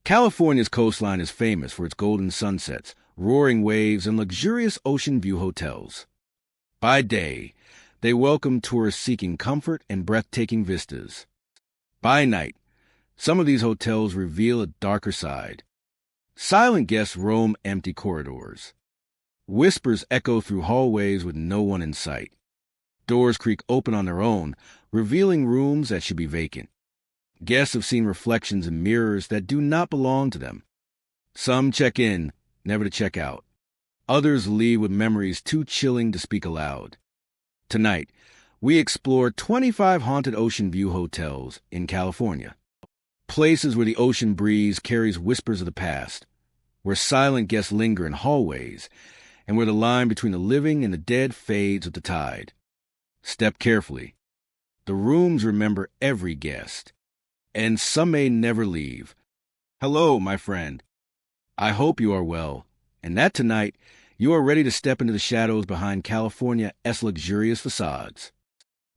California's coastline is famous for its golden sunsets, roaring waves, and luxurious ocean view hotels. By day, they welcome tourists seeking comfort and breathtaking vistas. By night, some of these hotels reveal a darker side. Silent guests roam empty corridors. Whispers echo through hallways with no one in sight. Doors creak open on their own, revealing rooms that should be vacant. Guests have seen reflections in mirrors that do not belong to them. Some check in, never to check out. Others leave with memories too chilling to speak aloud. Tonight, we explore 25 haunted ocean view hotels in California. Places where the ocean breeze carries whispers of the past, where silent guests linger in hallways, and where the line between the living and the dead fades with the tide. Step carefully. The rooms remember every guest, and some may never leave. Hello, my friend. I hope you are well, and that tonight you are ready to step into the shadows behind California's luxurious facades.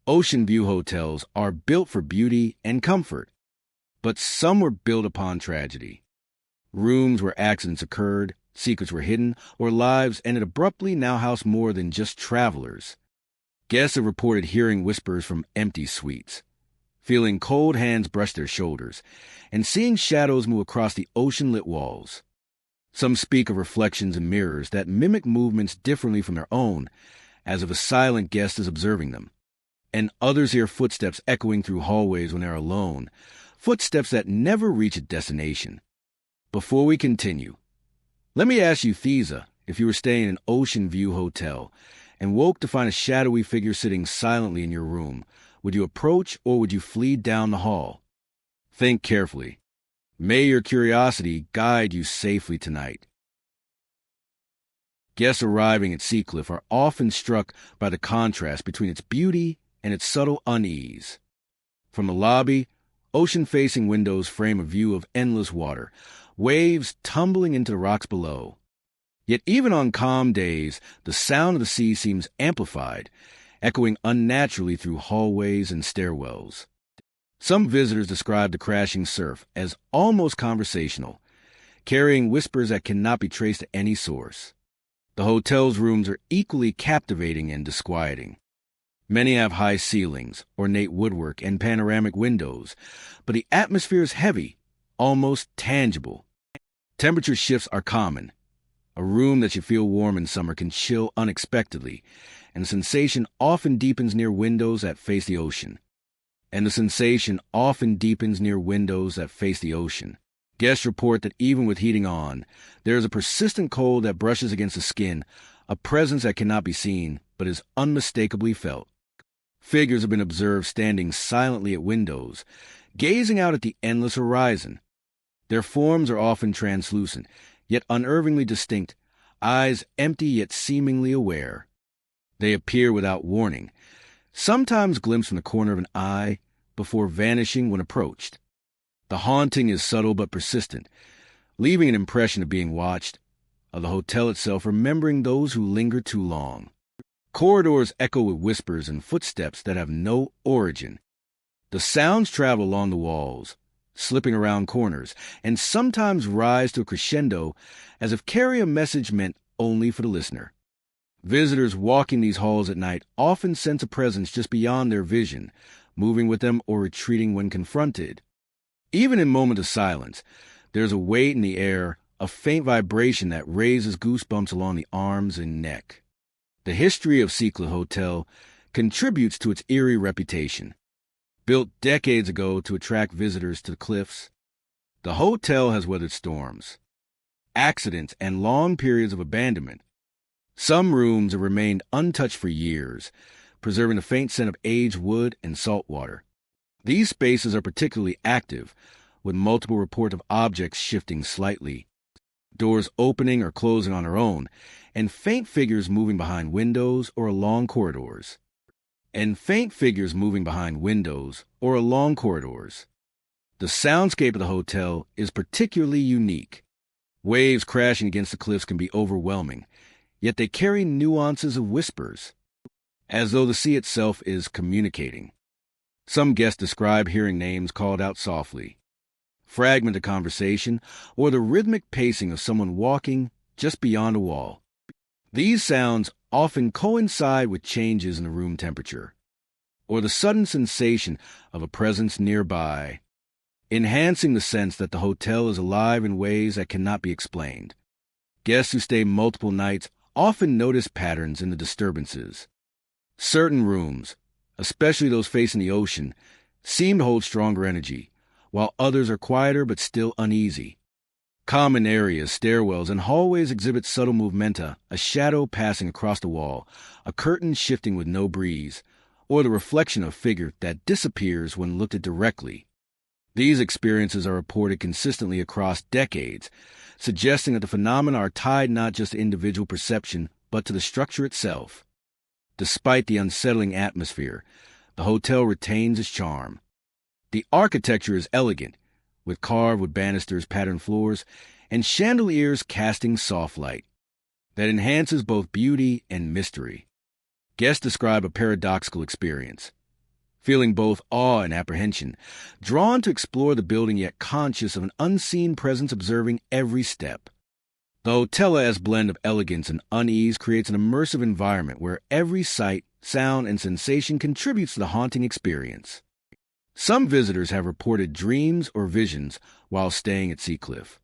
Ocean view hotels are built for beauty and comfort, but some were built upon tragedy. Rooms where accidents occurred, secrets were hidden, or lives ended abruptly now house more than just travelers. Guests have reported hearing whispers from empty suites, feeling cold hands brush their shoulders, and seeing shadows move across the ocean-lit walls. Some speak of reflections in mirrors that mimic movements differently from their own, as if a silent guest is observing them. And others hear footsteps echoing through hallways when they're alone, footsteps that never reach a destination. Before we continue, let me ask you, Thiza, if you were staying in an ocean view hotel and woke to find a shadowy figure sitting silently in your room, would you approach or would you flee down the hall? Think carefully. May your curiosity guide you safely tonight. Guests arriving at Seacliff are often struck by the contrast between its beauty and its subtle unease. From the lobby, ocean-facing windows frame a view of endless water, waves tumbling into the rocks below. Yet even on calm days, the sound of the sea seems amplified, echoing unnaturally through hallways and stairwells. Some visitors describe the crashing surf as almost conversational, carrying whispers that cannot be traced to any source. The hotel's rooms are equally captivating and disquieting. Many have high ceilings, ornate woodwork, and panoramic windows, but the atmosphere is heavy, almost tangible. Temperature shifts are common. A room that should feel warm in summer can chill unexpectedly, and the sensation often deepens near windows that face the ocean. Guests report that even with heating on, there is a persistent cold that brushes against the skin, a presence that cannot be seen, but is unmistakably felt. Figures have been observed standing silently at windows, gazing out at the endless horizon. Their forms are often translucent, yet unnervingly distinct, eyes empty yet seemingly aware. They appear without warning, sometimes glimpsed from the corner of an eye, before vanishing when approached. The haunting is subtle but persistent, leaving an impression of being watched, of the hotel itself remembering those who linger too long. Corridors echo with whispers and footsteps that have no origin. The sounds travel along the walls, slipping around corners, and sometimes rise to a crescendo as if carrying a message meant only for the listener. Visitors walking these halls at night often sense a presence just beyond their vision, moving with them or retreating when confronted. Even in moments of silence, there's a weight in the air, a faint vibration that raises goosebumps along the arms and neck. The history of Seacliff Hotel contributes to its eerie reputation. Built decades ago to attract visitors to the cliffs, the hotel has weathered storms, accidents, and long periods of abandonment. Some rooms have remained untouched for years, preserving the faint scent of aged wood and salt water. These spaces are particularly active, with multiple reports of objects shifting slightly, doors opening or closing on their own, and faint figures moving behind windows or along corridors. The soundscape of the hotel is particularly unique. Waves crashing against the cliffs can be overwhelming, yet they carry nuances of whispers, as though the sea itself is communicating. Some guests describe hearing names called out softly. fragment of conversation, or the rhythmic pacing of someone walking just beyond a wall. These sounds often coincide with changes in the room temperature, or the sudden sensation of a presence nearby, enhancing the sense that the hotel is alive in ways that cannot be explained. Guests who stay multiple nights often notice patterns in the disturbances. Certain rooms, especially those facing the ocean, seem to hold stronger energy, while others are quieter but still uneasy. Common areas, stairwells, and hallways exhibit subtle movementa, a shadow passing across the wall, a curtain shifting with no breeze, or the reflection of a figure that disappears when looked at directly. These experiences are reported consistently across decades, suggesting that the phenomena are tied not just to individual perception, but to the structure itself. Despite the unsettling atmosphere, the hotel retains its charm. The architecture is elegant, with carved wood banisters, patterned floors, and chandeliers casting soft light that enhances both beauty and mystery. Guests describe a paradoxical experience, feeling both awe and apprehension, drawn to explore the building yet conscious of an unseen presence observing every step. The hotel's blend of elegance and unease creates an immersive environment where every sight, sound, and sensation contributes to the haunting experience. Some visitors have reported dreams or visions while staying at Seacliff.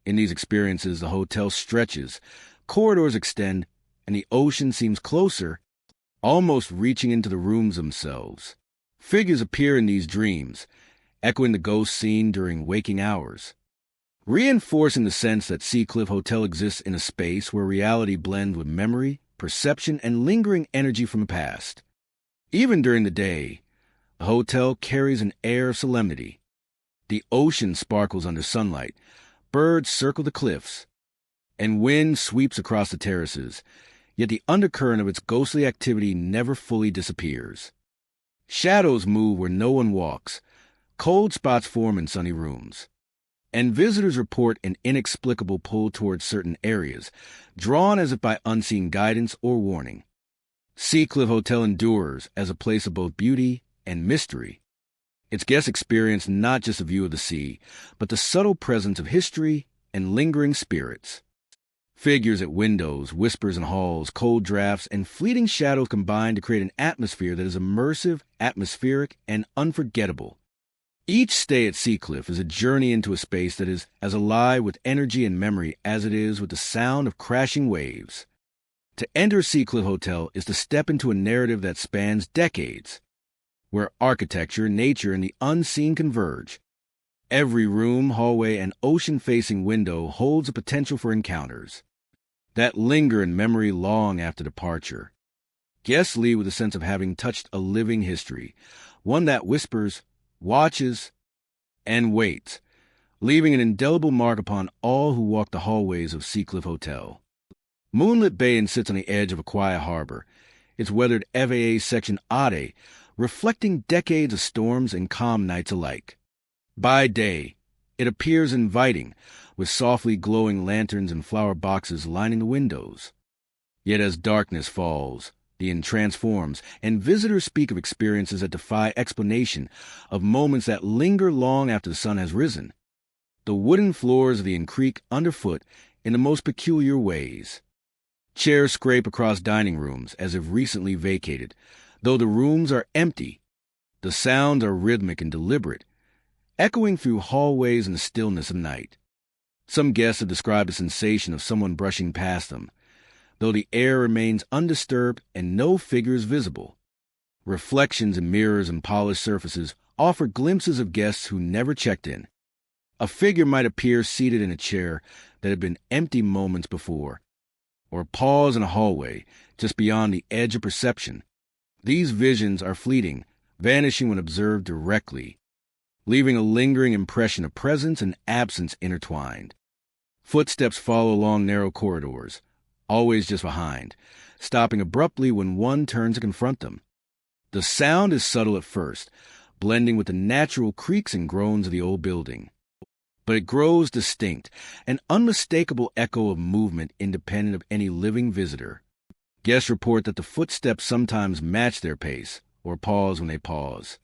In these experiences, the hotel stretches, corridors extend, and the ocean seems closer, almost reaching into the rooms themselves. Figures appear in these dreams, echoing the ghosts seen during waking hours, reinforcing the sense that Seacliff Hotel exists in a space where reality blends with memory, perception, and lingering energy from the past. Even during the day, the hotel carries an air of solemnity. The ocean sparkles under sunlight, birds circle the cliffs, and wind sweeps across the terraces, yet the undercurrent of its ghostly activity never fully disappears. Shadows move where no one walks, cold spots form in sunny rooms, and visitors report an inexplicable pull towards certain areas, drawn as if by unseen guidance or warning. Seacliff Hotel endures as a place of both beauty and mystery. Its guests experience not just a view of the sea, but the subtle presence of history and lingering spirits. Figures at windows, whispers in halls, cold drafts, and fleeting shadows combine to create an atmosphere that is immersive, atmospheric, and unforgettable. Each stay at Seacliff is a journey into a space that is as alive with energy and memory as it is with the sound of crashing waves. To enter Seacliff Hotel is to step into a narrative that spans decades, where architecture, nature, and the unseen converge. Every room, hallway, and ocean-facing window holds a potential for encounters that linger in memory long after departure. Guests leave with a sense of having touched a living history, one that whispers, watches, and waits, leaving an indelible mark upon all who walk the hallways of Seacliff Hotel. Moonlit Bay sits on the edge of a quiet harbor, its weathered FAA Section A reflecting decades of storms and calm nights alike. By day, it appears inviting, with softly glowing lanterns and flower boxes lining the windows. Yet as darkness falls, the inn transforms, and visitors speak of experiences that defy explanation, of moments that linger long after the sun has risen. The wooden floors of the inn creak underfoot in the most peculiar ways. Chairs scrape across dining rooms as if recently vacated, though the rooms are empty. The sounds are rhythmic and deliberate, echoing through hallways in the stillness of night. Some guests have described the sensation of someone brushing past them, though the air remains undisturbed and no figures visible. Reflections in mirrors and polished surfaces offer glimpses of guests who never checked in. A figure might appear seated in a chair that had been empty moments before, or pause in a hallway just beyond the edge of perception. These visions are fleeting, vanishing when observed directly, leaving a lingering impression of presence and absence intertwined. Footsteps follow along narrow corridors, always just behind, stopping abruptly when one turns to confront them. The sound is subtle at first, blending with the natural creaks and groans of the old building. But it grows distinct, an unmistakable echo of movement independent of any living visitor. Guests report that the footsteps sometimes match their pace, or pause when they pause.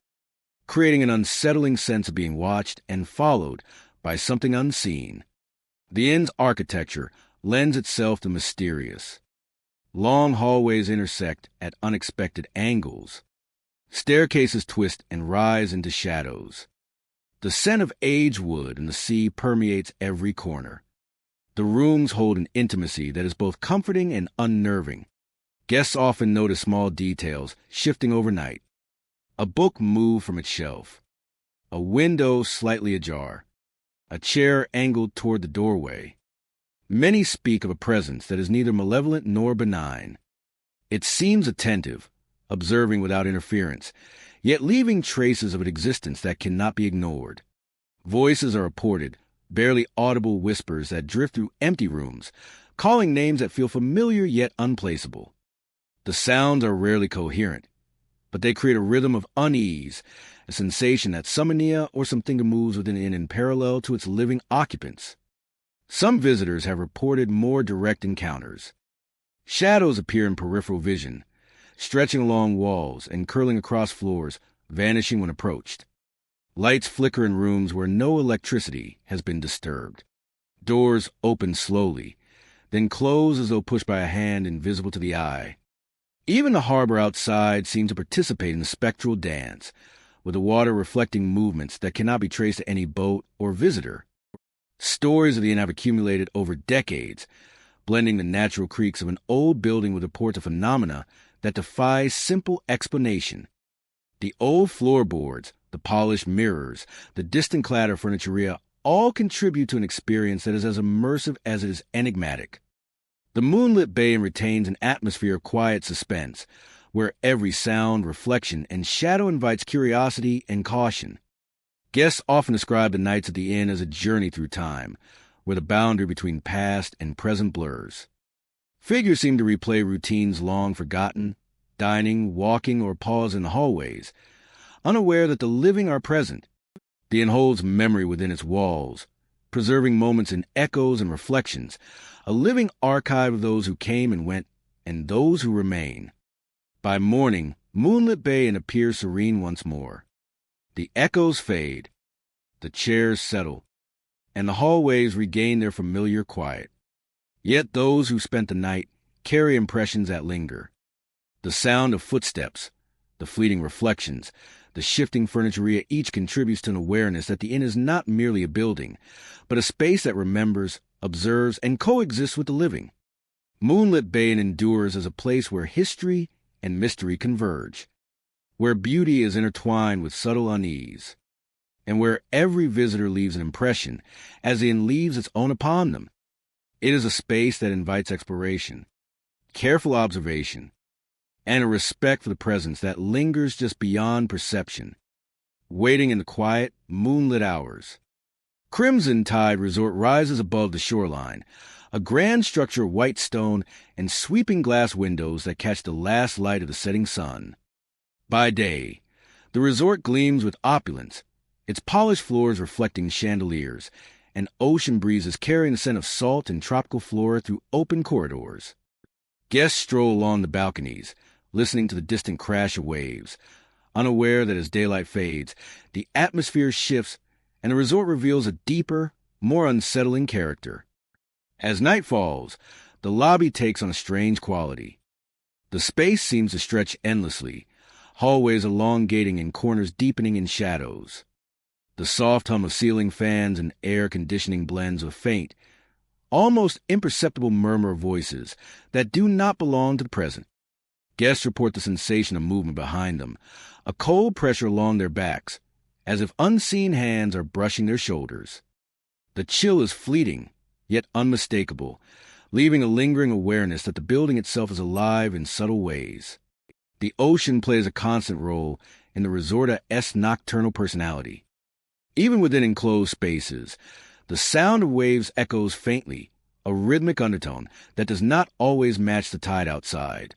creating an unsettling sense of being watched and followed by something unseen. The inn's architecture lends itself to mysterious. Long hallways intersect at unexpected angles. Staircases twist and rise into shadows. The scent of aged wood and the sea permeates every corner. The rooms hold an intimacy that is both comforting and unnerving. Guests often notice small details shifting overnight. A book moved from its shelf. A window slightly ajar. A chair angled toward the doorway. Many speak of a presence that is neither malevolent nor benign. It seems attentive, observing without interference, yet leaving traces of an existence that cannot be ignored. Voices are reported, barely audible whispers that drift through empty rooms, calling names that feel familiar yet unplaceable. The sounds are rarely coherent, but they create a rhythm of unease, a sensation that somnia or something moves within an inn in parallel to its living occupants. Some visitors have reported more direct encounters. Shadows appear in peripheral vision, stretching along walls and curling across floors, vanishing when approached. Lights flicker in rooms where no electricity has been disturbed. Doors open slowly, then close as though pushed by a hand invisible to the eye. Even the harbor outside seems to participate in the spectral dance, with the water reflecting movements that cannot be traced to any boat or visitor. Stories of the inn have accumulated over decades, blending the natural creaks of an old building with reports of phenomena that defy simple explanation. The old floorboards, the polished mirrors, the distant clatter of furnituria all contribute to an experience that is as immersive as it is enigmatic. The moonlit bay retains an atmosphere of quiet suspense, where every sound, reflection, and shadow invites curiosity and caution. Guests often describe the nights at the inn as a journey through time, where the boundary between past and present blurs. Figures seem to replay routines long forgotten, dining, walking, or pause in the hallways, unaware that the living are present. The inn holds memory within its walls, preserving moments in echoes and reflections, a living archive of those who came and went, and those who remain. By morning, moonlit bay and appears serene once more. The echoes fade, the chairs settle, and the hallways regain their familiar quiet. Yet those who spent the night carry impressions that linger. The sound of footsteps, the fleeting reflections, the shifting furnituria each contributes to an awareness that the inn is not merely a building, but a space that remembers, observes, and coexists with the living. Moonlit Bay endures as a place where history and mystery converge, where beauty is intertwined with subtle unease, and where every visitor leaves an impression as the inn leaves its own upon them. It is a space that invites exploration, careful observation, and a respect for the presence that lingers just beyond perception, waiting in the quiet, moonlit hours. Crimson Tide Resort rises above the shoreline, a grand structure of white stone and sweeping glass windows that catch the last light of the setting sun. By day, the resort gleams with opulence, its polished floors reflecting chandeliers, and ocean breezes carrying the scent of salt and tropical flora through open corridors. Guests stroll along the balconies, listening to the distant crash of waves, unaware that as daylight fades, the atmosphere shifts and the resort reveals a deeper, more unsettling character. As night falls, the lobby takes on a strange quality. The space seems to stretch endlessly, hallways elongating and corners deepening in shadows. The soft hum of ceiling fans and air conditioning blends with faint, almost imperceptible murmur of voices that do not belong to the present. Guests report the sensation of movement behind them, a cold pressure along their backs, as if unseen hands are brushing their shoulders. The chill is fleeting, yet unmistakable, leaving a lingering awareness that the building itself is alive in subtle ways. The ocean plays a constant role in the resort's nocturnal personality. Even within enclosed spaces, the sound of waves echoes faintly, a rhythmic undertone that does not always match the tide outside.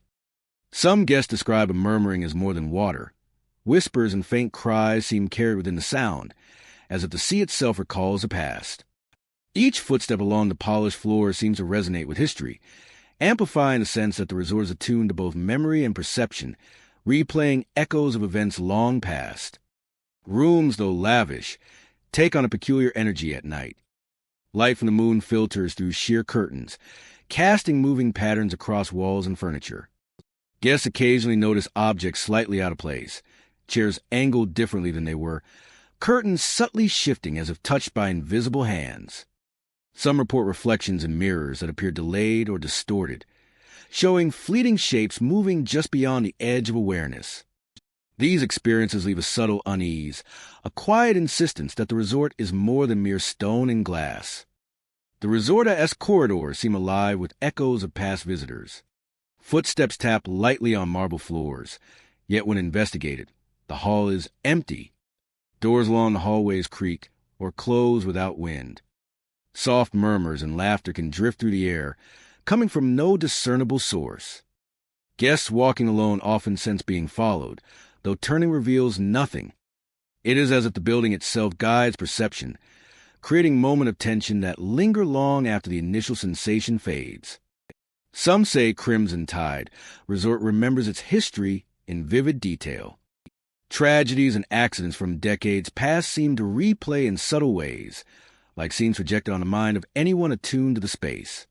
Some guests describe a murmuring as more than water. Whispers and faint cries seem carried within the sound, as if the sea itself recalls the past. Each footstep along the polished floor seems to resonate with history, amplifying the sense that the resort is attuned to both memory and perception, replaying echoes of events long past. Rooms, though lavish, take on a peculiar energy at night. Light from the moon filters through sheer curtains, casting moving patterns across walls and furniture. Guests occasionally notice objects slightly out of place, chairs angled differently than they were, curtains subtly shifting as if touched by invisible hands. Some report reflections in mirrors that appear delayed or distorted, showing fleeting shapes moving just beyond the edge of awareness. These experiences leave a subtle unease, a quiet insistence that the resort is more than mere stone and glass. The resort-esque corridors seem alive with echoes of past visitors. Footsteps tap lightly on marble floors, yet when investigated, the hall is empty. Doors along the hallways creak or close without wind. Soft murmurs and laughter can drift through the air, coming from no discernible source. Guests walking alone often sense being followed, though turning reveals nothing. It is as if the building itself guides perception, creating moments of tension that linger long after the initial sensation fades. Some say Crimson Tide Resort remembers its history in vivid detail. Tragedies and accidents from decades past seem to replay in subtle ways, like scenes projected on the mind of anyone attuned to the space.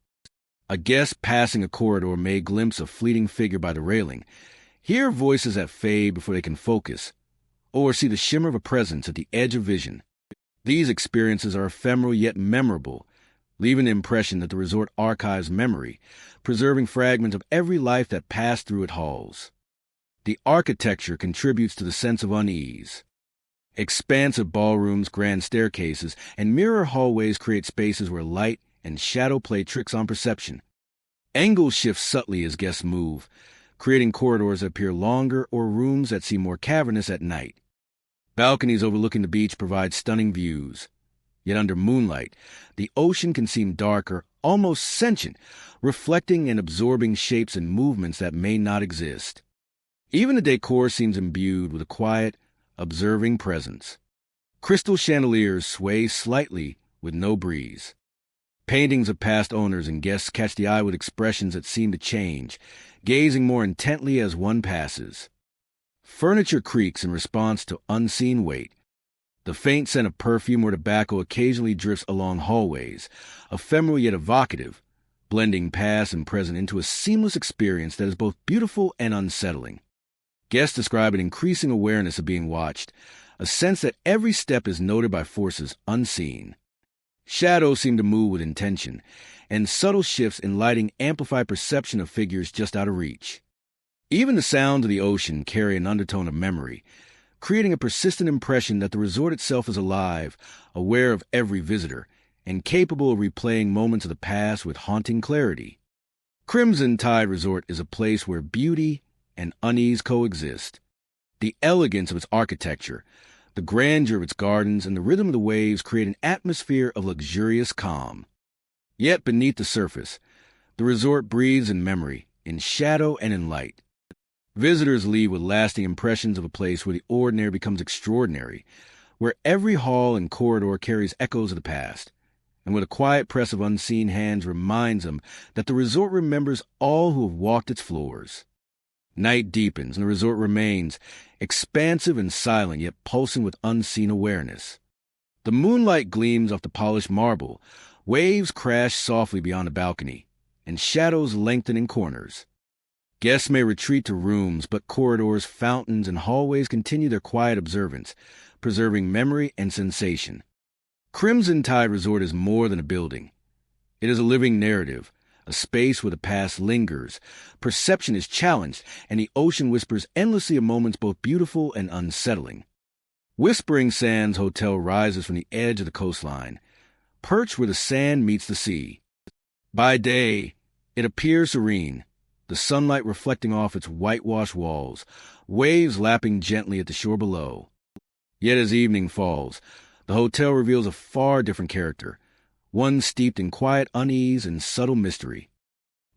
A guest passing a corridor may glimpse a fleeting figure by the railing, hear voices that fade before they can focus, or see the shimmer of a presence at the edge of vision. These experiences are ephemeral yet memorable, leaving the impression that the resort archives memory, preserving fragments of every life that passed through its halls. The architecture contributes to the sense of unease. Expansive ballrooms, grand staircases, and mirror hallways create spaces where light and shadow play tricks on perception. Angles shift subtly as guests move, creating corridors that appear longer or rooms that seem more cavernous at night. Balconies overlooking the beach provide stunning views. Yet under moonlight, the ocean can seem darker, almost sentient, reflecting and absorbing shapes and movements that may not exist. Even the decor seems imbued with a quiet, observing presence. Crystal chandeliers sway slightly with no breeze. Paintings of past owners and guests catch the eye with expressions that seem to change, gazing more intently as one passes. Furniture creaks in response to unseen weight. The faint scent of perfume or tobacco occasionally drifts along hallways, ephemeral yet evocative, blending past and present into a seamless experience that is both beautiful and unsettling. Guests describe an increasing awareness of being watched, a sense that every step is noted by forces unseen. Shadows seem to move with intention, and subtle shifts in lighting amplify perception of figures just out of reach. Even the sounds of the ocean carry an undertone of memory, creating a persistent impression that the resort itself is alive, aware of every visitor, and capable of replaying moments of the past with haunting clarity. Crimson Tide Resort is a place where beauty and unease coexist. The elegance of its architecture, the grandeur of its gardens, and the rhythm of the waves create an atmosphere of luxurious calm. Yet beneath the surface, the resort breathes in memory, in shadow and in light. Visitors leave with lasting impressions of a place where the ordinary becomes extraordinary, where every hall and corridor carries echoes of the past, and where the quiet press of unseen hands reminds them that the resort remembers all who have walked its floors. Night deepens, and the resort remains, expansive and silent, yet pulsing with unseen awareness. The moonlight gleams off the polished marble, waves crash softly beyond the balcony, and shadows lengthen in corners. Guests may retreat to rooms, but corridors, fountains, and hallways continue their quiet observance, preserving memory and sensation. Crimson Tide Resort is more than a building. It is a living narrative, a space where the past lingers, perception is challenged, and the ocean whispers endlessly of moments both beautiful and unsettling. Whispering Sands Hotel rises from the edge of the coastline, perched where the sand meets the sea. By day, it appears serene, the sunlight reflecting off its whitewashed walls, waves lapping gently at the shore below. Yet as evening falls, the hotel reveals a far different character, one steeped in quiet unease and subtle mystery.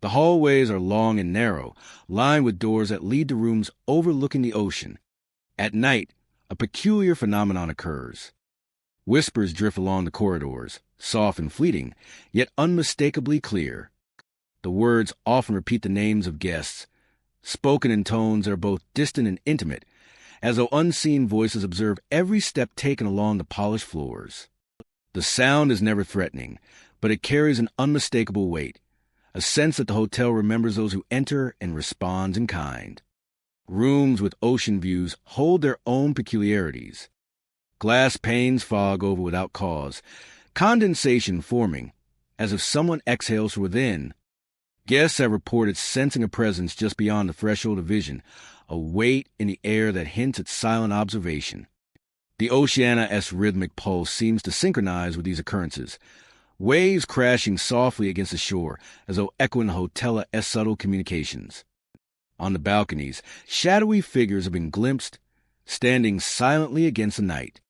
The hallways are long and narrow, lined with doors that lead to rooms overlooking the ocean. At night, a peculiar phenomenon occurs. Whispers drift along the corridors, soft and fleeting, yet unmistakably clear. The words often repeat the names of guests, spoken in tones that are both distant and intimate, as though unseen voices observe every step taken along the polished floors. The sound is never threatening, but it carries an unmistakable weight, a sense that the hotel remembers those who enter and responds in kind. Rooms with ocean views hold their own peculiarities. Glass panes fog over without cause, condensation forming, as if someone exhales from within. Guests have reported sensing a presence just beyond the threshold of vision, a weight in the air that hints at silent observation. The Oceania-esque rhythmic pulse seems to synchronize with these occurrences, waves crashing softly against the shore as though echoing the hotel-esque subtle communications. On the balconies, shadowy figures have been glimpsed, standing silently against the night.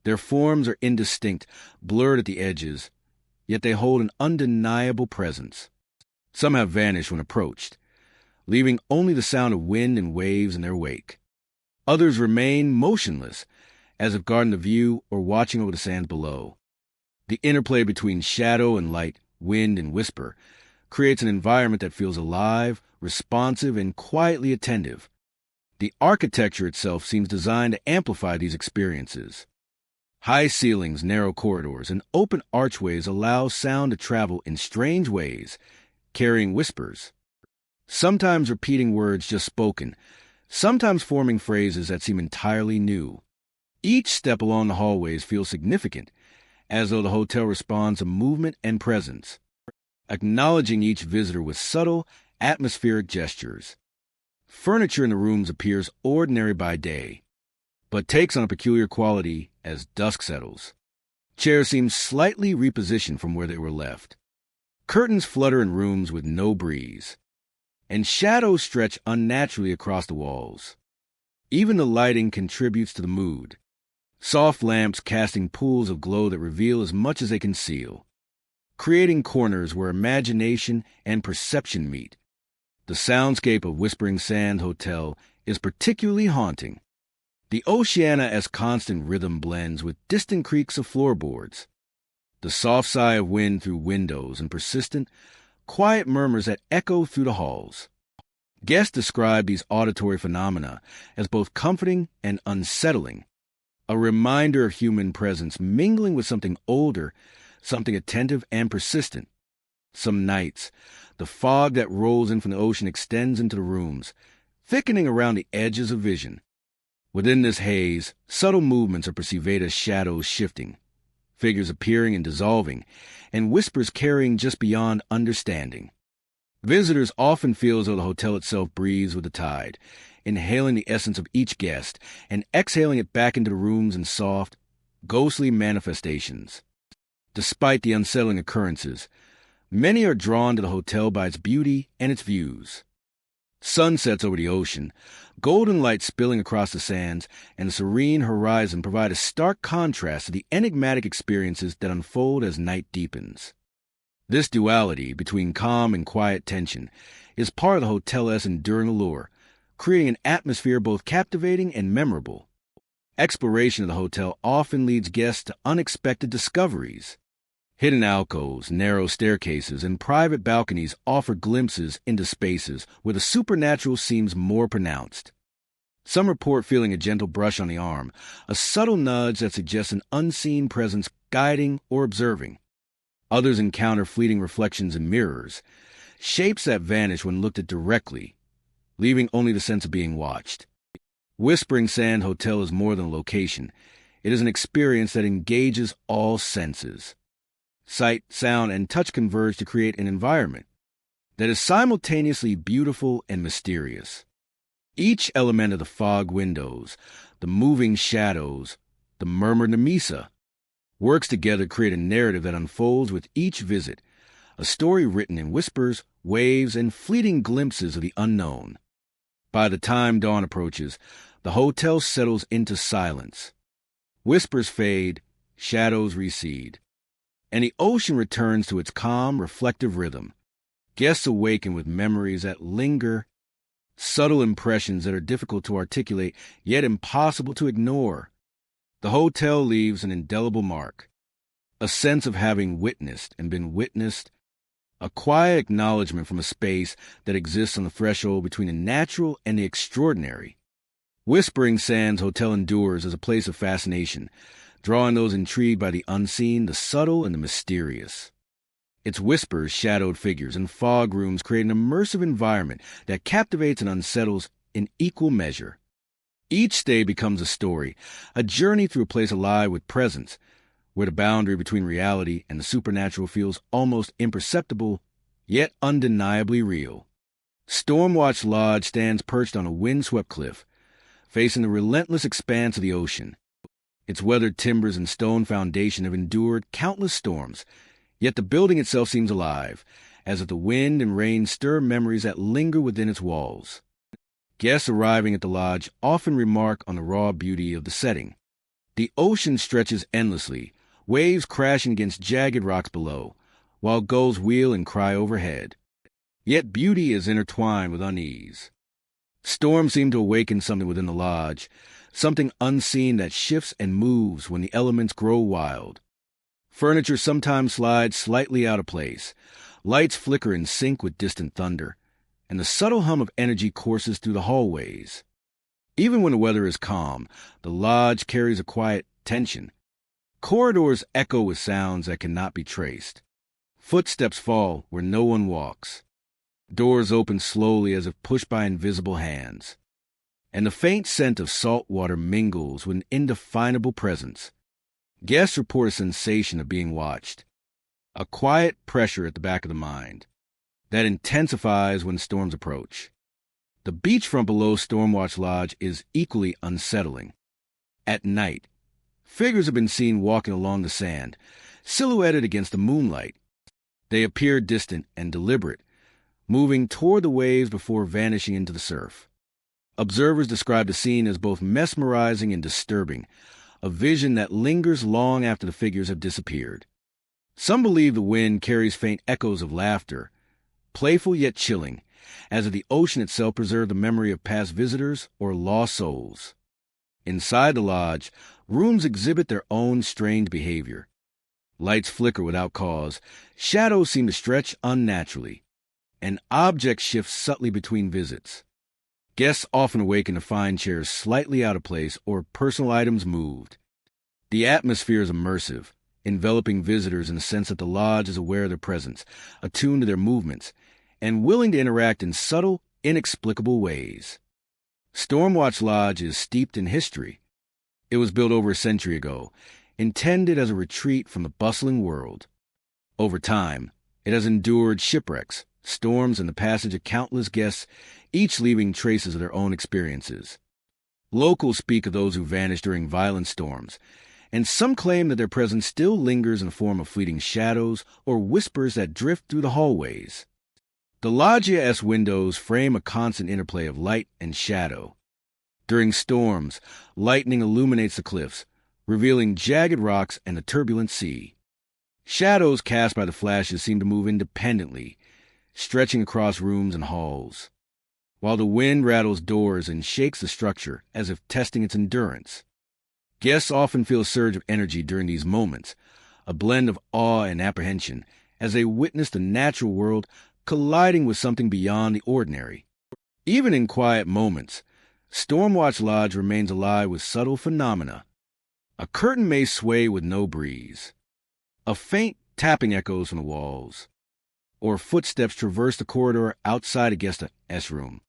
Their forms are indistinct, blurred at the edges, yet they hold an undeniable presence. Some have vanished when approached, leaving only the sound of wind and waves in their wake. Others remain motionless, as if guarding the view or watching over the sands below. The interplay between shadow and light, wind and whisper, creates an environment that feels alive, responsive, and quietly attentive. The architecture itself seems designed to amplify these experiences. High ceilings, narrow corridors, and open archways allow sound to travel in strange ways, carrying whispers, sometimes repeating words just spoken, sometimes forming phrases that seem entirely new. Each step along the hallways feels significant, as though the hotel responds to movement and presence, acknowledging each visitor with subtle, atmospheric gestures. Furniture in the rooms appears ordinary by day, but takes on a peculiar quality as dusk settles. Chairs seem slightly repositioned from where they were left. Curtains flutter in rooms with no breeze, and shadows stretch unnaturally across the walls. Even the lighting contributes to the mood, soft lamps casting pools of glow that reveal as much as they conceal, creating corners where imagination and perception meet. The soundscape of Whispering Sand Hotel is particularly haunting. The Oceania-esque constant rhythm blends with distant creaks of floorboards, the soft sigh of wind through windows, and persistent, quiet murmurs that echo through the halls. Guests describe these auditory phenomena as both comforting and unsettling, a reminder of human presence mingling with something older, something attentive and persistent. Some nights, the fog that rolls in from the ocean extends into the rooms, thickening around the edges of vision. Within this haze, subtle movements are perceived as shadows shifting, figures appearing and dissolving, and whispers carrying just beyond understanding. Visitors often feel as though the hotel itself breathes with the tide, inhaling the essence of each guest and exhaling it back into the rooms in soft, ghostly manifestations. Despite the unsettling occurrences, many are drawn to the hotel by its beauty and its views. Sunsets over the ocean, golden light spilling across the sands, and a serene horizon provide a stark contrast to the enigmatic experiences that unfold as night deepens. This duality between calm and quiet tension is part of the hotel's enduring allure, creating an atmosphere both captivating and memorable. Exploration of the hotel often leads guests to unexpected discoveries. Hidden alcoves, narrow staircases, and private balconies offer glimpses into spaces where the supernatural seems more pronounced. Some report feeling a gentle brush on the arm, a subtle nudge that suggests an unseen presence guiding or observing. Others encounter fleeting reflections in mirrors, shapes that vanish when looked at directly, leaving only the sense of being watched. Whispering Sand Hotel is more than a location. It is an experience that engages all senses. Sight, sound, and touch converge to create an environment that is simultaneously beautiful and mysterious. Each element of the fog windows, the moving shadows, the murmured Nemisa, works together to create a narrative that unfolds with each visit, a story written in whispers, waves, and fleeting glimpses of the unknown. By the time dawn approaches, the hotel settles into silence. Whispers fade, shadows recede, and the ocean returns to its calm, reflective rhythm. Guests awaken with memories that linger, subtle impressions that are difficult to articulate, yet impossible to ignore. The hotel leaves an indelible mark, a sense of having witnessed and been witnessed, a quiet acknowledgement from a space that exists on the threshold between the natural and the extraordinary. Whispering Sands Hotel endures as a place of fascination, drawing those intrigued by the unseen, the subtle, and the mysterious. Its whispers, shadowed figures, and fog rooms create an immersive environment that captivates and unsettles in equal measure. Each stay becomes a story, a journey through a place alive with presence, where the boundary between reality and the supernatural feels almost imperceptible, yet undeniably real. Stormwatch Lodge stands perched on a windswept cliff, facing the relentless expanse of the ocean. Its weathered timbers and stone foundation have endured countless storms, yet the building itself seems alive, as if the wind and rain stir memories that linger within its walls. Guests arriving at the lodge often remark on the raw beauty of the setting. The ocean stretches endlessly, waves crashing against jagged rocks below, while gulls wheel and cry overhead. Yet beauty is intertwined with unease. Storms seem to awaken something within the lodge, something unseen that shifts and moves when the elements grow wild. Furniture sometimes slides slightly out of place, lights flicker in sync with distant thunder, and the subtle hum of energy courses through the hallways. Even when the weather is calm, the lodge carries a quiet tension. Corridors echo with sounds that cannot be traced. Footsteps fall where no one walks. Doors open slowly as if pushed by invisible hands. And the faint scent of salt water mingles with an indefinable presence. Guests report a sensation of being watched, a quiet pressure at the back of the mind that intensifies when storms approach. The beachfront below Stormwatch Lodge is equally unsettling. At night, figures have been seen walking along the sand, silhouetted against the moonlight. They appear distant and deliberate, moving toward the waves before vanishing into the surf. Observers describe the scene as both mesmerizing and disturbing, a vision that lingers long after the figures have disappeared. Some believe the wind carries faint echoes of laughter, playful yet chilling, as if the ocean itself preserved the memory of past visitors or lost souls. Inside the lodge, rooms exhibit their own strange behavior. Lights flicker without cause, shadows seem to stretch unnaturally, and objects shift subtly between visits. Guests often awaken to find chairs slightly out of place or personal items moved. The atmosphere is immersive, enveloping visitors in the sense that the lodge is aware of their presence, attuned to their movements, and willing to interact in subtle, inexplicable ways. Stormwatch Lodge is steeped in history. It was built over a century ago, intended as a retreat from the bustling world. Over time, it has endured shipwrecks, storms, and the passage of countless guests, each leaving traces of their own experiences. Locals speak of those who vanished during violent storms, and some claim that their presence still lingers in the form of fleeting shadows or whispers that drift through the hallways. The loggia-esque windows frame a constant interplay of light and shadow. During storms, lightning illuminates the cliffs, revealing jagged rocks and a turbulent sea. Shadows cast by the flashes seem to move independently, stretching across rooms and halls, while the wind rattles doors and shakes the structure as if testing its endurance. Guests often feel a surge of energy during these moments, a blend of awe and apprehension, as they witness the natural world colliding with something beyond the ordinary. Even in quiet moments, Stormwatch Lodge remains alive with subtle phenomena. A curtain may sway with no breeze. A faint tapping echoes from the walls, or footsteps traverse the corridor outside a guest room.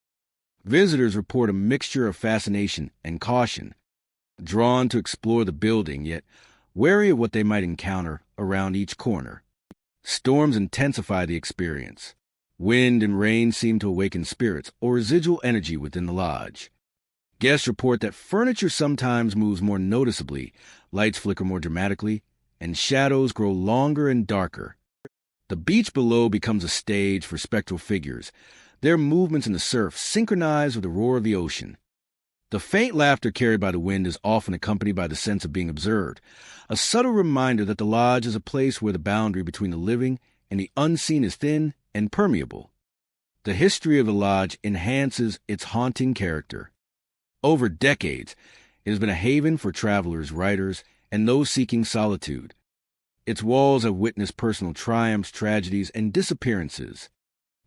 Visitors report a mixture of fascination and caution, drawn to explore the building, yet wary of what they might encounter around each corner. Storms intensify the experience. Wind and rain seem to awaken spirits or residual energy within the lodge. Guests report that furniture sometimes moves more noticeably, lights flicker more dramatically, and shadows grow longer and darker. The beach below becomes a stage for spectral figures, their movements in the surf synchronized with the roar of the ocean. The faint laughter carried by the wind is often accompanied by the sense of being observed, a subtle reminder that the lodge is a place where the boundary between the living and the unseen is thin and permeable. The history of the lodge enhances its haunting character. Over decades, it has been a haven for travelers, writers, and those seeking solitude. Its walls have witnessed personal triumphs, tragedies, and disappearances.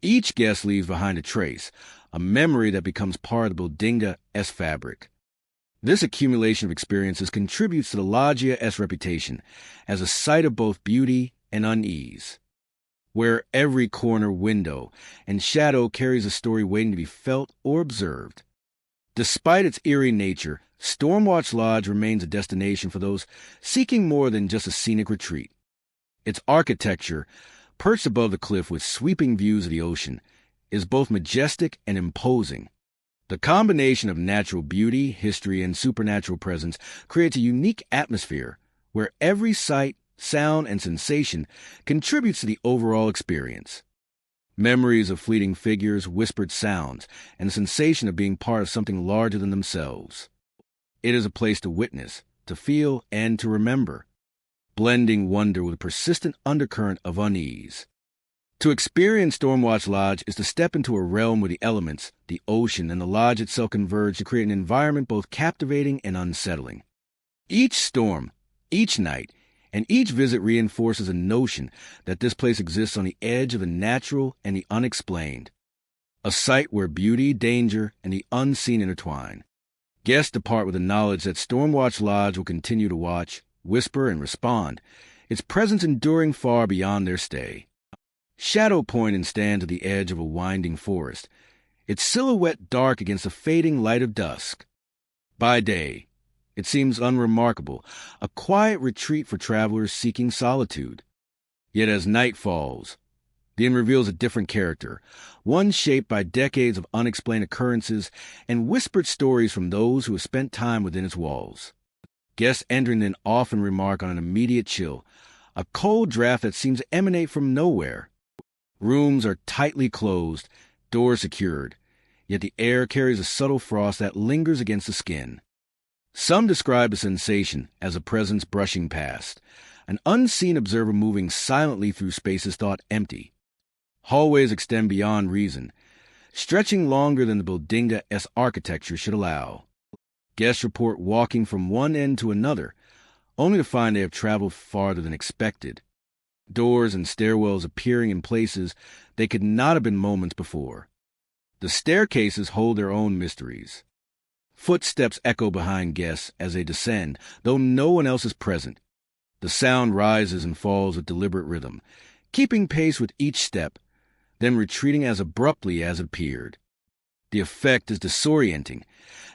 Each guest leaves behind a trace, a memory that becomes part of the Bodinga-esque fabric. This accumulation of experiences contributes to the Loggia's reputation as a site of both beauty and unease, where every corner, window, and shadow carries a story waiting to be felt or observed. Despite its eerie nature, Stormwatch Lodge remains a destination for those seeking more than just a scenic retreat. Its architecture, perched above the cliff with sweeping views of the ocean, is both majestic and imposing. The combination of natural beauty, history, and supernatural presence creates a unique atmosphere where every sight, sound, and sensation contributes to the overall experience. Memories of fleeting figures, whispered sounds, and the sensation of being part of something larger than themselves. It is a place to witness, to feel, and to remember, blending wonder with a persistent undercurrent of unease. To experience Stormwatch Lodge is to step into a realm where the elements, the ocean, and the lodge itself converge to create an environment both captivating and unsettling. Each storm, each night, and each visit reinforces a notion that this place exists on the edge of the natural and the unexplained, a site where beauty, danger, and the unseen intertwine. Guests depart with the knowledge that Stormwatch Lodge will continue to watch, whisper, and respond, its presence enduring far beyond their stay. Shadow point and stand at the edge of a winding forest, its silhouette dark against the fading light of dusk. By day, it seems unremarkable, a quiet retreat for travelers seeking solitude. Yet as night falls, the inn reveals a different character, one shaped by decades of unexplained occurrences and whispered stories from those who have spent time within its walls. Guests entering then often remark on an immediate chill, a cold draft that seems to emanate from nowhere. Rooms are tightly closed, doors secured, yet the air carries a subtle frost that lingers against the skin. Some describe the sensation as a presence brushing past, an unseen observer moving silently through spaces thought empty. Hallways extend beyond reason, stretching longer than the Bodinga-esque architecture should allow. Guests report walking from one end to another, only to find they have traveled farther than expected. Doors and stairwells appearing in places they could not have been moments before. The staircases hold their own mysteries. Footsteps echo behind guests as they descend, though no one else is present. The sound rises and falls with deliberate rhythm, keeping pace with each step, then retreating as abruptly as it appeared. The effect is disorienting,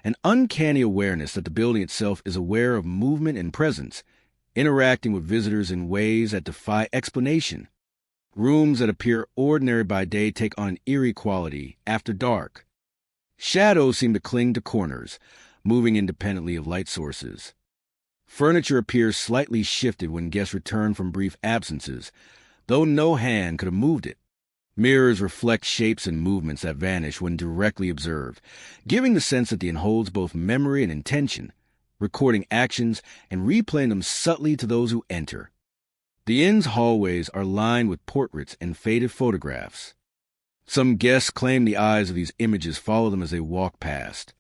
an uncanny awareness that the building itself is aware of movement and presence, interacting with visitors in ways that defy explanation. Rooms that appear ordinary by day take on an eerie quality after dark. Shadows seem to cling to corners, moving independently of light sources. Furniture appears slightly shifted when guests return from brief absences, though no hand could have moved it. Mirrors reflect shapes and movements that vanish when directly observed, giving the sense that the inn holds both memory and intention, recording actions and replaying them subtly to those who enter. The inn's hallways are lined with portraits and faded photographs. Some guests claim the eyes of these images follow them as they walk past,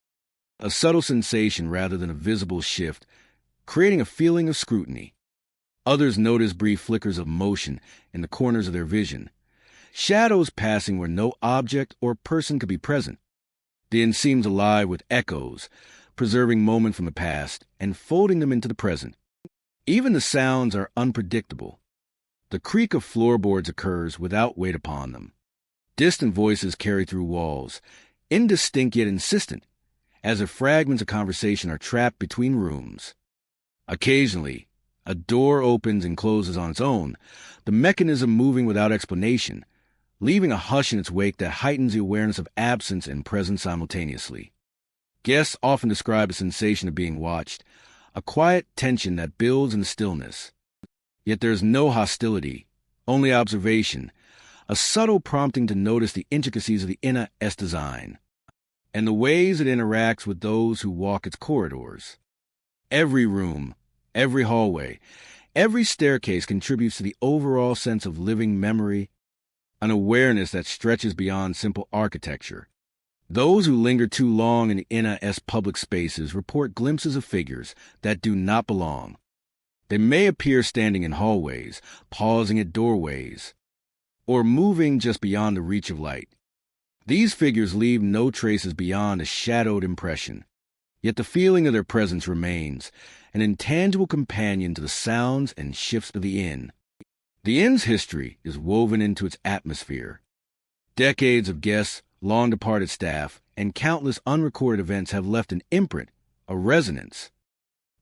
a subtle sensation rather than a visible shift, creating a feeling of scrutiny. Others notice brief flickers of motion in the corners of their vision, shadows passing where no object or person could be present. The inn seems alive with echoes, preserving moments from the past and folding them into the present. Even the sounds are unpredictable. The creak of floorboards occurs without weight upon them. Distant voices carry through walls, indistinct yet insistent, as if fragments of conversation are trapped between rooms. Occasionally, a door opens and closes on its own, the mechanism moving without explanation, leaving a hush in its wake that heightens the awareness of absence and presence simultaneously. Guests often describe a sensation of being watched, a quiet tension that builds in the stillness. Yet there is no hostility, only observation, a subtle prompting to notice the intricacies of the inn's design, and the ways it interacts with those who walk its corridors. Every room, every hallway, every staircase contributes to the overall sense of living memory, an awareness that stretches beyond simple architecture. Those who linger too long in the inn's public spaces report glimpses of figures that do not belong. They may appear standing in hallways, pausing at doorways, or moving just beyond the reach of light. These figures leave no traces beyond a shadowed impression. Yet the feeling of their presence remains, an intangible companion to the sounds and shifts of the inn. The inn's history is woven into its atmosphere. Decades of guests, long-departed staff, and countless unrecorded events have left an imprint, a resonance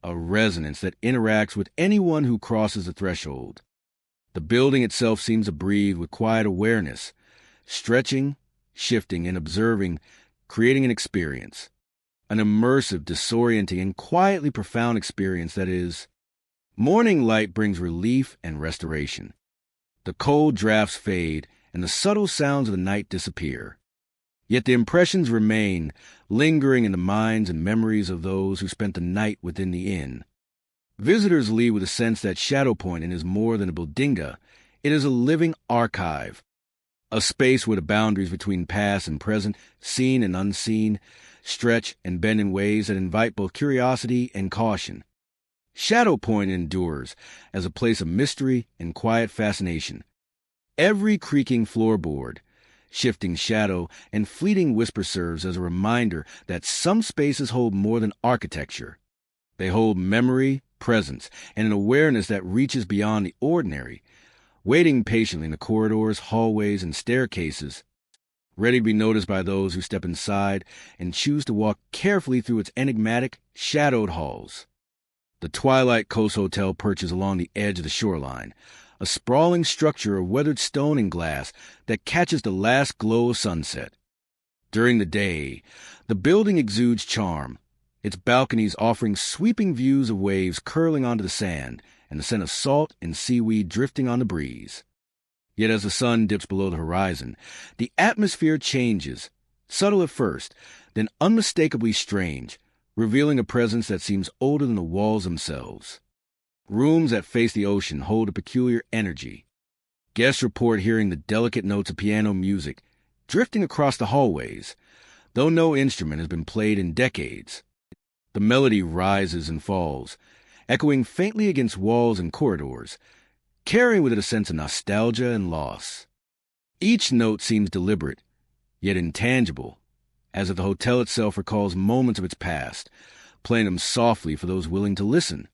that interacts with anyone who crosses the threshold. The building itself seems to breathe with quiet awareness, stretching, shifting, and observing, creating an experience. An immersive, disorienting, and quietly profound experience that is. Morning light brings relief and restoration. The cold drafts fade, and the subtle sounds of the night disappear. Yet the impressions remain, lingering in the minds and memories of those who spent the night within the inn. Visitors leave with a sense that Shadow Point is more than a bodega. It is a living archive, a space where the boundaries between past and present, seen and unseen, stretch and bend in ways that invite both curiosity and caution. Shadow Point endures as a place of mystery and quiet fascination. Every creaking floorboard, shifting shadow, and fleeting whisper serves as a reminder that some spaces hold more than architecture. They hold memory, presence, and an awareness that reaches beyond the ordinary, waiting patiently in the corridors, hallways, and staircases, ready to be noticed by those who step inside and choose to walk carefully through its enigmatic, shadowed halls. The Twilight Coast Hotel perches along the edge of the shoreline, a sprawling structure of weathered stone and glass that catches the last glow of sunset. During the day, the building exudes charm, its balconies offering sweeping views of waves curling onto the sand and the scent of salt and seaweed drifting on the breeze. Yet as the sun dips below the horizon, the atmosphere changes, subtle at first, then unmistakably strange, revealing a presence that seems older than the walls themselves. Rooms that face the ocean hold a peculiar energy. Guests report hearing the delicate notes of piano music drifting across the hallways, though no instrument has been played in decades. The melody rises and falls, echoing faintly against walls and corridors, carrying with it a sense of nostalgia and loss. Each note seems deliberate, yet intangible, as if the hotel itself recalls moments of its past, playing them softly for those willing to listen.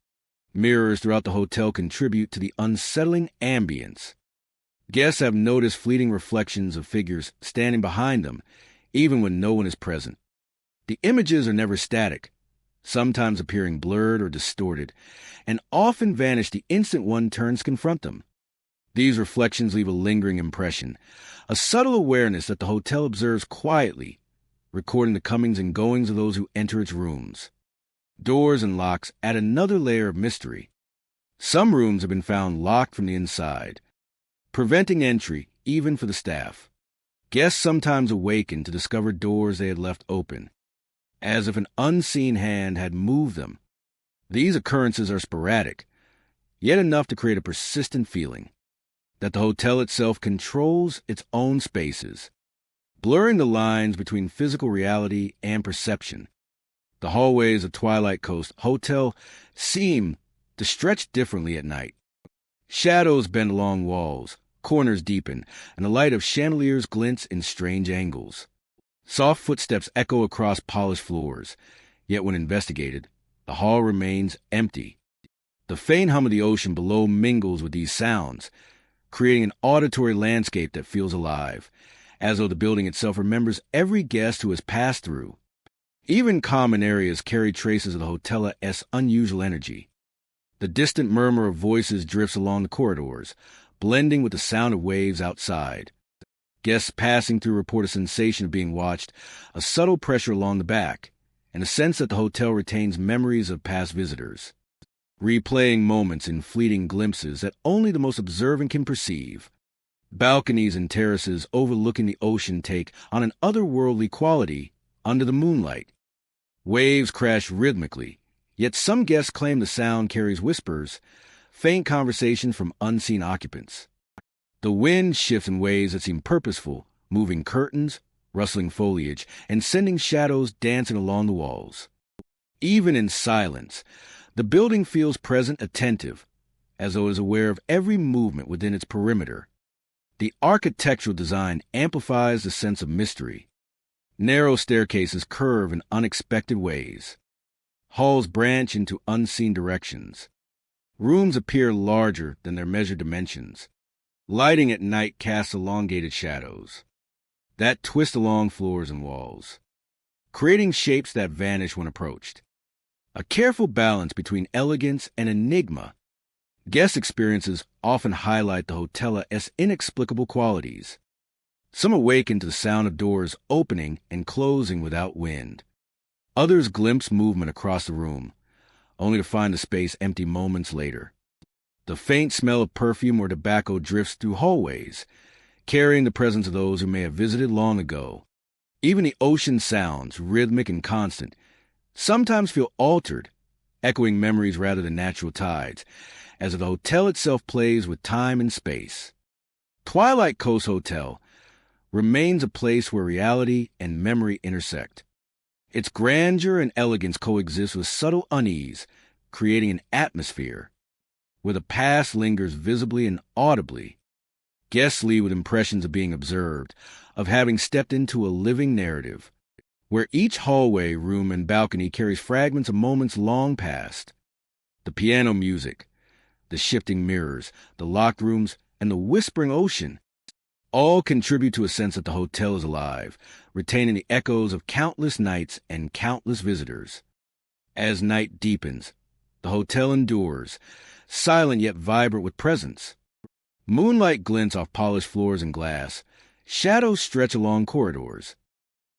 Mirrors throughout the hotel contribute to the unsettling ambience. Guests have noticed fleeting reflections of figures standing behind them, even when no one is present. The images are never static, sometimes appearing blurred or distorted, and often vanish the instant one turns to confront them. These reflections leave a lingering impression, a subtle awareness that the hotel observes quietly, recording the comings and goings of those who enter its rooms. Doors and locks add another layer of mystery. Some rooms have been found locked from the inside, preventing entry even for the staff. Guests sometimes awaken to discover doors they had left open, as if an unseen hand had moved them. These occurrences are sporadic, yet enough to create a persistent feeling that the hotel itself controls its own spaces, blurring the lines between physical reality and perception. The hallways of Twilight Coast Hotel seem to stretch differently at night. Shadows bend along walls, corners deepen, and the light of chandeliers glints in strange angles. Soft footsteps echo across polished floors, yet when investigated, the hall remains empty. The faint hum of the ocean below mingles with these sounds, creating an auditory landscape that feels alive, as though the building itself remembers every guest who has passed through. Even common areas carry traces of the hotel's unusual energy. The distant murmur of voices drifts along the corridors, blending with the sound of waves outside. Guests passing through report a sensation of being watched, a subtle pressure along the back, and a sense that the hotel retains memories of past visitors, replaying moments in fleeting glimpses that only the most observant can perceive. Balconies and terraces overlooking the ocean take on an otherworldly quality under the moonlight. Waves crash rhythmically, yet some guests claim the sound carries whispers, faint conversations from unseen occupants. The wind shifts in ways that seem purposeful, moving curtains, rustling foliage, and sending shadows dancing along the walls. Even in silence, the building feels present, attentive, as though it is aware of every movement within its perimeter. The architectural design amplifies the sense of mystery. Narrow staircases curve in unexpected ways, Halls branch into unseen directions. Rooms appear larger than their measured dimensions. Lighting at night casts elongated shadows that twist along floors and walls, creating shapes that vanish when approached. A careful balance between elegance and enigma. Guest experiences often highlight the hotel's inexplicable qualities. Some awaken to the sound of doors opening and closing without wind. Others glimpse movement across the room, only to find the space empty moments later. The faint smell of perfume or tobacco drifts through hallways, carrying the presence of those who may have visited long ago. Even the ocean sounds, rhythmic and constant, sometimes feel altered, echoing memories rather than natural tides, as the hotel itself plays with time and space. Twilight Coast Hotel remains a place where reality and memory intersect. Its grandeur and elegance coexist with subtle unease, creating an atmosphere where the past lingers visibly and audibly. Guests leave with impressions of being observed, of having stepped into a living narrative, where each hallway, room, and balcony carries fragments of moments long past. The piano music, the shifting mirrors, the locked rooms, and the whispering ocean all contribute to a sense that the hotel is alive, retaining the echoes of countless nights and countless visitors. As night deepens, the hotel endures, silent yet vibrant with presence. Moonlight glints off polished floors and glass, shadows stretch along corridors,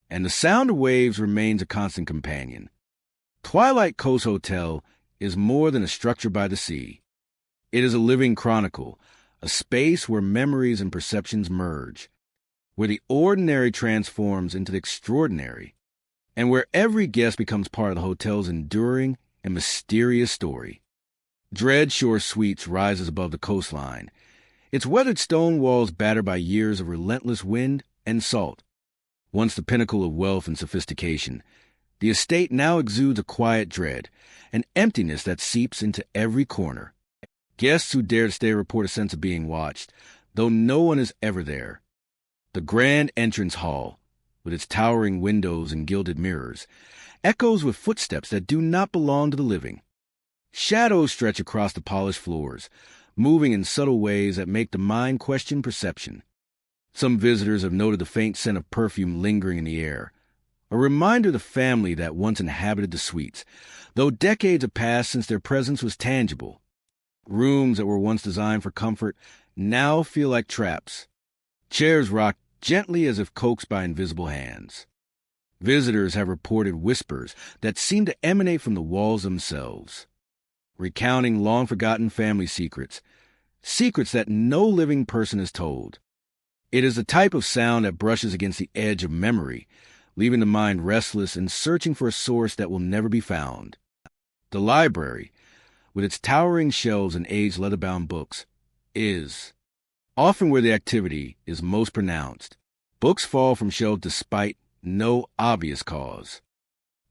and the sound of waves remains a constant companion. Twilight Coast Hotel is more than a structure by the sea. It is a living chronicle, a space where memories and perceptions merge, where the ordinary transforms into the extraordinary, and where every guest becomes part of the hotel's enduring and mysterious story. Dread Shore Suites rises above the coastline, its weathered stone walls battered by years of relentless wind and salt. Once the pinnacle of wealth and sophistication, the estate now exudes a quiet dread, an emptiness that seeps into every corner. Guests who dare to stay report a sense of being watched, though no one is ever there. The grand entrance hall, with its towering windows and gilded mirrors, echoes with footsteps that do not belong to the living. Shadows stretch across the polished floors, moving in subtle ways that make the mind question perception. Some visitors have noted the faint scent of perfume lingering in the air, a reminder of the family that once inhabited the suites, though decades have passed since their presence was tangible. Rooms that were once designed for comfort now feel like traps. Chairs rock gently as if coaxed by invisible hands. Visitors have reported whispers that seem to emanate from the walls themselves, recounting long-forgotten family secrets, secrets that no living person has told. It is a type of sound that brushes against the edge of memory, leaving the mind restless and searching for a source that will never be found. The library, with its towering shelves and aged leather-bound books, is often where the activity is most pronounced. Books fall from shelves despite no obvious cause,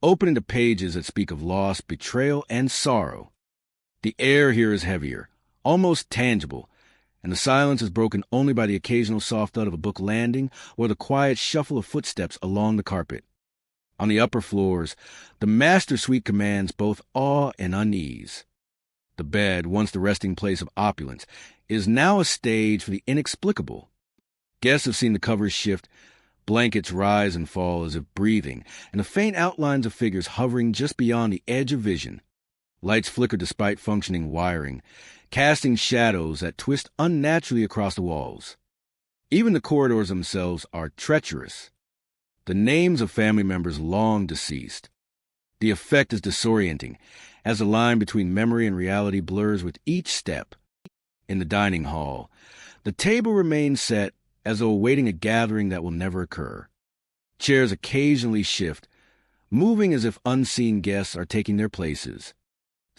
opening to pages that speak of loss, betrayal, and sorrow. The air here is heavier, almost tangible, and the silence is broken only by the occasional soft thud of a book landing or the quiet shuffle of footsteps along the carpet. On the upper floors, the master suite commands both awe and unease. The bed, once the resting place of opulence, is now a stage for the inexplicable. Guests have seen the covers shift, blankets rise and fall as if breathing, and the faint outlines of figures hovering just beyond the edge of vision. Lights flicker despite functioning wiring, casting shadows that twist unnaturally across the walls. Even the corridors themselves are treacherous, the names of family members long deceased. The effect is disorienting, as the line between memory and reality blurs with each step. In the dining hall, the table remains set as though awaiting a gathering that will never occur. Chairs occasionally shift, moving as if unseen guests are taking their places.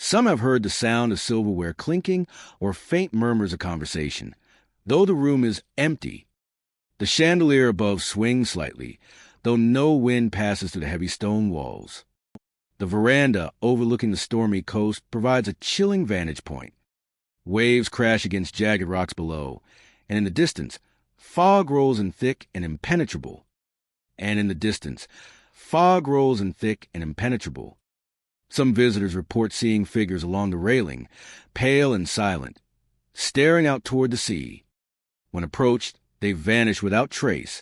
Some have heard the sound of silverware clinking or faint murmurs of conversation, though the room is empty. The chandelier above swings slightly, though no wind passes through the heavy stone walls. The veranda overlooking the stormy coast provides a chilling vantage point. Waves crash against jagged rocks below, and in the distance, fog rolls in thick and impenetrable. Some visitors report seeing figures along the railing, pale and silent, staring out toward the sea. When approached, they vanish without trace,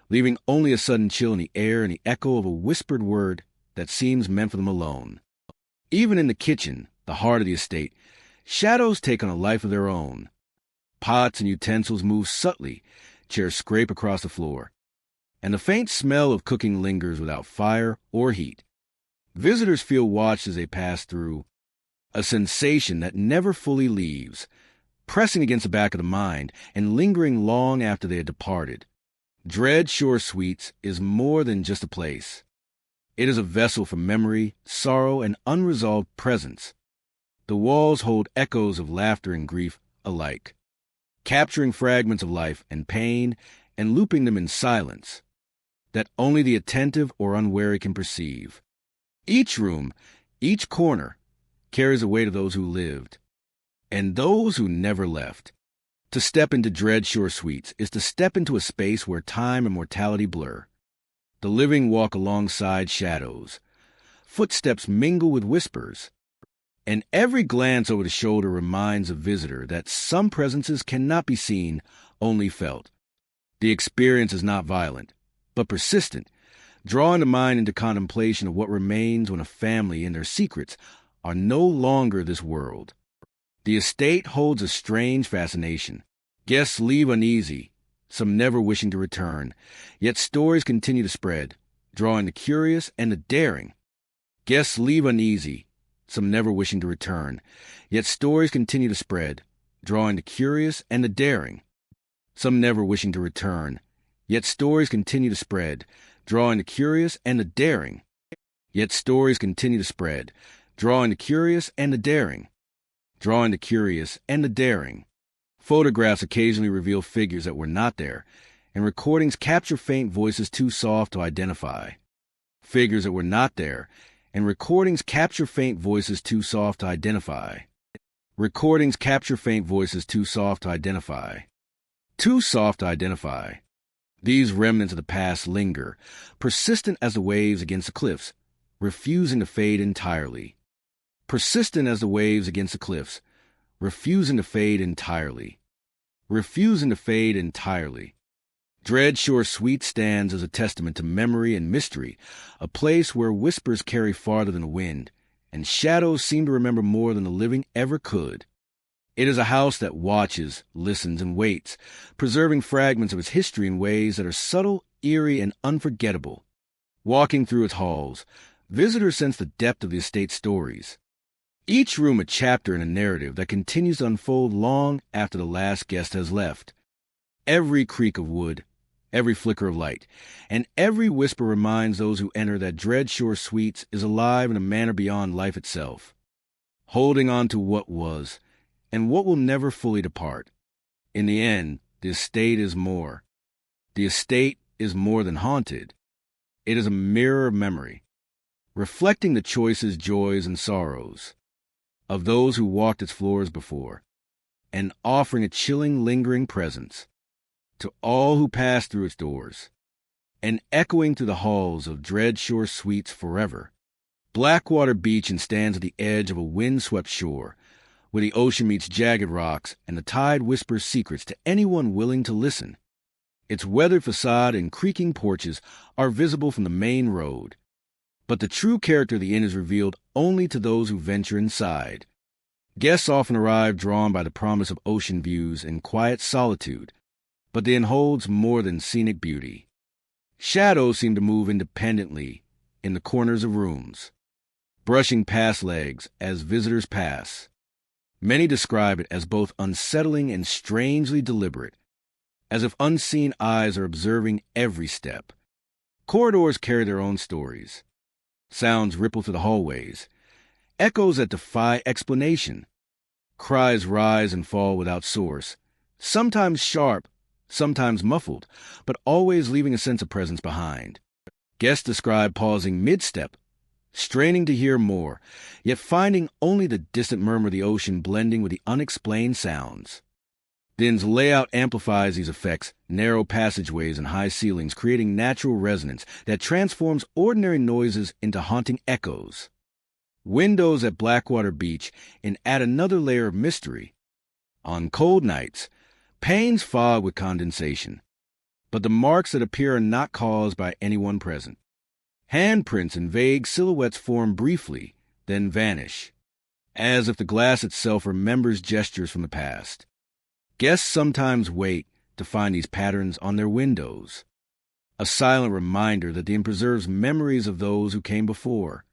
leaving only a sudden chill in the air and the echo of a whispered word that seems meant for them alone. Even in the kitchen, the heart of the estate, shadows take on a life of their own. Pots and utensils move subtly, chairs scrape across the floor, and the faint smell of cooking lingers without fire or heat. Visitors feel watched as they pass through, a sensation that never fully leaves, pressing against the back of the mind and lingering long after they had departed. Dread Shore Suites is more than just a place. It is a vessel for memory, sorrow, and unresolved presence. The walls hold echoes of laughter and grief alike, capturing fragments of life and pain and looping them in silence that only the attentive or unwary can perceive. Each room, each corner, carries a weight of those who lived, and those who never left. To step into Dread Shore Suites is to step into a space where time and mortality blur. The living walk alongside shadows. Footsteps mingle with whispers, and every glance over the shoulder reminds a visitor that some presences cannot be seen, only felt. The experience is not violent, but persistent, drawing the mind into contemplation of what remains when a family and their secrets are no longer this world. The estate holds a strange fascination. Guests leave uneasy, some never wishing to return, yet stories continue to spread, drawing the curious and the daring. Guests leave uneasy, some never wishing to return, yet stories continue to spread, drawing the curious and the daring. Some never wishing to return, yet stories continue to spread, drawing the curious and the daring. Yet stories continue to spread, drawing the curious and the daring. Drawing the curious and the daring. Photographs occasionally reveal figures that were not there, and recordings capture faint voices too soft to identify. Figures that were not there, and recordings capture faint voices too soft to identify. Recordings capture faint voices too soft to identify. Too soft to identify. These remnants of the past linger, persistent as the waves against the cliffs, refusing to fade entirely. Persistent as the waves against the cliffs, refusing to fade entirely. Refusing to fade entirely. Dread Shore Suites stands as a testament to memory and mystery, a place where whispers carry farther than the wind, and shadows seem to remember more than the living ever could. It is a house that watches, listens, and waits, preserving fragments of its history in ways that are subtle, eerie, and unforgettable. Walking through its halls, visitors sense the depth of the estate's stories. Each room a chapter in a narrative that continues to unfold long after the last guest has left. Every creak of wood, every flicker of light, and every whisper reminds those who enter that Dread Shore Suites is alive in a manner beyond life itself, holding on to what was, and what will never fully depart. In the end, the estate is more. The estate is more than haunted. It is a mirror of memory, reflecting the choices, joys, and sorrows of those who walked its floors before, and offering a chilling, lingering presence to all who passed through its doors, and echoing through the halls of Dread Shore Suites forever. Blackwater Beach stands at the edge of a wind-swept shore, where the ocean meets jagged rocks and the tide whispers secrets to anyone willing to listen. Its weathered facade and creaking porches are visible from the main road, but the true character of the inn is revealed only to those who venture inside. Guests often arrive drawn by the promise of ocean views and quiet solitude, but the inn holds more than scenic beauty. Shadows seem to move independently in the corners of rooms, brushing past legs as visitors pass. Many describe it as both unsettling and strangely deliberate, as if unseen eyes are observing every step. Corridors carry their own stories. Sounds ripple through the hallways, echoes that defy explanation. Cries rise and fall without source, sometimes sharp, sometimes muffled, but always leaving a sense of presence behind. Guests describe pausing mid-step, straining to hear more, yet finding only the distant murmur of the ocean blending with the unexplained sounds. The inn's layout amplifies these effects, narrow passageways and high ceilings creating natural resonance that transforms ordinary noises into haunting echoes. Windows at Blackwater Beach and add another layer of mystery. On cold nights, panes fog with condensation, but the marks that appear are not caused by anyone present. Handprints and vague silhouettes form briefly, then vanish, as if the glass itself remembers gestures from the past. Guests sometimes wait to find these patterns on their windows, a silent reminder that the inn preserves memories of those who came before.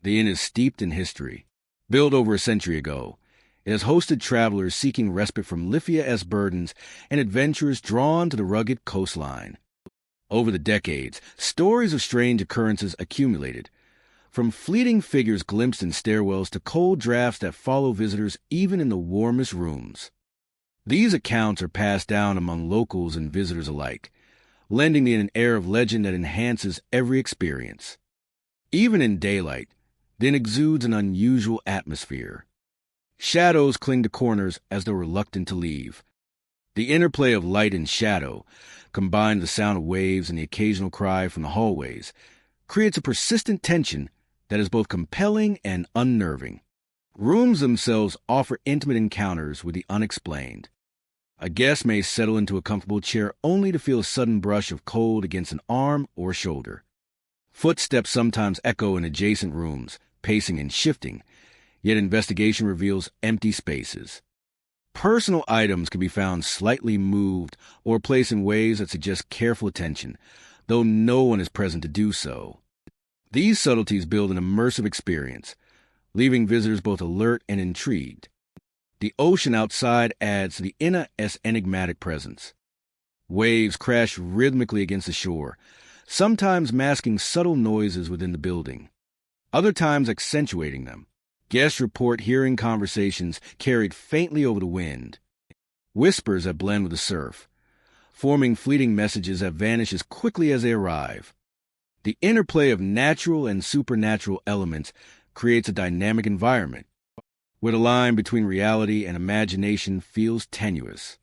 The inn is steeped in history. Built over a century ago, it has hosted travelers seeking respite from Lithia-esque burdens and adventurers drawn to the rugged coastline. Over the decades, stories of strange occurrences accumulated, from fleeting figures glimpsed in stairwells to cold drafts that follow visitors even in the warmest rooms. These accounts are passed down among locals and visitors alike, lending the inn an air of legend that enhances every experience. Even in daylight, the inn exudes an unusual atmosphere. Shadows cling to corners as though reluctant to leave. The interplay of light and shadow, combined with the sound of waves and the occasional cry from the hallways, creates a persistent tension that is both compelling and unnerving. Rooms themselves offer intimate encounters with the unexplained. A guest may settle into a comfortable chair only to feel a sudden brush of cold against an arm or shoulder. Footsteps sometimes echo in adjacent rooms, pacing and shifting, yet investigation reveals empty spaces. Personal items can be found slightly moved or placed in ways that suggest careful attention, though no one is present to do so. These subtleties build an immersive experience, leaving visitors both alert and intrigued. The ocean outside adds to the inn's enigmatic presence. Waves crash rhythmically against the shore, sometimes masking subtle noises within the building, other times accentuating them. Guests report hearing conversations carried faintly over the wind, whispers that blend with the surf, forming fleeting messages that vanish as quickly as they arrive. The interplay of natural and supernatural elements creates a dynamic environment, where the line between reality and imagination feels tenuous.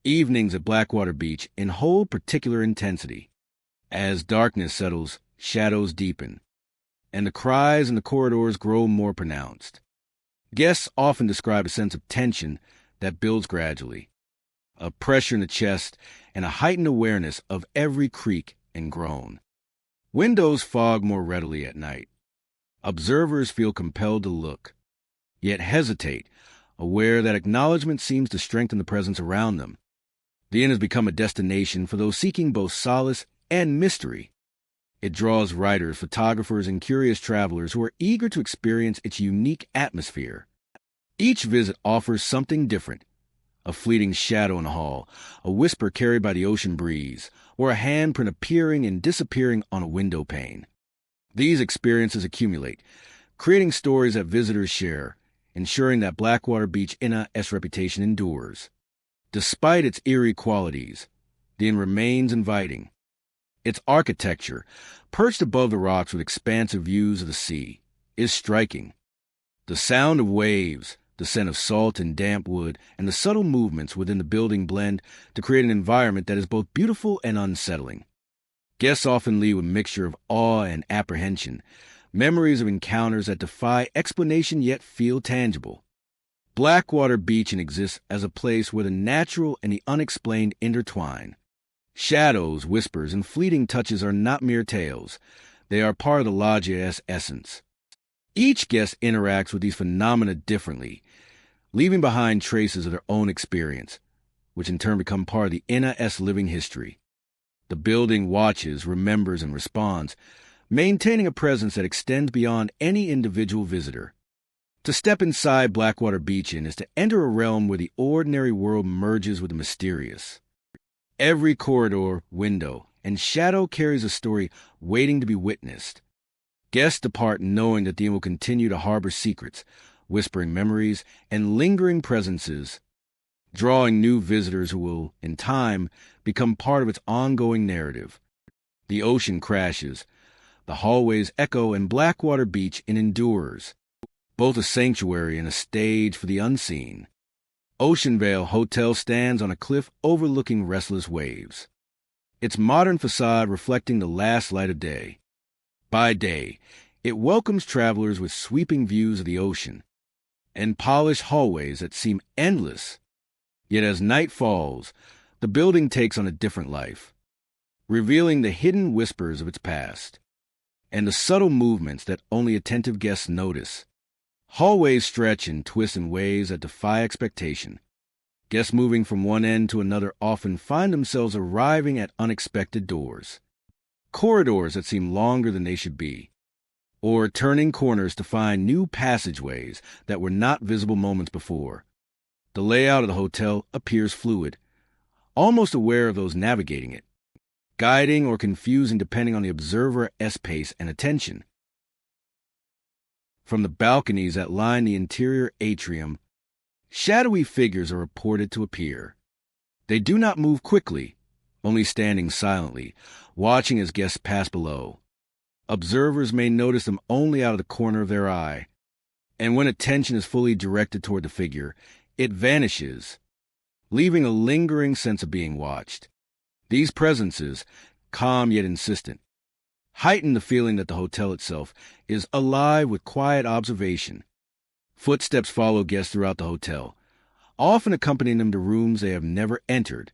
Evenings at Blackwater Beach hold particular intensity. As darkness settles, shadows deepen, and the cries in the corridors grow more pronounced. Guests often describe a sense of tension that builds gradually, a pressure in the chest and a heightened awareness of every creak and groan. Windows fog more readily at night. Observers feel compelled to look, yet hesitate, aware that acknowledgement seems to strengthen the presence around them. The inn has become a destination for those seeking both solace and mystery. It draws writers, photographers, and curious travelers who are eager to experience its unique atmosphere. Each visit offers something different: a fleeting shadow in the hall, a whisper carried by the ocean breeze, or a handprint appearing and disappearing on a window pane. These experiences accumulate, creating stories that visitors share, ensuring that Blackwater Beach Inn's reputation endures. Despite its eerie qualities, the inn remains inviting. Its architecture, perched above the rocks with expansive views of the sea, is striking. The sound of waves, the scent of salt and damp wood, and the subtle movements within the building blend to create an environment that is both beautiful and unsettling. Guests often leave with a mixture of awe and apprehension, memories of encounters that defy explanation yet feel tangible. Blackwater Beach exists as a place where the natural and the unexplained intertwine. Shadows, whispers, and fleeting touches are not mere tales. They are part of the lodge's essence. Each guest interacts with these phenomena differently, leaving behind traces of their own experience, which in turn become part of the inn's living history. The building watches, remembers, and responds, maintaining a presence that extends beyond any individual visitor. To step inside Blackwater Beach Inn is to enter a realm where the ordinary world merges with the mysterious. Every corridor, window, and shadow carries a story waiting to be witnessed. Guests depart knowing that the inn will continue to harbor secrets, whispering memories, and lingering presences, drawing new visitors who will, in time, become part of its ongoing narrative. The ocean crashes, the hallways echo, and Blackwater Beach Inn endures, both a sanctuary and a stage for the unseen. Oceanvale Hotel stands on a cliff overlooking restless waves, its modern facade reflecting the last light of day. By day, It welcomes travelers with sweeping views of the ocean and polished hallways that seem endless. Yet as night falls, the building takes on a different life, revealing the hidden whispers of its past and the subtle movements that only attentive guests notice. Hallways stretch and twist in ways that defy expectation. Guests moving from one end to another often find themselves arriving at unexpected doors, corridors that seem longer than they should be, or turning corners to find new passageways that were not visible moments before. The layout of the hotel appears fluid, almost aware of those navigating it, guiding or confusing depending on the observer's pace and attention. From the balconies that line the interior atrium, shadowy figures are reported to appear. They do not move quickly, only standing silently, watching as guests pass below. Observers may notice them only out of the corner of their eye, and when attention is fully directed toward the figure, it vanishes, leaving a lingering sense of being watched. These presences, calm yet insistent, heighten the feeling that the hotel itself is alive with quiet observation. Footsteps follow guests throughout the hotel, often accompanying them to rooms they have never entered.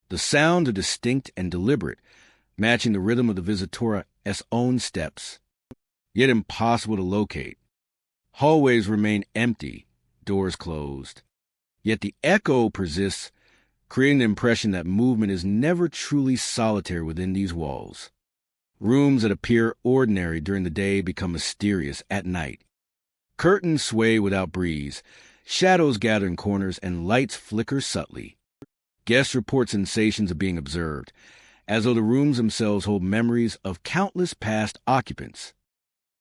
The sounds are distinct and deliberate, matching the rhythm of the visitor's own steps, yet impossible to locate. Hallways remain empty, doors closed, yet the echo persists, creating the impression that movement is never truly solitary within these walls. Rooms that appear ordinary during the day become mysterious at night. Curtains sway without breeze, shadows gather in corners, and lights flicker subtly. Guests report sensations of being observed, as though the rooms themselves hold memories of countless past occupants.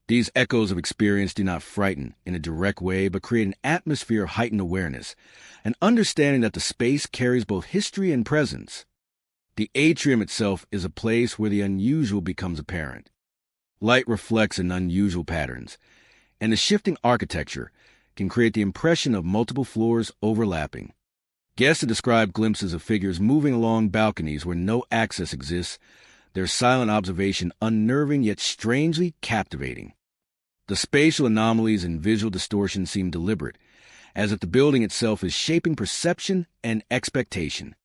These echoes of experience do not frighten in a direct way, but create an atmosphere of heightened awareness, an understanding that the space carries both history and presence. The atrium itself is a place where the unusual becomes apparent. Light reflects in unusual patterns, and the shifting architecture can create the impression of multiple floors overlapping. Guests have described glimpses of figures moving along balconies where no access exists, their silent observation unnerving yet strangely captivating. The spatial anomalies and visual distortion seem deliberate, as if the building itself is shaping perception and expectation.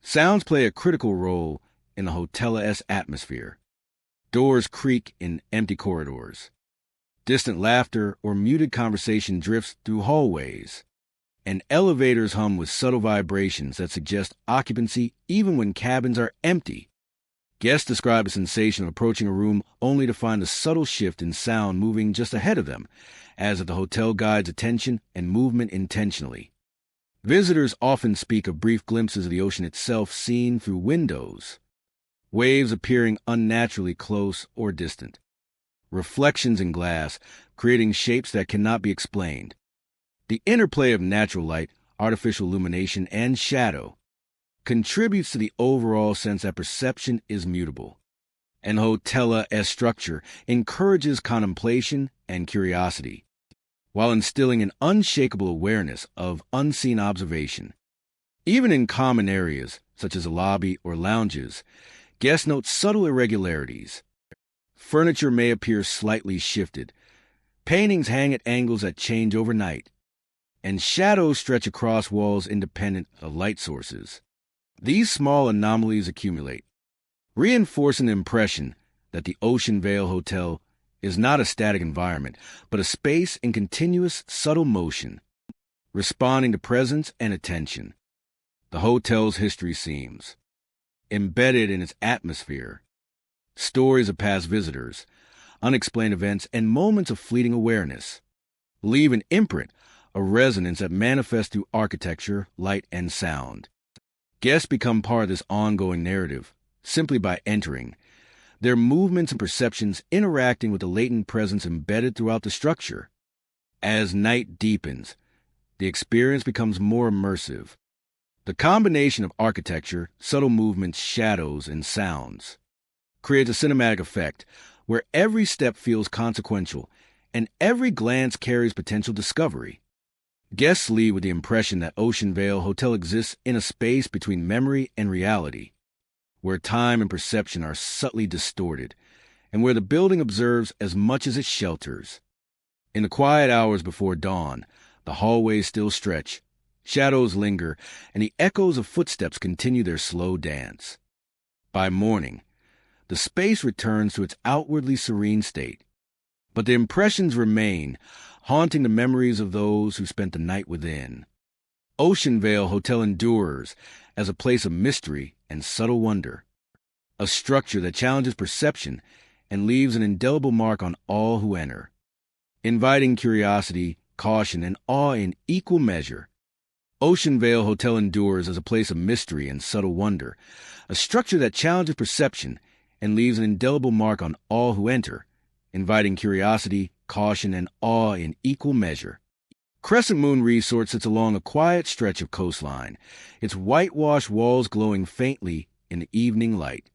Sounds play a critical role in the hotel-esque atmosphere. Doors creak in empty corridors. Distant laughter or muted conversation drifts through hallways, and elevators hum with subtle vibrations that suggest occupancy even when cabins are empty. Guests describe a sensation of approaching a room only to find a subtle shift in sound moving just ahead of them, as if the hotel guides attention and movement intentionally. Visitors often speak of brief glimpses of the ocean itself seen through windows, waves appearing unnaturally close or distant, reflections in glass creating shapes that cannot be explained. The interplay of natural light, artificial illumination, and shadow contributes to the overall sense that perception is mutable. An hotel-esque structure encourages contemplation and curiosity, while instilling an unshakable awareness of unseen observation. Even in common areas, such as a lobby or lounges, guests note subtle irregularities. Furniture may appear slightly shifted, paintings hang at angles that change overnight, and shadows stretch across walls independent of light sources. These small anomalies accumulate, reinforcing the impression that the Ocean Vale Hotel is not a static environment, but a space in continuous, subtle motion, responding to presence and attention. The hotel's history seems embedded in its atmosphere. Stories of past visitors, unexplained events, and moments of fleeting awareness leave an imprint, a resonance that manifests through architecture, light, and sound. Guests become part of this ongoing narrative simply by entering, their movements and perceptions interacting with the latent presence embedded throughout the structure. As night deepens, the experience becomes more immersive. The combination of architecture, subtle movements, shadows, and sounds creates a cinematic effect where every step feels consequential and every glance carries potential discovery. Guests leave with the impression that Ocean Vale Hotel exists in a space between memory and reality, where time and perception are subtly distorted, and where the building observes as much as it shelters. In the quiet hours before dawn, the hallways still stretch, shadows linger, and the echoes of footsteps continue their slow dance. By morning, the space returns to its outwardly serene state, but the impressions remain, haunting the memories of those who spent the night within. Ocean Vale Hotel endures as a place of mystery and subtle wonder, a structure that challenges perception and leaves an indelible mark on all who enter, inviting curiosity, caution, and awe in equal measure. Ocean Vale Hotel endures as a place of mystery and subtle wonder, a structure that challenges perception and leaves an indelible mark on all who enter, inviting curiosity, caution, and awe in equal measure. Crescent Moon Resort sits along a quiet stretch of coastline, its whitewashed walls glowing faintly in the evening light.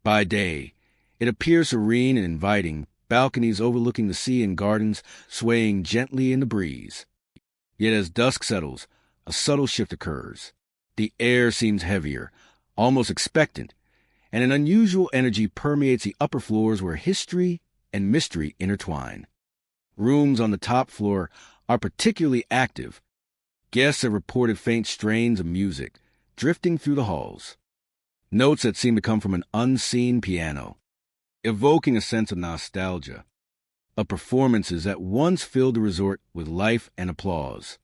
By day, it appears serene and inviting, balconies overlooking the sea and gardens swaying gently in the breeze. Yet as dusk settles, a subtle shift occurs. The air seems heavier, almost expectant, and an unusual energy permeates the upper floors where history and mystery intertwine. Rooms on the top floor are particularly active. Guests have reported faint strains of music drifting through the halls, notes that seem to come from an unseen piano, evoking a sense of nostalgia, of performances that once filled the resort with life and applause.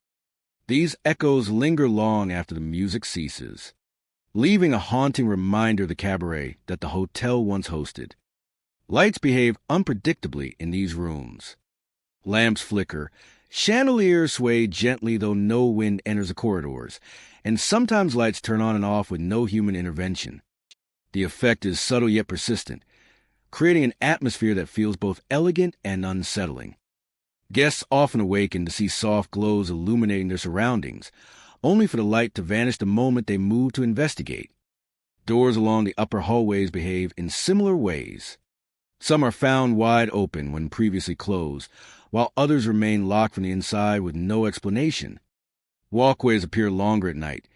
These echoes linger long after the music ceases, leaving a haunting reminder of the cabaret that the hotel once hosted. Lights behave unpredictably in these rooms. Lamps flicker, chandeliers sway gently though no wind enters the corridors, and sometimes lights turn on and off with no human intervention. The effect is subtle yet persistent, creating an atmosphere that feels both elegant and unsettling. Guests often awaken to see soft glows illuminating their surroundings, only for the light to vanish the moment they move to investigate. Doors along the upper hallways behave in similar ways. Some are found wide open when previously closed, while others remain locked from the inside with no explanation. Walkways appear longer at night,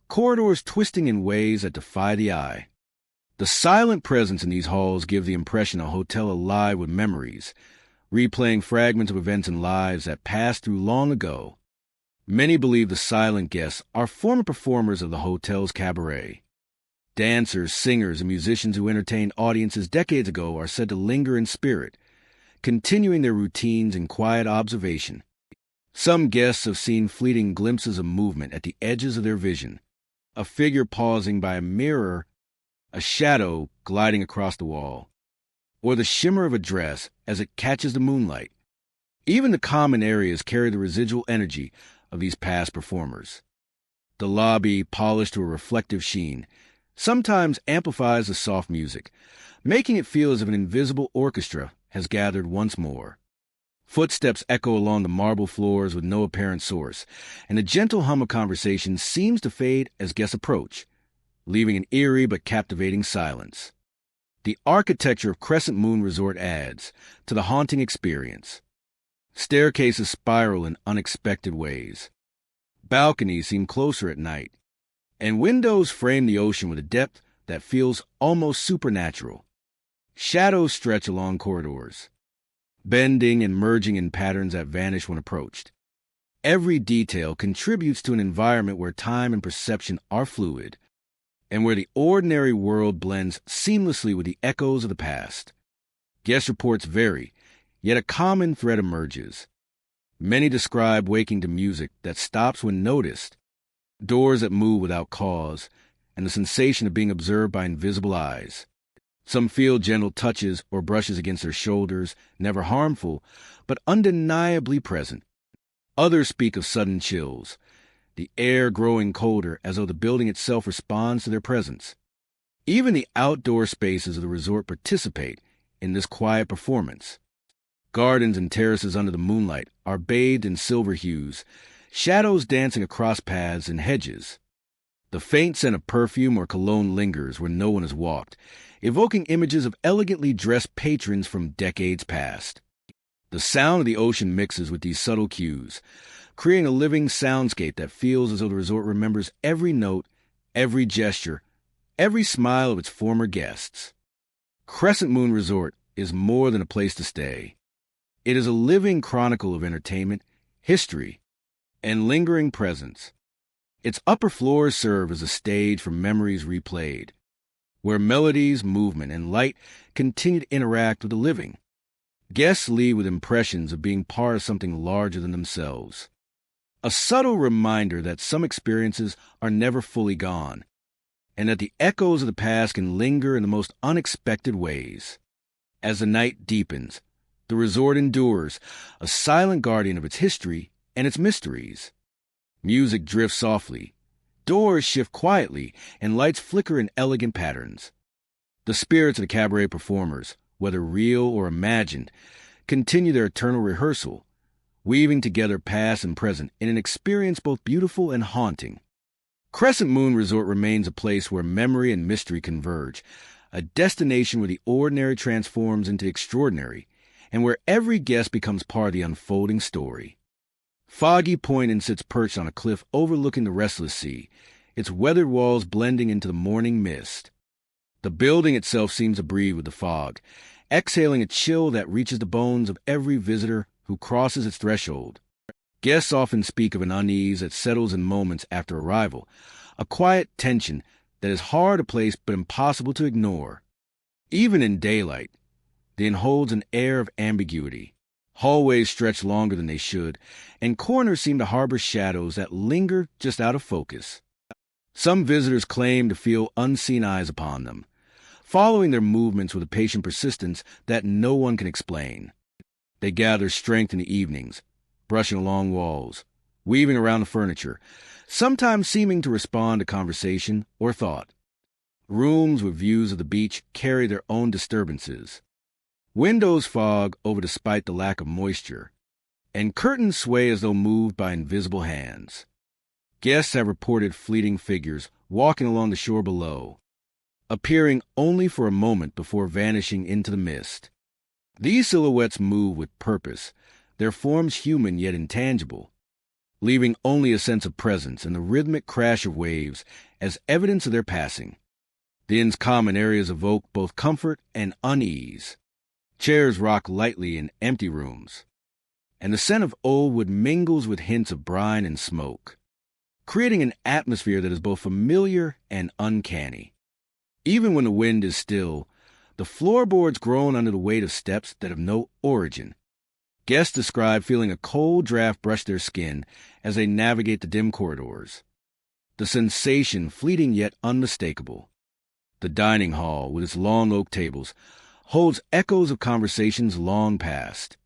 corridors twisting in ways that defy the eye. The silent presence in these halls gives the impression of a hotel alive with memories, replaying fragments of events and lives that passed through long ago. Many believe the silent guests are former performers of the hotel's cabaret. Dancers, singers, and musicians who entertained audiences decades ago are said to linger in spirit, continuing their routines in quiet observation. Some guests have seen fleeting glimpses of movement at the edges of their vision, a figure pausing by a mirror, a shadow gliding across the wall, or the shimmer of a dress as it catches the moonlight. Even the common areas carry the residual energy of these past performers. The lobby, polished to a reflective sheen, sometimes amplifies the soft music, making it feel as if an invisible orchestra has gathered once more. Footsteps echo along the marble floors with no apparent source, and the gentle hum of conversation seems to fade as guests approach, leaving an eerie but captivating silence. The architecture of Crescent Moon Resort adds to the haunting experience. Staircases spiral in unexpected ways. Balconies seem closer at night, and windows frame the ocean with a depth that feels almost supernatural. Shadows stretch along corridors, bending and merging in patterns that vanish when approached. Every detail contributes to an environment where time and perception are fluid, and where the ordinary world blends seamlessly with the echoes of the past. Guest reports vary, yet a common thread emerges. Many describe waking to music that stops when noticed, doors that move without cause, and the sensation of being observed by invisible eyes. Some feel gentle touches or brushes against their shoulders, never harmful, but undeniably present. Others speak of sudden chills, the air growing colder as though the building itself responds to their presence. Even the outdoor spaces of the resort participate in this quiet performance. Gardens and terraces under the moonlight are bathed in silver hues, shadows dancing across paths and hedges. The faint scent of perfume or cologne lingers where no one has walked, evoking images of elegantly dressed patrons from decades past. The sound of the ocean mixes with these subtle cues, creating a living soundscape that feels as though the resort remembers every note, every gesture, every smile of its former guests. Crescent Moon Resort is more than a place to stay. It is a living chronicle of entertainment, history, and lingering presence. Its upper floors serve as a stage for memories replayed, where melodies, movement, and light continue to interact with the living. Guests leave with impressions of being part of something larger than themselves. A subtle reminder that some experiences are never fully gone, and that the echoes of the past can linger in the most unexpected ways. As the night deepens, the resort endures, a silent guardian of its history and its mysteries. Music drifts softly, doors shift quietly, and lights flicker in elegant patterns. The spirits of the cabaret performers, whether real or imagined, continue their eternal rehearsal, weaving together past and present in an experience both beautiful and haunting. Crescent Moon Resort remains a place where memory and mystery converge, a destination where the ordinary transforms into extraordinary, and where every guest becomes part of the unfolding story. Foggy Point sits perched on a cliff overlooking the restless sea, its weathered walls blending into the morning mist. The building itself seems to breathe with the fog, exhaling a chill that reaches the bones of every visitor who crosses its threshold. Guests often speak of an unease that settles in moments after arrival, a quiet tension that is hard to place but impossible to ignore. Even in daylight, the inn holds an air of ambiguity. Hallways stretch longer than they should, and corners seem to harbor shadows that linger just out of focus. Some visitors claim to feel unseen eyes upon them, following their movements with a patient persistence that no one can explain. They gather strength in the evenings, brushing along walls, weaving around the furniture, sometimes seeming to respond to conversation or thought. Rooms with views of the beach carry their own disturbances. Windows fog over despite the lack of moisture, and curtains sway as though moved by invisible hands. Guests have reported fleeting figures walking along the shore below, appearing only for a moment before vanishing into the mist. These silhouettes move with purpose, their forms human yet intangible, leaving only a sense of presence and the rhythmic crash of waves as evidence of their passing. The inn's common areas evoke both comfort and unease. Chairs rock lightly in empty rooms, and the scent of old wood mingles with hints of brine and smoke, creating an atmosphere that is both familiar and uncanny. Even when the wind is still, the floorboards groan under the weight of steps that have no origin. Guests describe feeling a cold draft brush their skin as they navigate the dim corridors, the sensation fleeting yet unmistakable. The dining hall, with its long oak tables, holds echoes of conversations long past.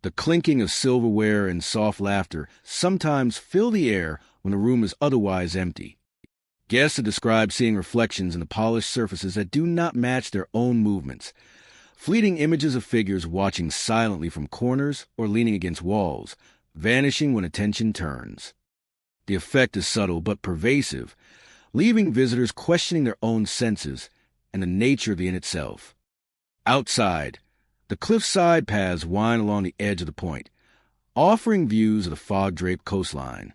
The clinking of silverware and soft laughter sometimes fill the air when the room is otherwise empty. Guests have described seeing reflections in the polished surfaces that do not match their own movements, fleeting images of figures watching silently from corners or leaning against walls, vanishing when attention turns. The effect is subtle but pervasive, leaving visitors questioning their own senses and the nature of the inn itself. Outside, the cliffside paths wind along the edge of the point, offering views of the fog-draped coastline.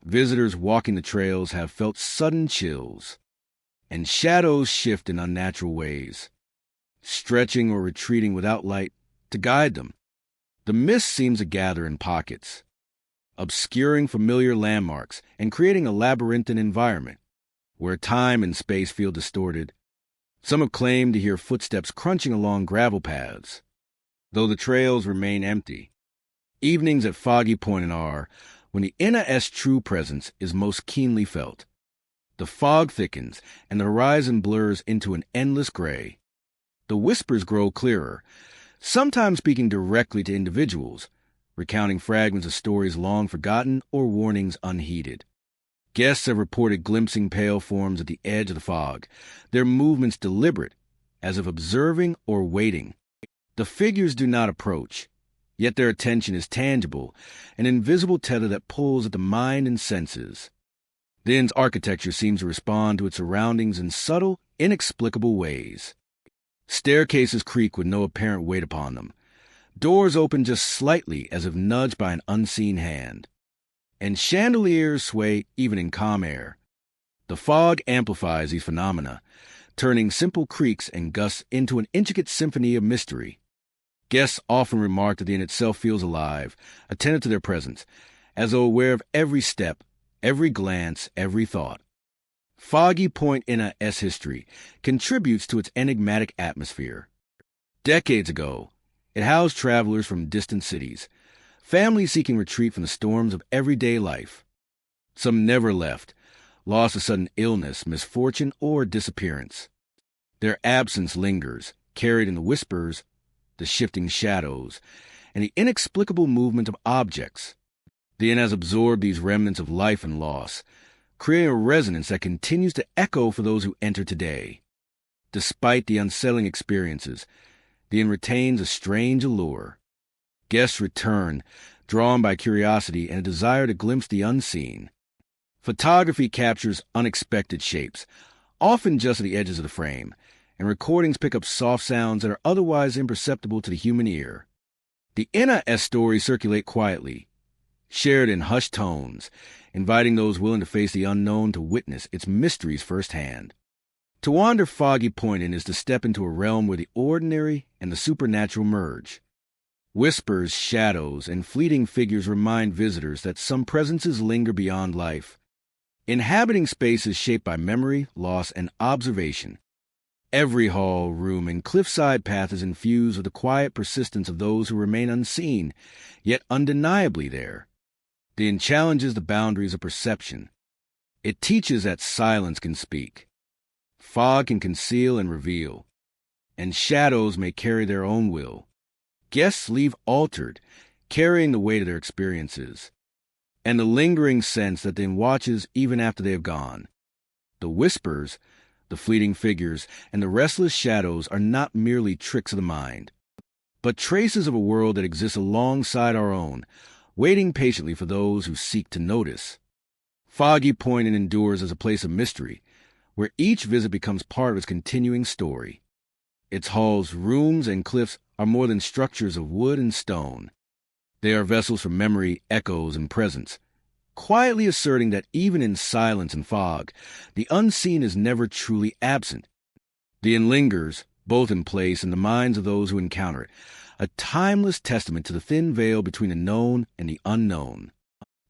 Visitors walking the trails have felt sudden chills, and shadows shift in unnatural ways, stretching or retreating without light to guide them. The mist seems to gather in pockets, obscuring familiar landmarks and creating a labyrinthine environment where time and space feel distorted. Some have claimed to hear footsteps crunching along gravel paths, though the trails remain empty. Evenings at Foggy Point are when the inn's true presence is most keenly felt. The fog thickens, and the horizon blurs into an endless gray. The whispers grow clearer, sometimes speaking directly to individuals, recounting fragments of stories long forgotten or warnings unheeded. Guests have reported glimpsing pale forms at the edge of the fog, their movements deliberate, as if observing or waiting. The figures do not approach, yet their attention is tangible, an invisible tether that pulls at the mind and senses. The inn's architecture seems to respond to its surroundings in subtle, inexplicable ways. Staircases creak with no apparent weight upon them. Doors open just slightly as if nudged by an unseen hand. And chandeliers sway even in calm air. The fog amplifies these phenomena, turning simple creaks and gusts into an intricate symphony of mystery. Guests often remark that the inn itself feels alive, attentive to their presence, as though aware of every step, every glance, every thought. Foggy Point Inna's history contributes to its enigmatic atmosphere. Decades ago, it housed travelers from distant cities, families seeking retreat from the storms of everyday life. Some never left, lost to sudden illness, misfortune, or disappearance. Their absence lingers, carried in the whispers, the shifting shadows, and the inexplicable movement of objects. The inn has absorbed these remnants of life and loss, creating a resonance that continues to echo for those who enter today. Despite the unsettling experiences, the inn retains a strange allure. Guests return, drawn by curiosity and a desire to glimpse the unseen. Photography captures unexpected shapes, often just at the edges of the frame, and recordings pick up soft sounds that are otherwise imperceptible to the human ear. The Inna's stories circulate quietly, shared in hushed tones, inviting those willing to face the unknown to witness its mysteries firsthand. To wander Foggy Point Inn is to step into a realm where the ordinary and the supernatural merge. Whispers, shadows, and fleeting figures remind visitors that some presences linger beyond life, inhabiting spaces shaped by memory, loss, and observation. Every hall, room, and cliffside path is infused with the quiet persistence of those who remain unseen, yet undeniably there. The inn challenges the boundaries of perception. It teaches that silence can speak, fog can conceal and reveal, and shadows may carry their own will. Guests leave altered, carrying the weight of their experiences, and the lingering sense that the inn watches even after they have gone. The whispers, the fleeting figures, and the restless shadows are not merely tricks of the mind, but traces of a world that exists alongside our own, waiting patiently for those who seek to notice. Foggy Point Inn endures as a place of mystery, where each visit becomes part of its continuing story. Its halls, rooms, and cliffs are more than structures of wood and stone. They are vessels for memory, echoes, and presence, quietly asserting that even in silence and fog, the unseen is never truly absent. The inn lingers, both in place and the minds of those who encounter it, a timeless testament to the thin veil between the known and the unknown.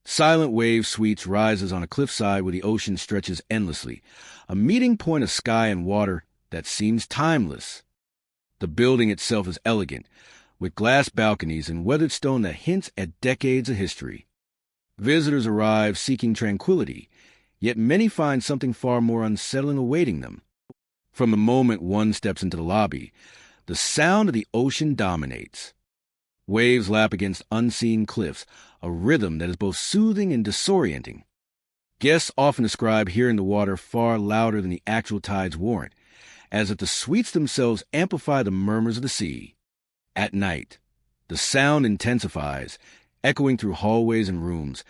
Silent Wave Suites rises on a cliffside where the ocean stretches endlessly, a meeting point of sky and water that seems timeless. The building itself is elegant, with glass balconies and weathered stone that hints at decades of history. Visitors arrive seeking tranquility, yet many find something far more unsettling awaiting them. From the moment one steps into the lobby, the sound of the ocean dominates. Waves lap against unseen cliffs, a rhythm that is both soothing and disorienting. Guests often describe hearing the water far louder than the actual tides warrant, as if the suites themselves amplify the murmurs of the sea. At night, the sound intensifies, echoing through hallways and rooms,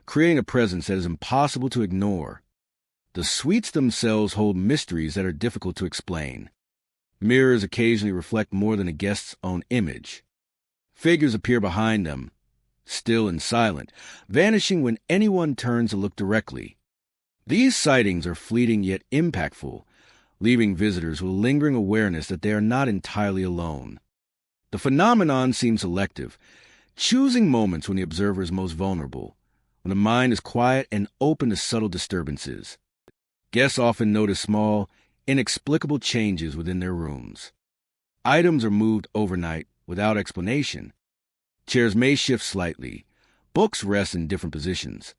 creating a presence that is impossible to ignore. The suites themselves hold mysteries that are difficult to explain. Mirrors occasionally reflect more than a guest's own image. Figures appear behind them, still and silent, vanishing when anyone turns to look directly. These sightings are fleeting yet impactful, leaving visitors with a lingering awareness that they are not entirely alone. The phenomenon seems selective, choosing moments when the observer is most vulnerable, when the mind is quiet and open to subtle disturbances. Guests often notice small, inexplicable changes within their rooms. Items are moved overnight without explanation. Chairs may shift slightly, books rest in different positions,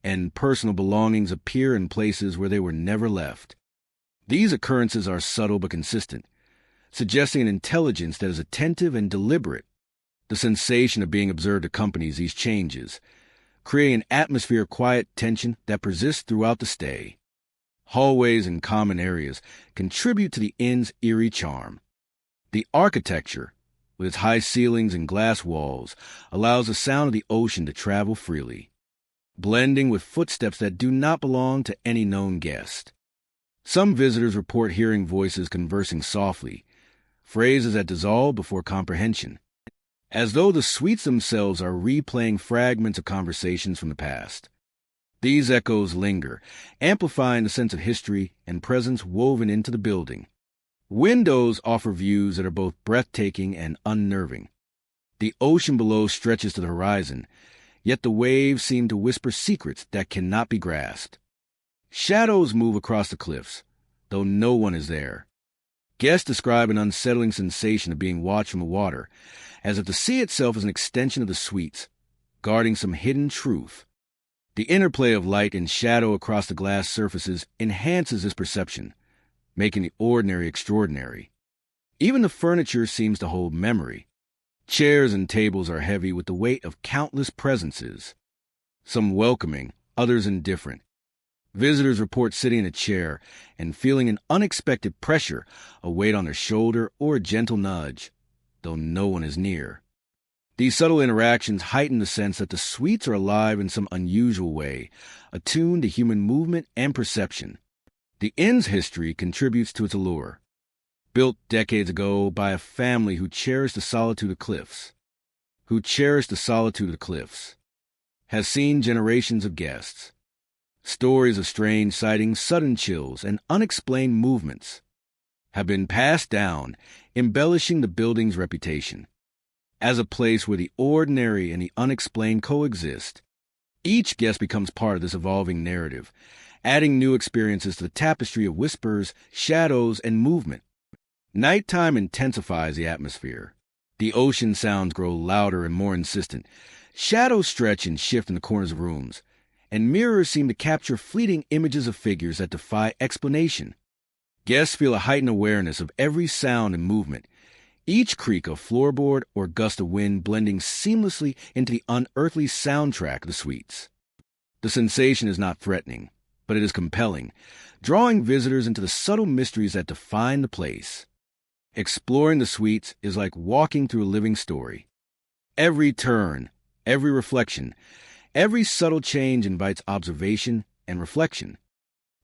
and personal belongings appear in places where they were never left. These occurrences are subtle but consistent, suggesting an intelligence that is attentive and deliberate. The sensation of being observed accompanies these changes, creating an atmosphere of quiet tension that persists throughout the stay. Hallways and common areas contribute to the inn's eerie charm. The architecture, with its high ceilings and glass walls, allows the sound of the ocean to travel freely, blending with footsteps that do not belong to any known guest. Some visitors report hearing voices conversing softly, phrases that dissolve before comprehension, as though the suites themselves are replaying fragments of conversations from the past. These echoes linger, amplifying the sense of history and presence woven into the building. Windows offer views that are both breathtaking and unnerving. The ocean below stretches to the horizon, yet the waves seem to whisper secrets that cannot be grasped. Shadows move across the cliffs, though no one is there. Guests describe an unsettling sensation of being watched from the water, as if the sea itself is an extension of the suites, guarding some hidden truth. The interplay of light and shadow across the glass surfaces enhances this perception, making the ordinary extraordinary. Even the furniture seems to hold memory. Chairs and tables are heavy with the weight of countless presences, some welcoming, others indifferent. Visitors report sitting in a chair and feeling an unexpected pressure, a weight on their shoulder or a gentle nudge, though no one is near. These subtle interactions heighten the sense that the suites are alive in some unusual way, attuned to human movement and perception. The inn's history contributes to its allure. Built decades ago by a family who cherished the solitude of cliffs, has seen generations of guests. Stories of strange sightings, sudden chills, and unexplained movements have been passed down, embellishing the building's reputation. As a place where the ordinary and the unexplained coexist, each guest becomes part of this evolving narrative, adding new experiences to the tapestry of whispers, shadows, and movement. Nighttime intensifies the atmosphere. The ocean sounds grow louder and more insistent. Shadows stretch and shift in the corners of rooms, and mirrors seem to capture fleeting images of figures that defy explanation. Guests feel a heightened awareness of every sound and movement, each creak of floorboard or gust of wind blending seamlessly into the unearthly soundtrack of the suites. The sensation is not threatening, but it is compelling, drawing visitors into the subtle mysteries that define the place. Exploring the suites is like walking through a living story. Every turn, every reflection, every subtle change invites observation and reflection.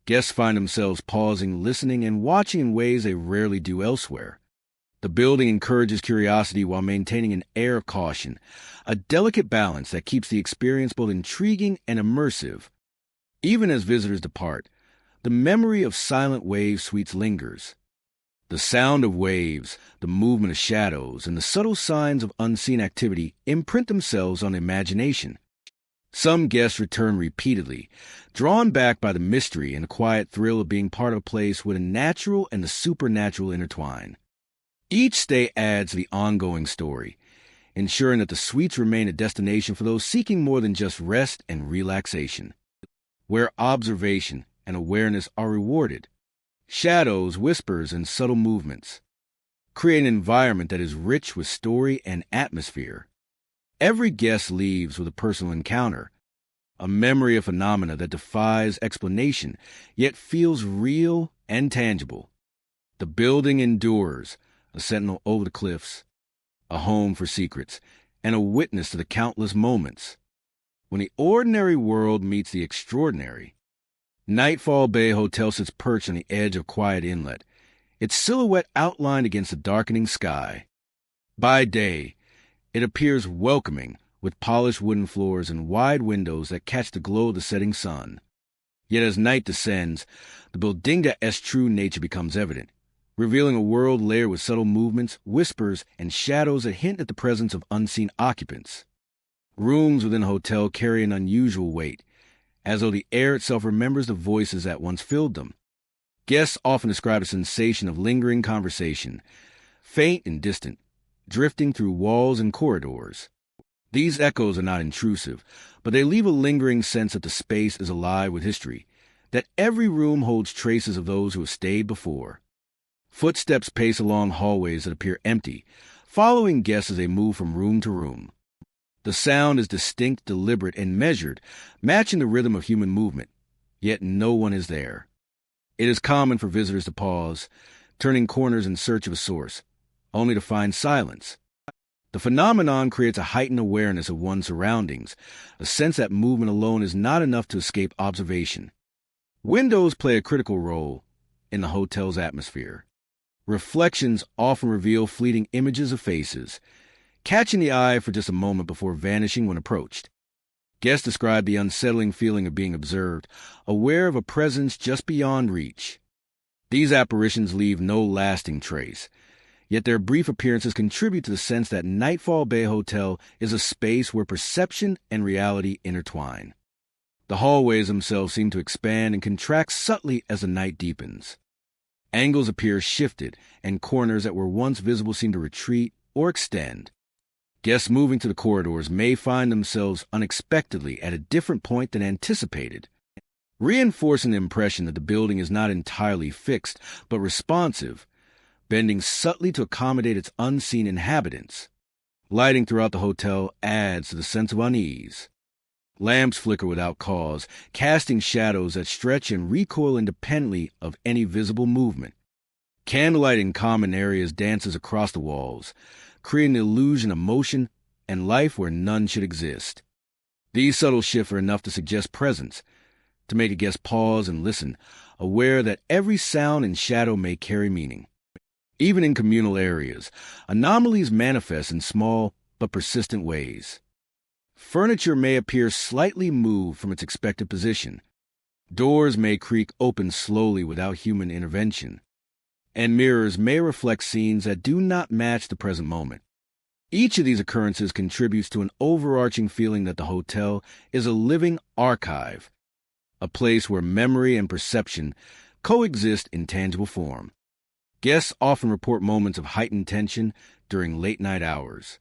Guests find themselves pausing, listening, and watching in ways they rarely do elsewhere. The building encourages curiosity while maintaining an air of caution, a delicate balance that keeps the experience both intriguing and immersive. Even as visitors depart, the memory of silent wave suites lingers. The sound of waves, the movement of shadows, and the subtle signs of unseen activity imprint themselves on imagination. Some guests return repeatedly, drawn back by the mystery and the quiet thrill of being part of a place where the natural and the supernatural intertwine. Each stay adds to the ongoing story, ensuring that the suites remain a destination for those seeking more than just rest and relaxation, where observation and awareness are rewarded. Shadows, whispers, and subtle movements create an environment that is rich with story and atmosphere. Every guest leaves with a personal encounter, a memory of phenomena that defies explanation, yet feels real and tangible. The building endures, a sentinel over the cliffs, a home for secrets, and a witness to the countless moments when the ordinary world meets the extraordinary. Nightfall Bay Hotel sits perched on the edge of Quiet Inlet, its silhouette outlined against the darkening sky. By day, it appears welcoming, with polished wooden floors and wide windows that catch the glow of the setting sun. Yet as night descends, the building's true nature becomes evident, revealing a world layered with subtle movements, whispers, and shadows that hint at the presence of unseen occupants. Rooms within the hotel carry an unusual weight, as though the air itself remembers the voices that once filled them. Guests often describe a sensation of lingering conversation, faint and distant, drifting through walls and corridors. These echoes are not intrusive, but they leave a lingering sense that the space is alive with history, that every room holds traces of those who have stayed before. Footsteps pace along hallways that appear empty, following guests as they move from room to room. The sound is distinct, deliberate, and measured, matching the rhythm of human movement, yet no one is there. It is common for visitors to pause, turning corners in search of a source, only to find silence. The phenomenon creates a heightened awareness of one's surroundings, a sense that movement alone is not enough to escape observation. Windows play a critical role in the hotel's atmosphere. Reflections often reveal fleeting images of faces, catching the eye for just a moment before vanishing when approached. Guests describe the unsettling feeling of being observed, aware of a presence just beyond reach. These apparitions leave no lasting trace, yet their brief appearances contribute to the sense that Nightfall Bay Hotel is a space where perception and reality intertwine. The hallways themselves seem to expand and contract subtly as the night deepens. Angles appear shifted, and corners that were once visible seem to retreat or extend. Guests moving to the corridors may find themselves unexpectedly at a different point than anticipated, reinforcing the impression that the building is not entirely fixed but responsive, bending subtly to accommodate its unseen inhabitants. Lighting throughout the hotel adds to the sense of unease. Lamps flicker without cause, casting shadows that stretch and recoil independently of any visible movement. Candlelight in common areas dances across the walls, creating the illusion of motion and life where none should exist. These subtle shifts are enough to suggest presence, to make a guest pause and listen, aware that every sound and shadow may carry meaning. Even in communal areas, anomalies manifest in small but persistent ways. Furniture may appear slightly moved from its expected position. Doors may creak open slowly without human intervention. And mirrors may reflect scenes that do not match the present moment. Each of these occurrences contributes to an overarching feeling that the hotel is a living archive, a place where memory and perception coexist in tangible form. Guests often report moments of heightened tension during late-night hours.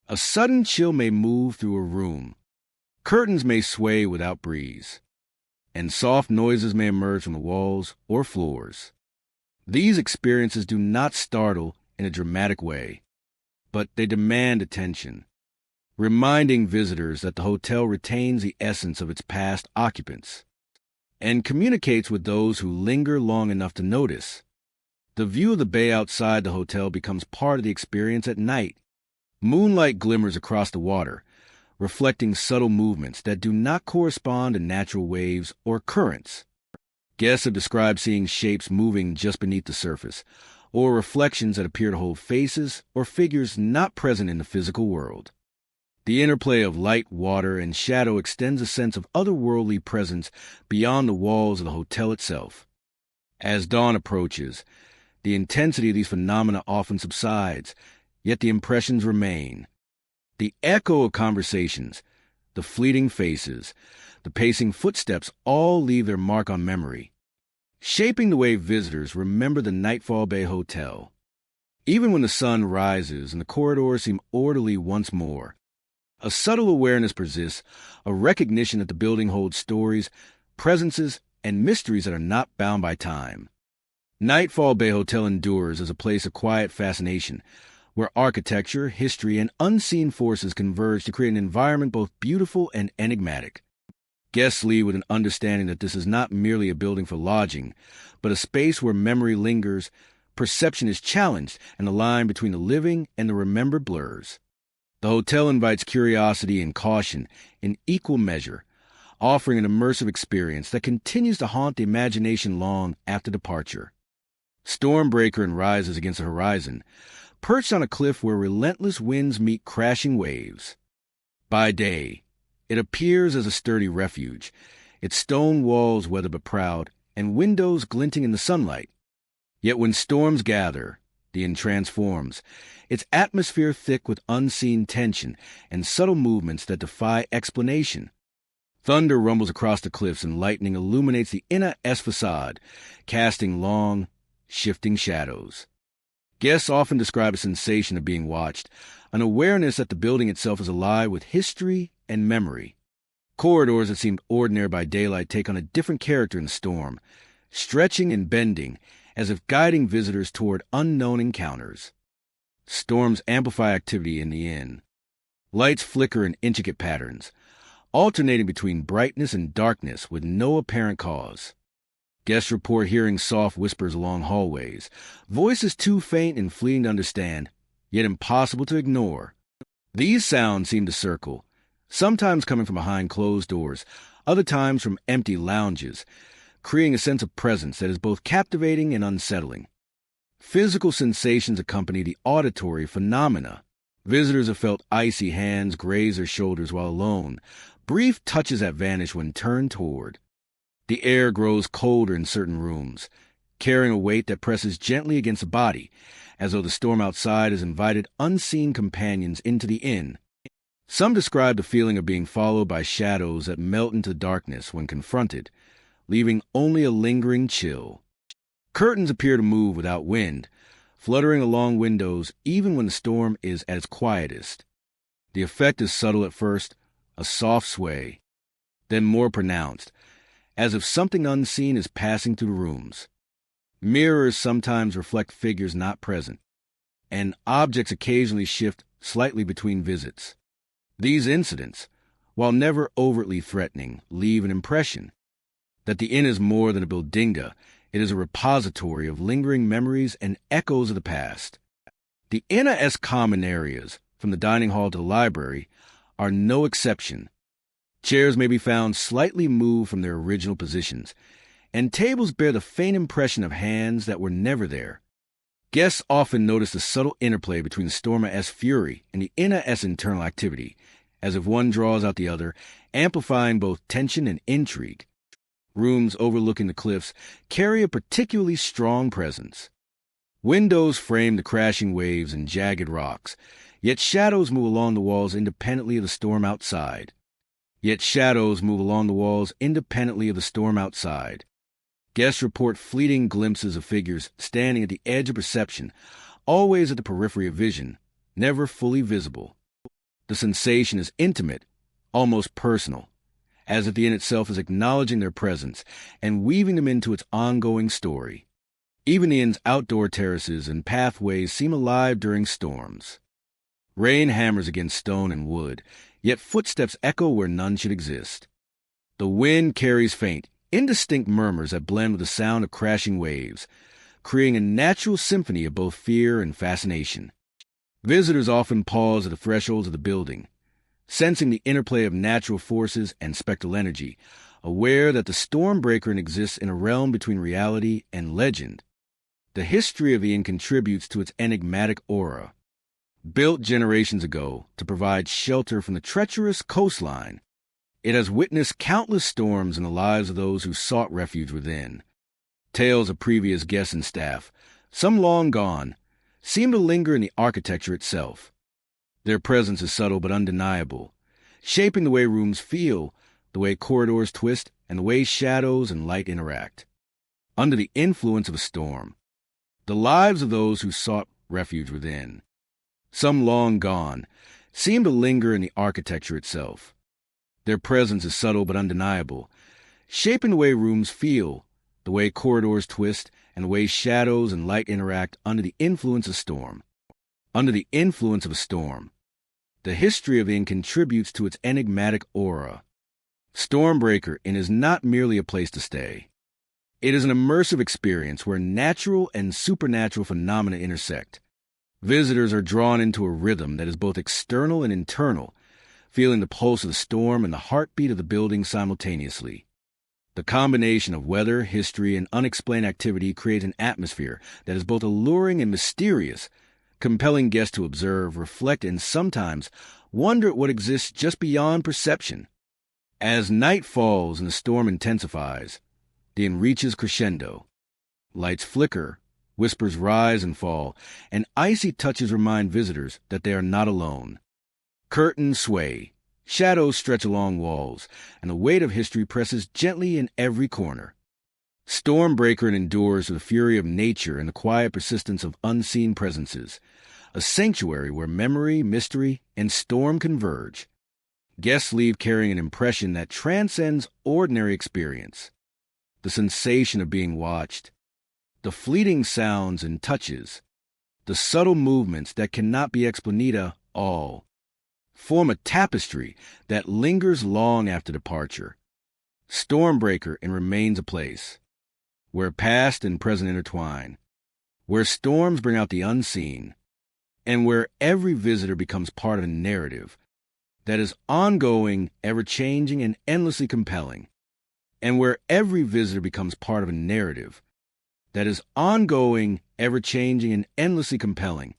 A sudden chill may move through a room. Curtains may sway without breeze, and soft noises may emerge from the walls or floors. These experiences do not startle in a dramatic way, but they demand attention, reminding visitors that the hotel retains the essence of its past occupants and communicates with those who linger long enough to notice. The view of the bay outside the hotel becomes part of the experience at night. Moonlight glimmers across the water, reflecting subtle movements that do not correspond to natural waves or currents. Guests have described seeing shapes moving just beneath the surface, or reflections that appear to hold faces or figures not present in the physical world. The interplay of light, water, and shadow extends a sense of otherworldly presence beyond the walls of the hotel itself. As dawn approaches, the intensity of these phenomena often subsides, yet the impressions remain. The echo of conversations, the fleeting faces, the pacing footsteps all leave their mark on memory, shaping the way visitors remember the Nightfall Bay Hotel. Even when the sun rises and the corridors seem orderly once more, a subtle awareness persists, a recognition that the building holds stories, presences, and mysteries that are not bound by time. Nightfall Bay Hotel endures as a place of quiet fascination, where architecture, history, and unseen forces converge to create an environment both beautiful and enigmatic. Guests leave with an understanding that this is not merely a building for lodging, but a space where memory lingers, perception is challenged, and the line between the living and the remembered blurs. The hotel invites curiosity and caution in equal measure, offering an immersive experience that continues to haunt the imagination long after departure. Stormbreaker and rises against the horizon, perched on a cliff where relentless winds meet crashing waves. By day, it appears as a sturdy refuge, its stone walls weathered but proud, and windows glinting in the sunlight. Yet when storms gather, the inn transforms, its atmosphere thick with unseen tension and subtle movements that defy explanation. Thunder rumbles across the cliffs and lightning illuminates the inner facade, casting long, shifting shadows. Guests often describe a sensation of being watched, an awareness that the building itself is alive with history and memory. Corridors that seemed ordinary by daylight take on a different character in the storm, stretching and bending as if guiding visitors toward unknown encounters. Storms amplify activity in the inn. Lights flicker in intricate patterns, alternating between brightness and darkness with no apparent cause. Guests report hearing soft whispers along hallways, voices too faint and fleeting to understand, yet impossible to ignore. These sounds seem to circle, sometimes coming from behind closed doors, other times from empty lounges, creating a sense of presence that is both captivating and unsettling. Physical sensations accompany the auditory phenomena. Visitors have felt icy hands graze their shoulders while alone, brief touches that vanish when turned toward. The air grows colder in certain rooms, carrying a weight that presses gently against the body, as though the storm outside has invited unseen companions into the inn. Some describe the feeling of being followed by shadows that melt into darkness when confronted, leaving only a lingering chill. Curtains appear to move without wind, fluttering along windows even when the storm is at its quietest. The effect is subtle at first, a soft sway, then more pronounced, as if something unseen is passing through the rooms. Mirrors sometimes reflect figures not present, and objects occasionally shift slightly between visits. These incidents, while never overtly threatening, leave an impression that the inn is more than a bodega. It is a repository of lingering memories and echoes of the past. The inn-esque common areas, from the dining hall to the library, are no exception. Chairs may be found slightly moved from their original positions, and tables bear the faint impression of hands that were never there. Guests often notice the subtle interplay between the storm-esque fury and the inn-esque internal activity, as if one draws out the other, amplifying both tension and intrigue. Rooms overlooking the cliffs carry a particularly strong presence. Windows frame the crashing waves and jagged rocks, yet shadows move along the walls independently of the storm outside. Guests report fleeting glimpses of figures standing at the edge of perception, always at the periphery of vision, never fully visible. The sensation is intimate, almost personal, as if the inn itself is acknowledging their presence and weaving them into its ongoing story. Even the inn's outdoor terraces and pathways seem alive during storms. Rain hammers against stone and wood, yet footsteps echo where none should exist. The wind carries faint, indistinct murmurs that blend with the sound of crashing waves, creating a natural symphony of both fear and fascination. Visitors often pause at the thresholds of the building, sensing the interplay of natural forces and spectral energy, aware that the stormbreaker exists in a realm between reality and legend. The history of the inn contributes to its enigmatic aura. Built generations ago to provide shelter from the treacherous coastline, it has witnessed countless storms in the lives of those who sought refuge within. Tales of previous guests and staff, some long gone, seem to linger in the architecture itself. Their presence is subtle but undeniable, shaping the way rooms feel, the way corridors twist, and the way shadows and light interact. Under the influence of a storm, the lives of those who sought refuge within, some long gone, seem to linger in the architecture itself. Their presence is subtle but undeniable, shaping the way rooms feel, the way corridors twist, and the way shadows and light interact under the influence of storm. Under the influence of a storm, the history of the inn contributes to its enigmatic aura. Stormbreaker Inn is not merely a place to stay. It is an immersive experience where natural and supernatural phenomena intersect. Visitors are drawn into a rhythm that is both external and internal, feeling the pulse of the storm and the heartbeat of the building simultaneously. The combination of weather, history, and unexplained activity creates an atmosphere that is both alluring and mysterious, compelling guests to observe, reflect, and sometimes wonder at what exists just beyond perception. As night falls and the storm intensifies, the inn reaches crescendo. Lights flicker, whispers rise and fall, and icy touches remind visitors that they are not alone. Curtains sway, shadows stretch along walls, and the weight of history presses gently in every corner. Stormbreaker endures the fury of nature and the quiet persistence of unseen presences, a sanctuary where memory, mystery, and storm converge. Guests leave carrying an impression that transcends ordinary experience. The sensation of being watched, the fleeting sounds and touches, the subtle movements that cannot be explained, all form a tapestry that lingers long after departure. Stormbreaker and remains a place where past and present intertwine, where storms bring out the unseen, and where every visitor becomes part of a narrative that is ongoing, ever-changing, and endlessly compelling. And where every visitor becomes part of a narrative that is ongoing, ever-changing, and endlessly compelling.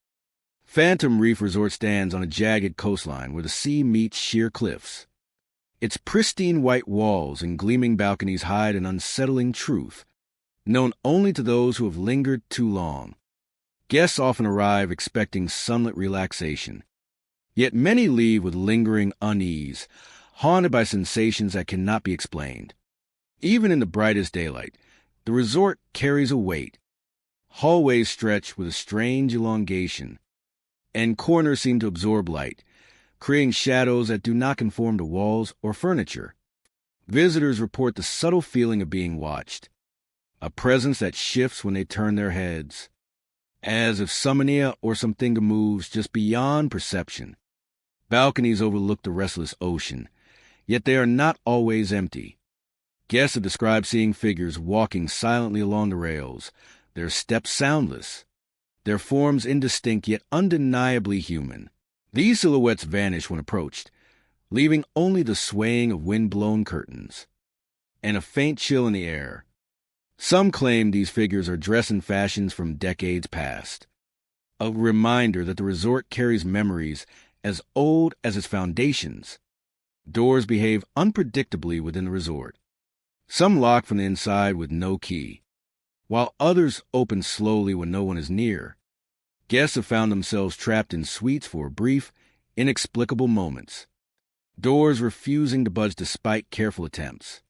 Phantom Reef Resort stands on a jagged coastline where the sea meets sheer cliffs. Its pristine white walls and gleaming balconies hide an unsettling truth, known only to those who have lingered too long. Guests often arrive expecting sunlit relaxation, yet many leave with lingering unease, haunted by sensations that cannot be explained. Even in the brightest daylight, the resort carries a weight. Hallways stretch with a strange elongation, and corners seem to absorb light, creating shadows that do not conform to walls or furniture. Visitors report the subtle feeling of being watched, a presence that shifts when they turn their heads, as if summoning or something moves just beyond perception. Balconies overlook the restless ocean, yet they are not always empty. Guests have described seeing figures walking silently along the rails, their steps soundless, their forms indistinct yet undeniably human. These silhouettes vanish when approached, leaving only the swaying of wind-blown curtains and a faint chill in the air. Some claim these figures are dressed in fashions from decades past, a reminder that the resort carries memories as old as its foundations. Doors behave unpredictably within the resort. Some lock from the inside with no key, while others open slowly when no one is near. Guests have found themselves trapped in suites for brief, inexplicable moments, doors refusing to budge despite careful attempts.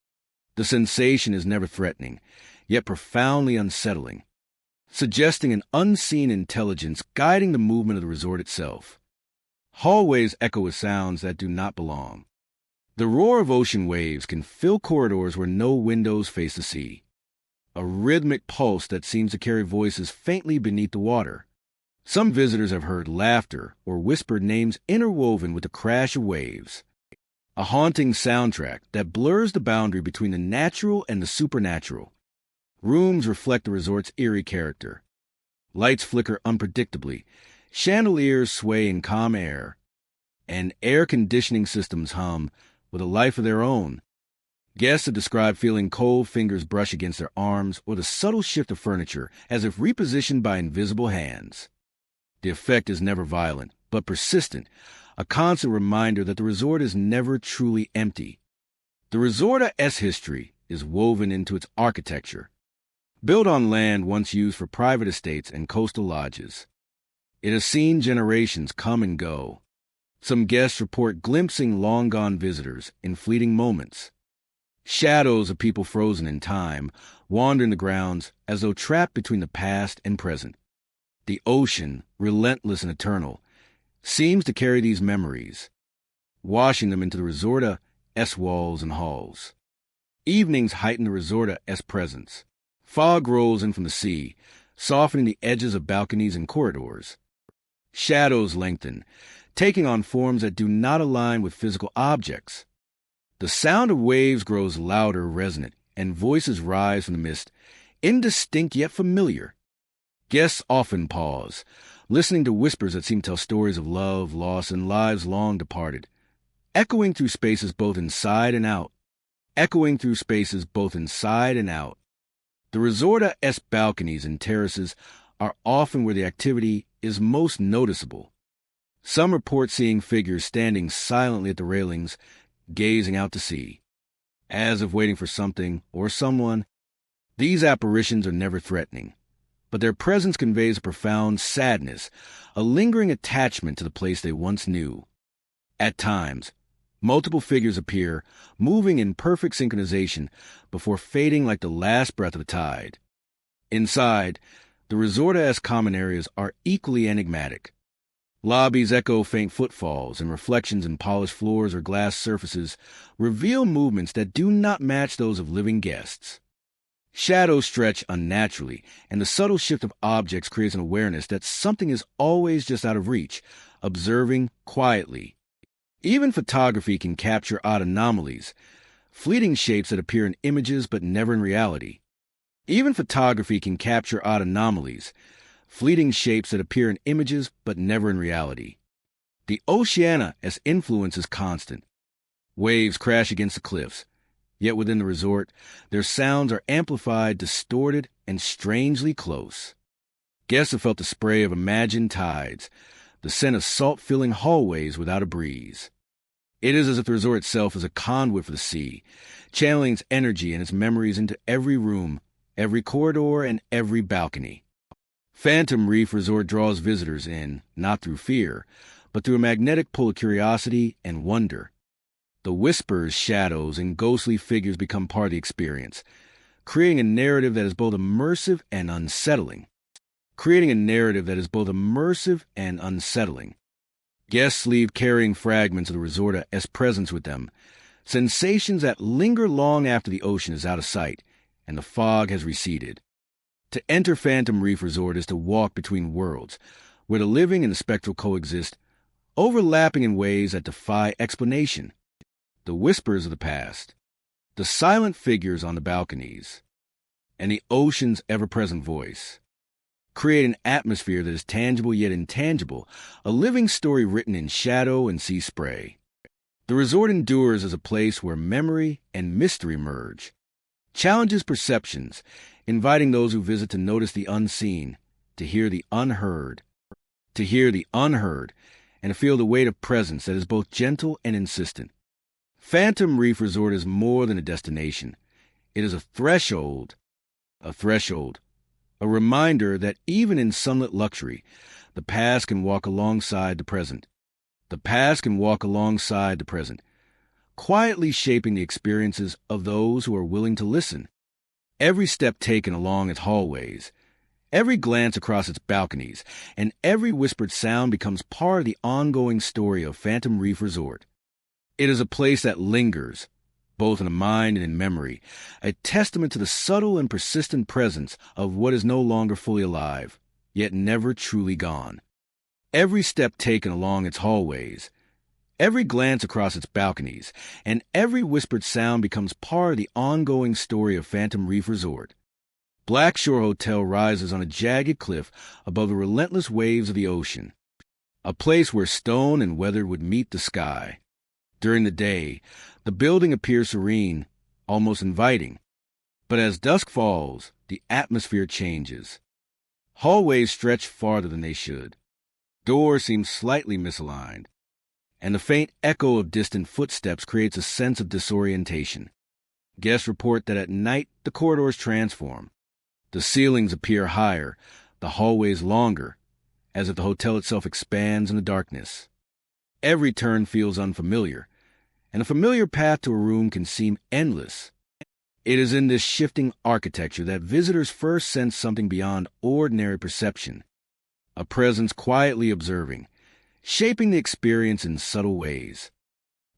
The sensation is never threatening, yet profoundly unsettling, suggesting an unseen intelligence guiding the movement of the resort itself. Hallways echo with sounds that do not belong. The roar of ocean waves can fill corridors where no windows face the sea, a rhythmic pulse that seems to carry voices faintly beneath the water. Some visitors have heard laughter or whispered names interwoven with the crash of waves, a haunting soundtrack that blurs the boundary between the natural and the supernatural. Rooms reflect the resort's eerie character. Lights flicker unpredictably, chandeliers sway in calm air, and air conditioning systems hum with a life of their own. Guests have described feeling cold fingers brush against their arms or the subtle shift of furniture as if repositioned by invisible hands. The effect is never violent, but persistent, a constant reminder that the resort is never truly empty. The resort's history is woven into its architecture, built on land once used for private estates and coastal lodges. It has seen generations come and go. Some guests report glimpsing long-gone visitors in fleeting moments. Shadows of people frozen in time wander in the grounds as though trapped between the past and present. The ocean, relentless and eternal, seems to carry these memories, washing them into the resort's walls and halls. Evenings heighten the resort's presence. Fog rolls in from the sea, softening the edges of balconies and corridors. Shadows lengthen, taking on forms that do not align with physical objects. The sound of waves grows louder, resonant, and voices rise from the mist, indistinct yet familiar. Guests often pause, listening to whispers that seem to tell stories of love, loss, and lives long departed, echoing through spaces both inside and out. The resort's balconies and terraces are often where the activity is most noticeable. Some report seeing figures standing silently at the railings, gazing out to sea, as if waiting for something or someone. These apparitions are never threatening, but their presence conveys a profound sadness, a lingering attachment to the place they once knew. At times, multiple figures appear, moving in perfect synchronization before fading like the last breath of a tide. Inside, the resort's common areas are equally enigmatic. Lobbies echo faint footfalls, and reflections in polished floors or glass surfaces reveal movements that do not match those of living guests. Shadows stretch unnaturally, and the subtle shift of objects creates an awareness that something is always just out of reach, observing quietly. Even photography can capture odd anomalies, fleeting shapes that appear in images but never in reality. The oceana's influence is constant. Waves crash against the cliffs, yet within the resort, their sounds are amplified, distorted, and strangely close. Guests have felt the spray of imagined tides, the scent of salt filling hallways without a breeze. It is as if the resort itself is a conduit for the sea, channeling its energy and its memories into every room, every corridor, and every balcony. Phantom Reef Resort draws visitors in, not through fear, but through a magnetic pull of curiosity and wonder. The whispers, shadows, and ghostly figures become part of the experience, creating a narrative that is both immersive and unsettling. Guests leave carrying fragments of the resort as presents with them, sensations that linger long after the ocean is out of sight and the fog has receded. To enter Phantom Reef Resort is to walk between worlds, where the living and the spectral coexist, overlapping in ways that defy explanation. The whispers of the past, the silent figures on the balconies, and the ocean's ever-present voice create an atmosphere that is tangible yet intangible, a living story written in shadow and sea spray. The resort endures as a place where memory and mystery merge, challenges perceptions, inviting those who visit to notice the unseen, to hear the unheard, and to feel the weight of presence that is both gentle and insistent. Phantom Reef Resort is more than a destination. It is a threshold, a reminder that even in sunlit luxury, the past can walk alongside the present. Quietly shaping the experiences of those who are willing to listen. Every step taken along its hallways, every glance across its balconies, and every whispered sound becomes part of the ongoing story of Phantom Reef Resort. It is a place that lingers, both in the mind and in memory, a testament to the subtle and persistent presence of what is no longer fully alive, yet never truly gone. Every step taken along its hallways, every glance across its balconies, and every whispered sound becomes part of the ongoing story of Phantom Reef Resort. Black Shore Hotel rises on a jagged cliff above the relentless waves of the ocean, a place where stone and weather would meet the sky. During the day, the building appears serene, almost inviting. But as dusk falls, the atmosphere changes. Hallways stretch farther than they should. Doors seem slightly misaligned, and the faint echo of distant footsteps creates a sense of disorientation. Guests report that at night the corridors transform. The ceilings appear higher, the hallways longer, as if the hotel itself expands in the darkness. Every turn feels unfamiliar, and a familiar path to a room can seem endless. It is in this shifting architecture that visitors first sense something beyond ordinary perception, a presence quietly observing, shaping the experience in subtle ways.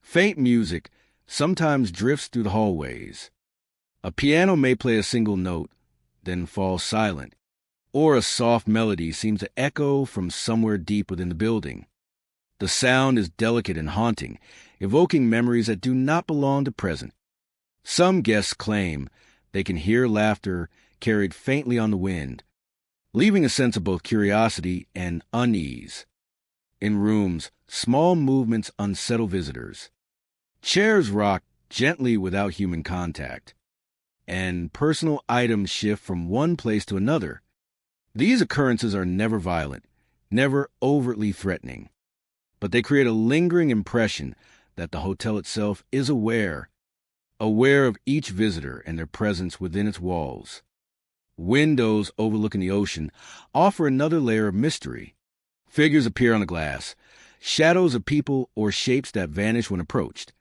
Faint music sometimes drifts through the hallways. A piano may play a single note, then fall silent, or a soft melody seems to echo from somewhere deep within the building. The sound is delicate and haunting, evoking memories that do not belong to present. Some guests claim they can hear laughter carried faintly on the wind, leaving a sense of both curiosity and unease. In rooms, small movements unsettle visitors. Chairs rock gently without human contact, and personal items shift from one place to another. These occurrences are never violent, never overtly threatening, but they create a lingering impression that the hotel itself is aware of each visitor and their presence within its walls. Windows overlooking the ocean offer another layer of mystery. Figures appear on the glass, shadows of people or shapes that vanish when approached.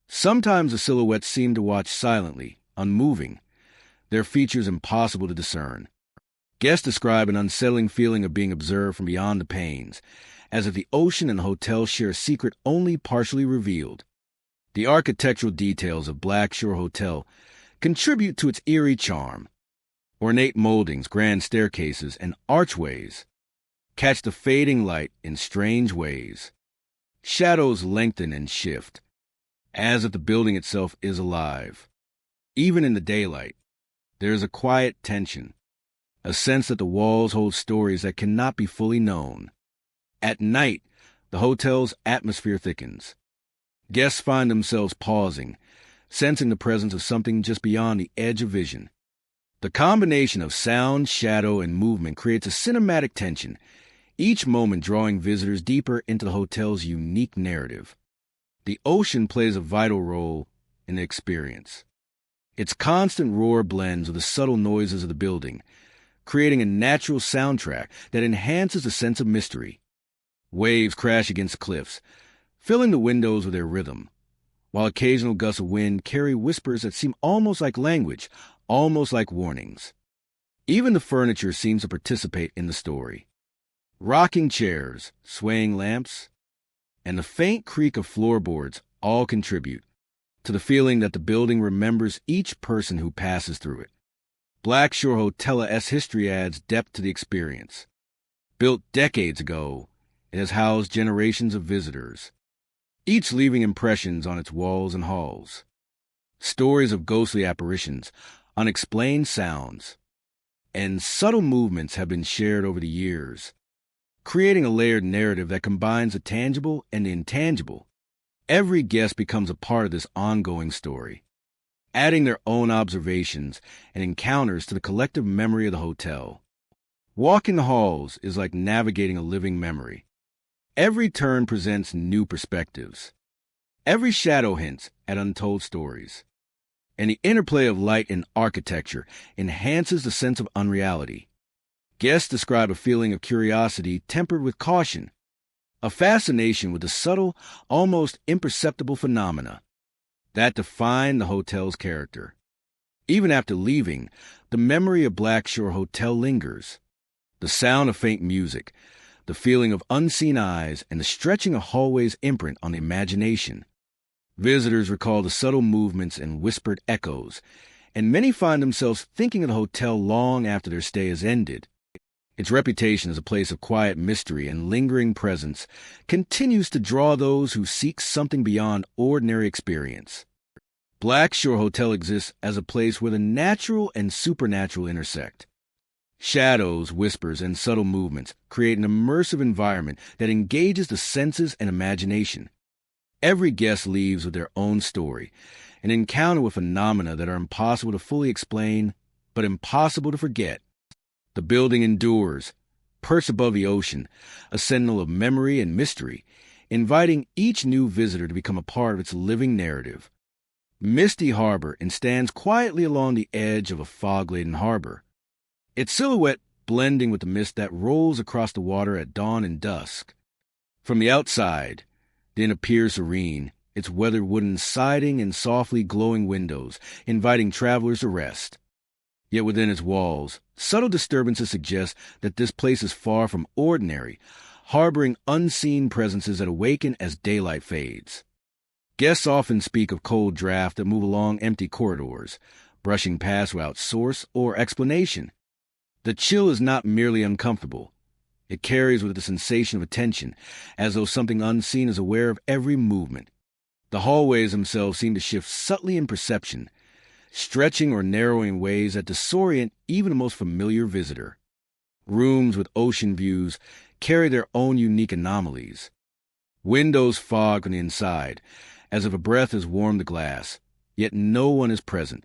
Sometimes the silhouettes seem to watch silently, unmoving, their features impossible to discern. Guests describe an unsettling feeling of being observed from beyond the panes, as if the ocean and the hotel share a secret only partially revealed. The architectural details of Black Shore Hotel contribute to its eerie charm. Ornate moldings, grand staircases, and archways catch the fading light in strange ways. Shadows lengthen and shift, as if the building itself is alive. Even in the daylight, there is a quiet tension, a sense that the walls hold stories that cannot be fully known. At night, the hotel's atmosphere thickens. Guests find themselves pausing, sensing the presence of something just beyond the edge of vision. The combination of sound, shadow, and movement creates a cinematic tension, each moment drawing visitors deeper into the hotel's unique narrative. The ocean plays a vital role in the experience. Its constant roar blends with the subtle noises of the building, creating a natural soundtrack that enhances the sense of mystery. Waves crash against cliffs, filling the windows with their rhythm, while occasional gusts of wind carry whispers that seem almost like language, almost like warnings. Even the furniture seems to participate in the story. Rocking chairs, swaying lamps, and the faint creak of floorboards all contribute to the feeling that the building remembers each person who passes through it. Blackshore Hotel's history adds depth to the experience. Built decades ago, it has housed generations of visitors, each leaving impressions on its walls and halls. Stories of ghostly apparitions, unexplained sounds, and subtle movements have been shared over the years, creating a layered narrative that combines the tangible and the intangible. Every guest becomes a part of this ongoing story, adding their own observations and encounters to the collective memory of the hotel. Walking the halls is like navigating a living memory. Every turn presents new perspectives. Every shadow hints at untold stories. And the interplay of light and architecture enhances the sense of unreality. Guests describe a feeling of curiosity tempered with caution, a fascination with the subtle, almost imperceptible phenomena that define the hotel's character. Even after leaving, the memory of Blackshore Hotel lingers. The sound of faint music, the feeling of unseen eyes, and the stretching of hallways imprint on the imagination. Visitors recall the subtle movements and whispered echoes, and many find themselves thinking of the hotel long after their stay has ended. Its reputation as a place of quiet mystery and lingering presence continues to draw those who seek something beyond ordinary experience. Blackshore Hotel exists as a place where the natural and supernatural intersect. Shadows, whispers, and subtle movements create an immersive environment that engages the senses and imagination. Every guest leaves with their own story, an encounter with phenomena that are impossible to fully explain, but impossible to forget. The building endures, perched above the ocean, a sentinel of memory and mystery, inviting each new visitor to become a part of its living narrative. Misty Harbor stands quietly along the edge of a fog-laden harbor, its silhouette blending with the mist that rolls across the water at dawn and dusk. From the outside, the inn appears serene, its weathered wooden siding and softly glowing windows, inviting travelers to rest. Yet within its walls, subtle disturbances suggest that this place is far from ordinary, harboring unseen presences that awaken as daylight fades. Guests often speak of cold drafts that move along empty corridors, brushing past without source or explanation. The chill is not merely uncomfortable. It carries with it a sensation of attention, as though something unseen is aware of every movement. The hallways themselves seem to shift subtly in perception, stretching or narrowing in ways that disorient even the most familiar visitor. Rooms with ocean views carry their own unique anomalies. Windows fog on the inside, as if a breath has warmed the glass, yet no one is present.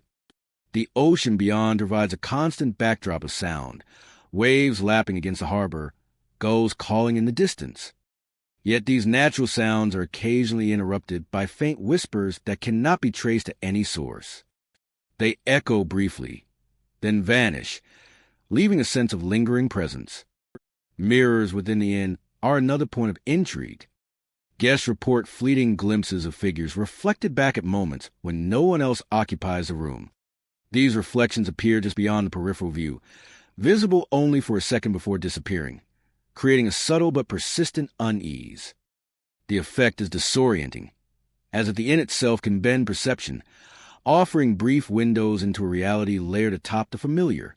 The ocean beyond provides a constant backdrop of sound, waves lapping against the harbor, gulls calling in the distance. Yet these natural sounds are occasionally interrupted by faint whispers that cannot be traced to any source. They echo briefly, then vanish, leaving a sense of lingering presence. Mirrors within the inn are another point of intrigue. Guests report fleeting glimpses of figures reflected back at moments when no one else occupies the room. These reflections appear just beyond the peripheral view, visible only for a second before disappearing, creating a subtle but persistent unease. The effect is disorienting, as if the inn itself can bend perception, offering brief windows into a reality layered atop the familiar.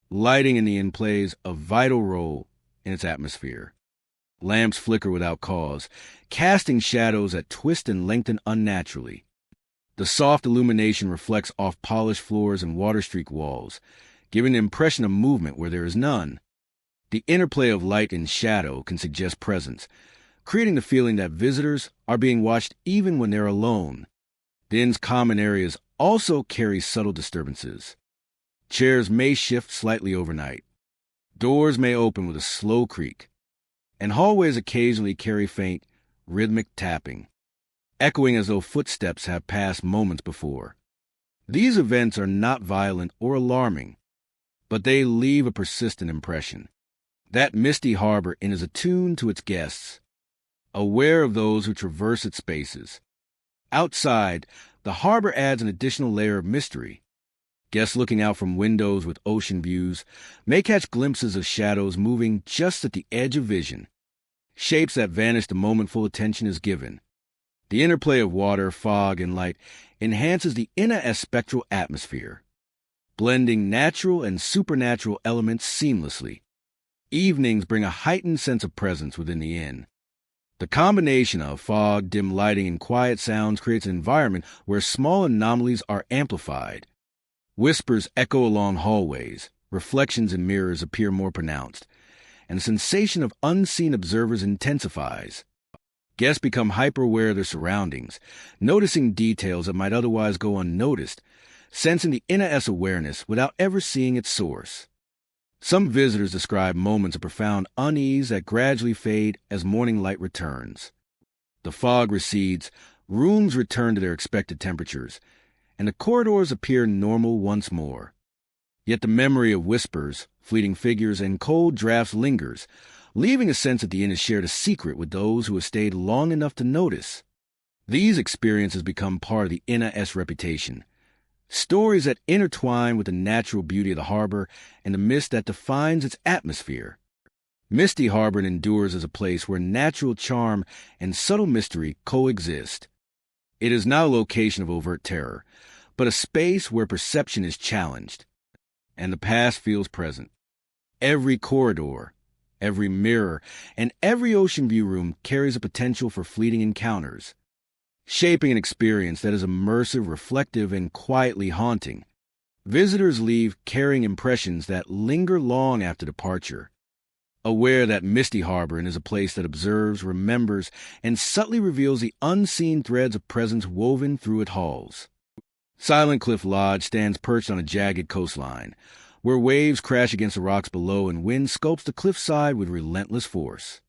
Lighting in the inn plays a vital role in its atmosphere. Lamps flicker without cause, casting shadows that twist and lengthen unnaturally. The soft illumination reflects off polished floors and water-streaked walls, giving the impression of movement where there is none. The interplay of light and shadow can suggest presence, creating the feeling that visitors are being watched even when they're alone. The inn's common areas also carry subtle disturbances. Chairs may shift slightly overnight. Doors may open with a slow creak, and hallways occasionally carry faint, rhythmic tapping. echoing as though footsteps have passed moments before. These events are not violent or alarming, but they leave a persistent impression. That misty harbor is attuned to its guests, aware of those who traverse its spaces. Outside, the harbor adds an additional layer of mystery. Guests looking out from windows with ocean views may catch glimpses of shadows moving just at the edge of vision, shapes that vanish the moment full attention is given. The interplay of water, fog, and light enhances the inner spectral atmosphere, blending natural and supernatural elements seamlessly. Evenings bring a heightened sense of presence within the inn. The combination of fog, dim lighting, and quiet sounds creates an environment where small anomalies are amplified. Whispers echo along hallways, reflections in mirrors appear more pronounced, and the sensation of unseen observers intensifies. Guests become hyper-aware of their surroundings, noticing details that might otherwise go unnoticed, sensing the inner awareness without ever seeing its source. Some visitors describe moments of profound unease that gradually fade as morning light returns. The fog recedes, rooms return to their expected temperatures, and the corridors appear normal once more. Yet the memory of whispers, fleeting figures, and cold drafts lingers, leaving a sense that the inn has shared a secret with those who have stayed long enough to notice. These experiences become part of the inn's reputation, stories that intertwine with the natural beauty of the harbor and the mist that defines its atmosphere. Misty Harbor endures as a place where natural charm and subtle mystery coexist. It is not a location of overt terror, but a space where perception is challenged, and the past feels present. Every corridor, every mirror, and every ocean view room carries a potential for fleeting encounters, shaping an experience that is immersive, reflective, and quietly haunting. Visitors leave carrying impressions that linger long after departure, aware that Misty Harbor is a place that observes, remembers, and subtly reveals the unseen threads of presence woven through its halls. Silent Cliff Lodge stands perched on a jagged coastline, where waves crash against the rocks below and wind sculpts the cliffside with relentless force.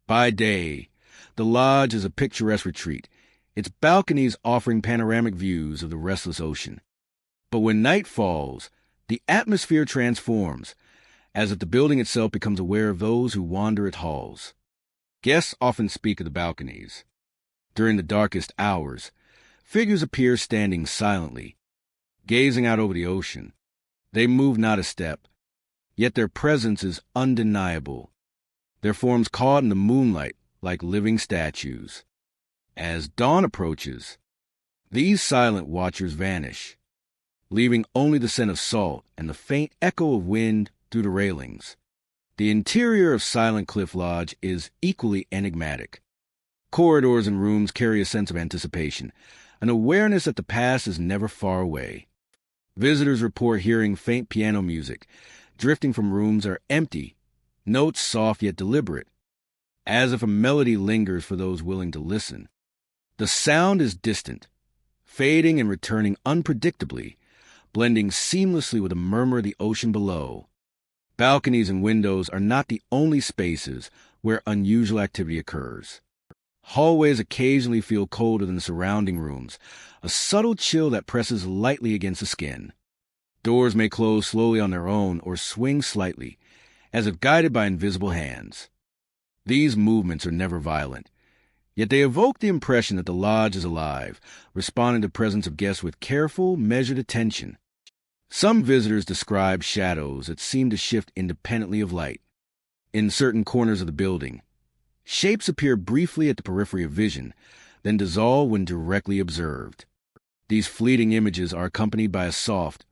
By day, the lodge is a picturesque retreat, its balconies offering panoramic views of the restless ocean. But when night falls, the atmosphere transforms, as if the building itself becomes aware of those who wander its halls. Guests often speak of the balconies. During the darkest hours, figures appear standing silently, gazing out over the ocean. They move not a step, yet their presence is undeniable, their forms caught in the moonlight like living statues. As dawn approaches, these silent watchers vanish, leaving only the scent of salt and the faint echo of wind through the railings. The interior of Silent Cliff Lodge is equally enigmatic. Corridors and rooms carry a sense of anticipation, an awareness that the past is never far away. Visitors report hearing faint piano music, drifting from rooms that are empty, notes soft yet deliberate, as if a melody lingers for those willing to listen. The sound is distant, fading and returning unpredictably, blending seamlessly with the murmur of the ocean below. Balconies and windows are not the only spaces where unusual activity occurs. Hallways occasionally feel colder than the surrounding rooms, a subtle chill that presses lightly against the skin. Doors may close slowly on their own or swing slightly, as if guided by invisible hands. These movements are never violent, yet they evoke the impression that the lodge is alive, responding to the presence of guests with careful, measured attention. Some visitors describe shadows that seem to shift independently of light. In certain corners of the building, shapes appear briefly at the periphery of vision, then dissolve when directly observed. These fleeting images are accompanied by a soft,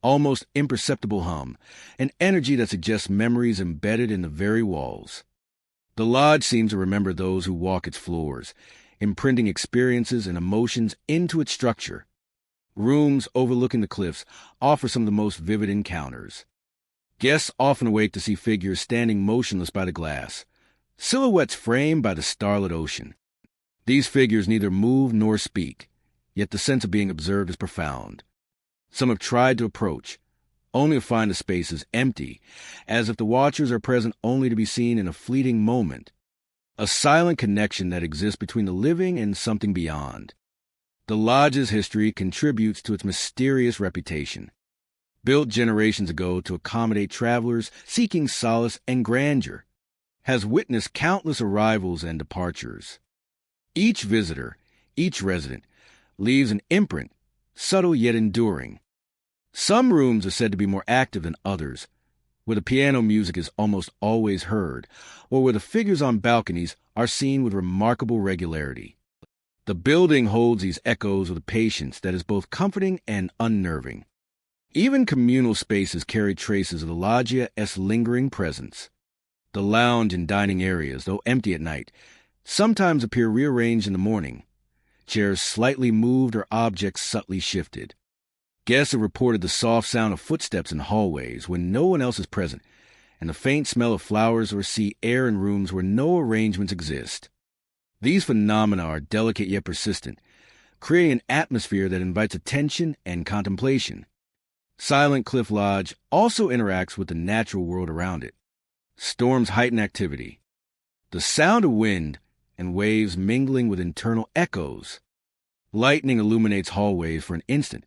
almost imperceptible hum, an energy that suggests memories embedded in the very walls. The lodge seems to remember those who walk its floors, imprinting experiences and emotions into its structure. Rooms overlooking the cliffs offer some of the most vivid encounters. Guests often awake to see figures standing motionless by the glass, silhouettes framed by the starlit ocean. These figures neither move nor speak, yet the sense of being observed is profound. Some have tried to approach, only to find the spaces empty, as if the watchers are present only to be seen in a fleeting moment. a silent connection that exists between the living and something beyond. The lodge's history contributes to its mysterious reputation. Built generations ago to accommodate travelers seeking solace and grandeur, has witnessed countless arrivals and departures. Each visitor, each resident, leaves an imprint, subtle yet enduring. Some rooms are said to be more active than others, where the piano music is almost always heard, or where the figures on balconies are seen with remarkable regularity. The building holds these echoes with a patience that is both comforting and unnerving. Even communal spaces carry traces of the loggia's lingering presence. The lounge and dining areas, though empty at night, sometimes appear rearranged in the morning, chairs slightly moved or objects subtly shifted. Guests have reported the soft sound of footsteps in hallways when no one else is present, and the faint smell of flowers or sea air in rooms where no arrangements exist. These phenomena are delicate yet persistent, creating an atmosphere that invites attention and contemplation. Silent Cliff Lodge also interacts with the natural world around it. Storms heighten activity. The sound of wind and waves mingling with internal echoes. Lightning illuminates hallways for an instant,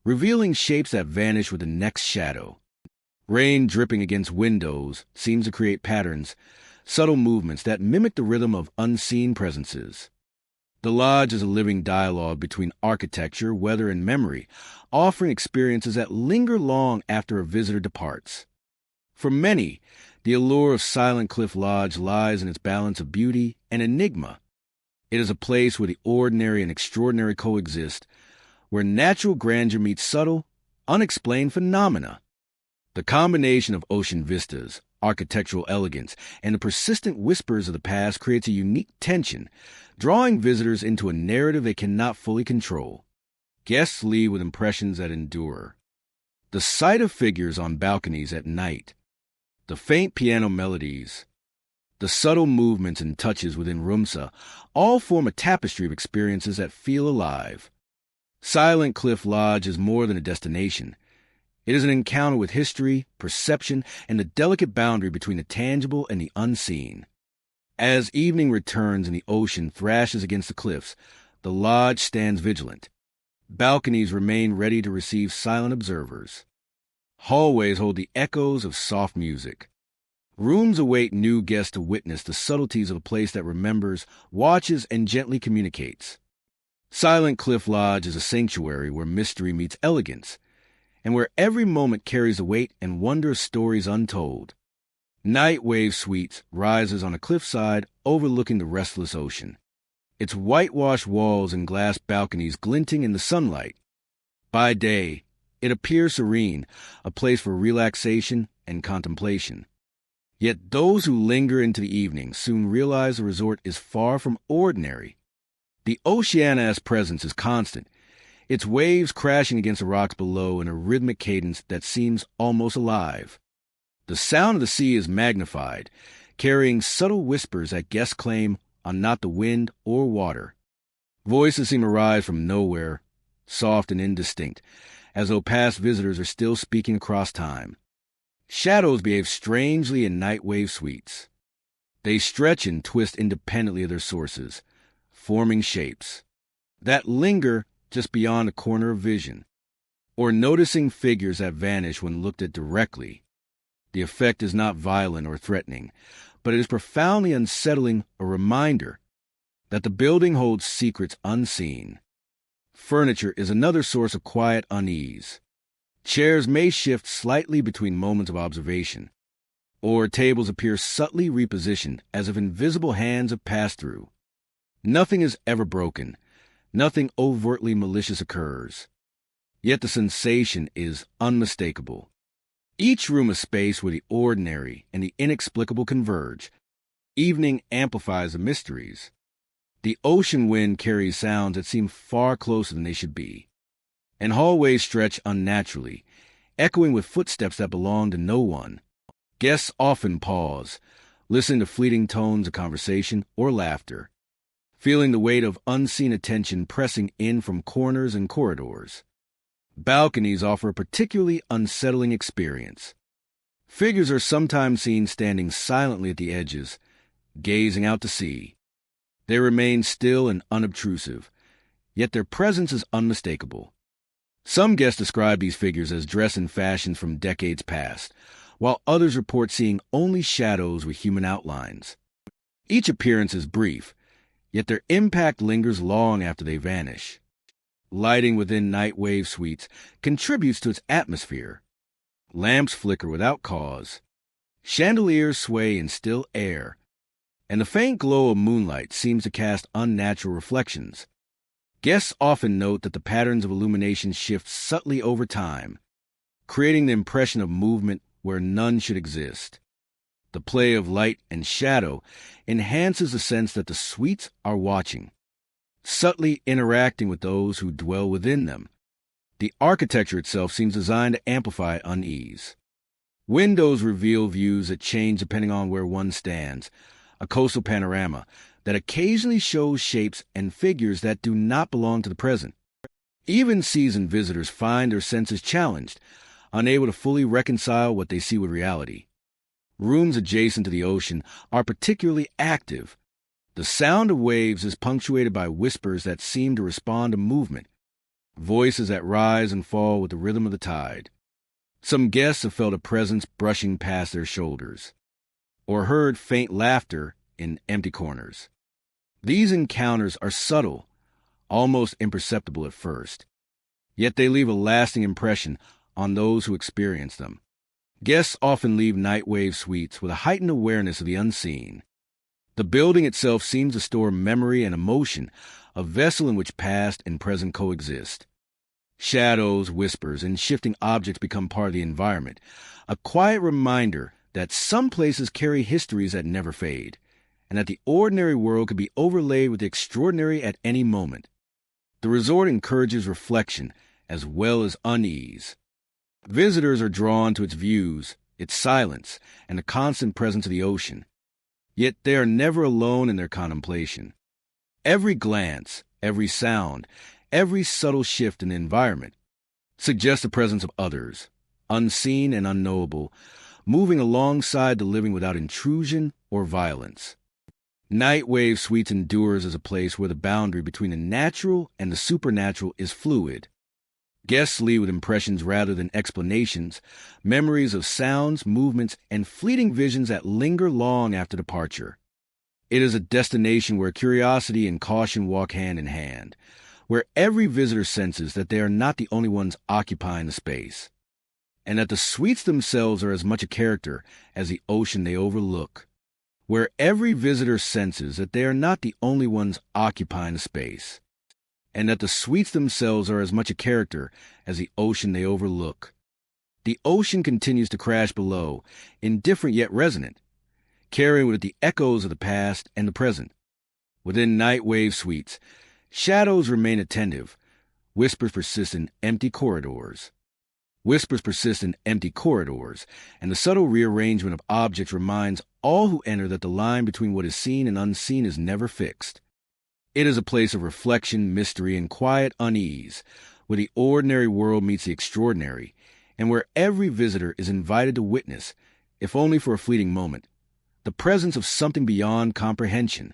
revealing shapes that vanish with the next shadow. Rain dripping against windows seems to create patterns, subtle movements that mimic the rhythm of unseen presences. The lodge is a living dialogue between architecture, weather, and memory, offering experiences that linger long after a visitor departs. For many, the allure of Silent Cliff Lodge lies in its balance of beauty and enigma. It is a place where the ordinary and extraordinary coexist, where natural grandeur meets subtle, unexplained phenomena. The combination of ocean vistas, architectural elegance, and the persistent whispers of the past creates a unique tension, drawing visitors into a narrative they cannot fully control. Guests leave with impressions that endure. The sight of figures on balconies at night, the faint piano melodies, the subtle movements and touches within roomsa all form a tapestry of experiences that feel alive. Silent Cliff Lodge is more than a destination. It is an encounter with history, perception, and the delicate boundary between the tangible and the unseen. As evening returns and the ocean thrashes against the cliffs, the lodge stands vigilant. Balconies remain ready to receive silent observers. Hallways hold the echoes of soft music. Rooms await new guests to witness the subtleties of a place that remembers, watches, and gently communicates. Silent Cliff Lodge is a sanctuary where mystery meets elegance, and where every moment carries the weight and wonder of stories untold. Night Wave Suites rises on a cliffside overlooking the restless ocean, its whitewashed walls and glass balconies glinting in the sunlight. By day, it appears serene, a place for relaxation and contemplation. Yet those who linger into the evening soon realize the resort is far from ordinary. The oceana's presence is constant, its waves crashing against the rocks below in a rhythmic cadence that seems almost alive. The sound of the sea is magnified, carrying subtle whispers that guests claim are not the wind or water. Voices seem to rise from nowhere, soft and indistinct, as though past visitors are still speaking across time. Shadows behave strangely in Night Wave Suites. They stretch and twist independently of their sources, forming shapes that linger just beyond a corner of vision, or noticing figures that vanish when looked at directly. The effect is not violent or threatening, but it is profoundly unsettling, a reminder that the building holds secrets unseen. Furniture is another source of quiet unease. Chairs may shift slightly between moments of observation, or tables appear subtly repositioned as if invisible hands have passed through. Nothing is ever broken. Nothing overtly malicious occurs. Yet the sensation is unmistakable. Each room a space where the ordinary and the inexplicable converge. Evening amplifies the mysteries. The ocean wind carries sounds that seem far closer than they should be. And hallways stretch unnaturally, echoing with footsteps that belong to no one. Guests often pause, listening to fleeting tones of conversation or laughter, feeling the weight of unseen attention pressing in from corners and corridors. Balconies offer a particularly unsettling experience. Figures are sometimes seen standing silently at the edges, gazing out to sea. They remain still and unobtrusive, yet their presence is unmistakable. Some guests describe these figures as dressed in fashions from decades past, while others report seeing only shadows with human outlines. Each appearance is brief, yet their impact lingers long after they vanish. Lighting within Nightwave suites contributes to its atmosphere. Lamps flicker without cause. Chandeliers sway in still air, and the faint glow of moonlight seems to cast unnatural reflections. Guests often note that the patterns of illumination shift subtly over time, creating the impression of movement where none should exist. The play of light and shadow enhances the sense that the suites are watching, subtly interacting with those who dwell within them. The architecture itself seems designed to amplify unease. Windows reveal views that change depending on where one stands, a coastal panorama that occasionally shows shapes and figures that do not belong to the present. Even seasoned visitors find their senses challenged, unable to fully reconcile what they see with reality. Rooms adjacent to the ocean are particularly active. The sound of waves is punctuated by whispers that seem to respond to movement, voices that rise and fall with the rhythm of the tide. Some guests have felt a presence brushing past their shoulders, or heard faint laughter in empty corners. These encounters are subtle, almost imperceptible at first, yet they leave a lasting impression on those who experience them. Guests often leave Nightwave suites with a heightened awareness of the unseen. The building itself seems to store memory and emotion, a vessel in which past and present coexist. Shadows, whispers, and shifting objects become part of the environment, a quiet reminder that some places carry histories that never fade, and that the ordinary world could be overlaid with the extraordinary at any moment. The resort encourages reflection as well as unease. Visitors are drawn to its views, its silence, and the constant presence of the ocean. Yet they are never alone in their contemplation. Every glance, every sound, every subtle shift in the environment suggests the presence of others, unseen and unknowable, moving alongside the living without intrusion or violence. Nightwave Suites endures as a place where the boundary between the natural and the supernatural is fluid. Guests leave with impressions rather than explanations, memories of sounds, movements, and fleeting visions that linger long after departure. It is a destination where curiosity and caution walk hand in hand, where every visitor senses that they are not the only ones occupying the space, and that the suites themselves are as much a character as the ocean they overlook, where every visitor senses that they are not the only ones occupying the space, and that the suites themselves are as much a character as the ocean they overlook. The ocean continues to crash below, indifferent yet resonant, carrying with it the echoes of the past and the present. Within Nightwave Suites, shadows remain attentive. Whispers persist in empty corridors. and the subtle rearrangement of objects reminds all who enter that the line between what is seen and unseen is never fixed. It is a place of reflection, mystery, and quiet unease, where the ordinary world meets the extraordinary, and where every visitor is invited to witness, if only for a fleeting moment, the presence of something beyond comprehension.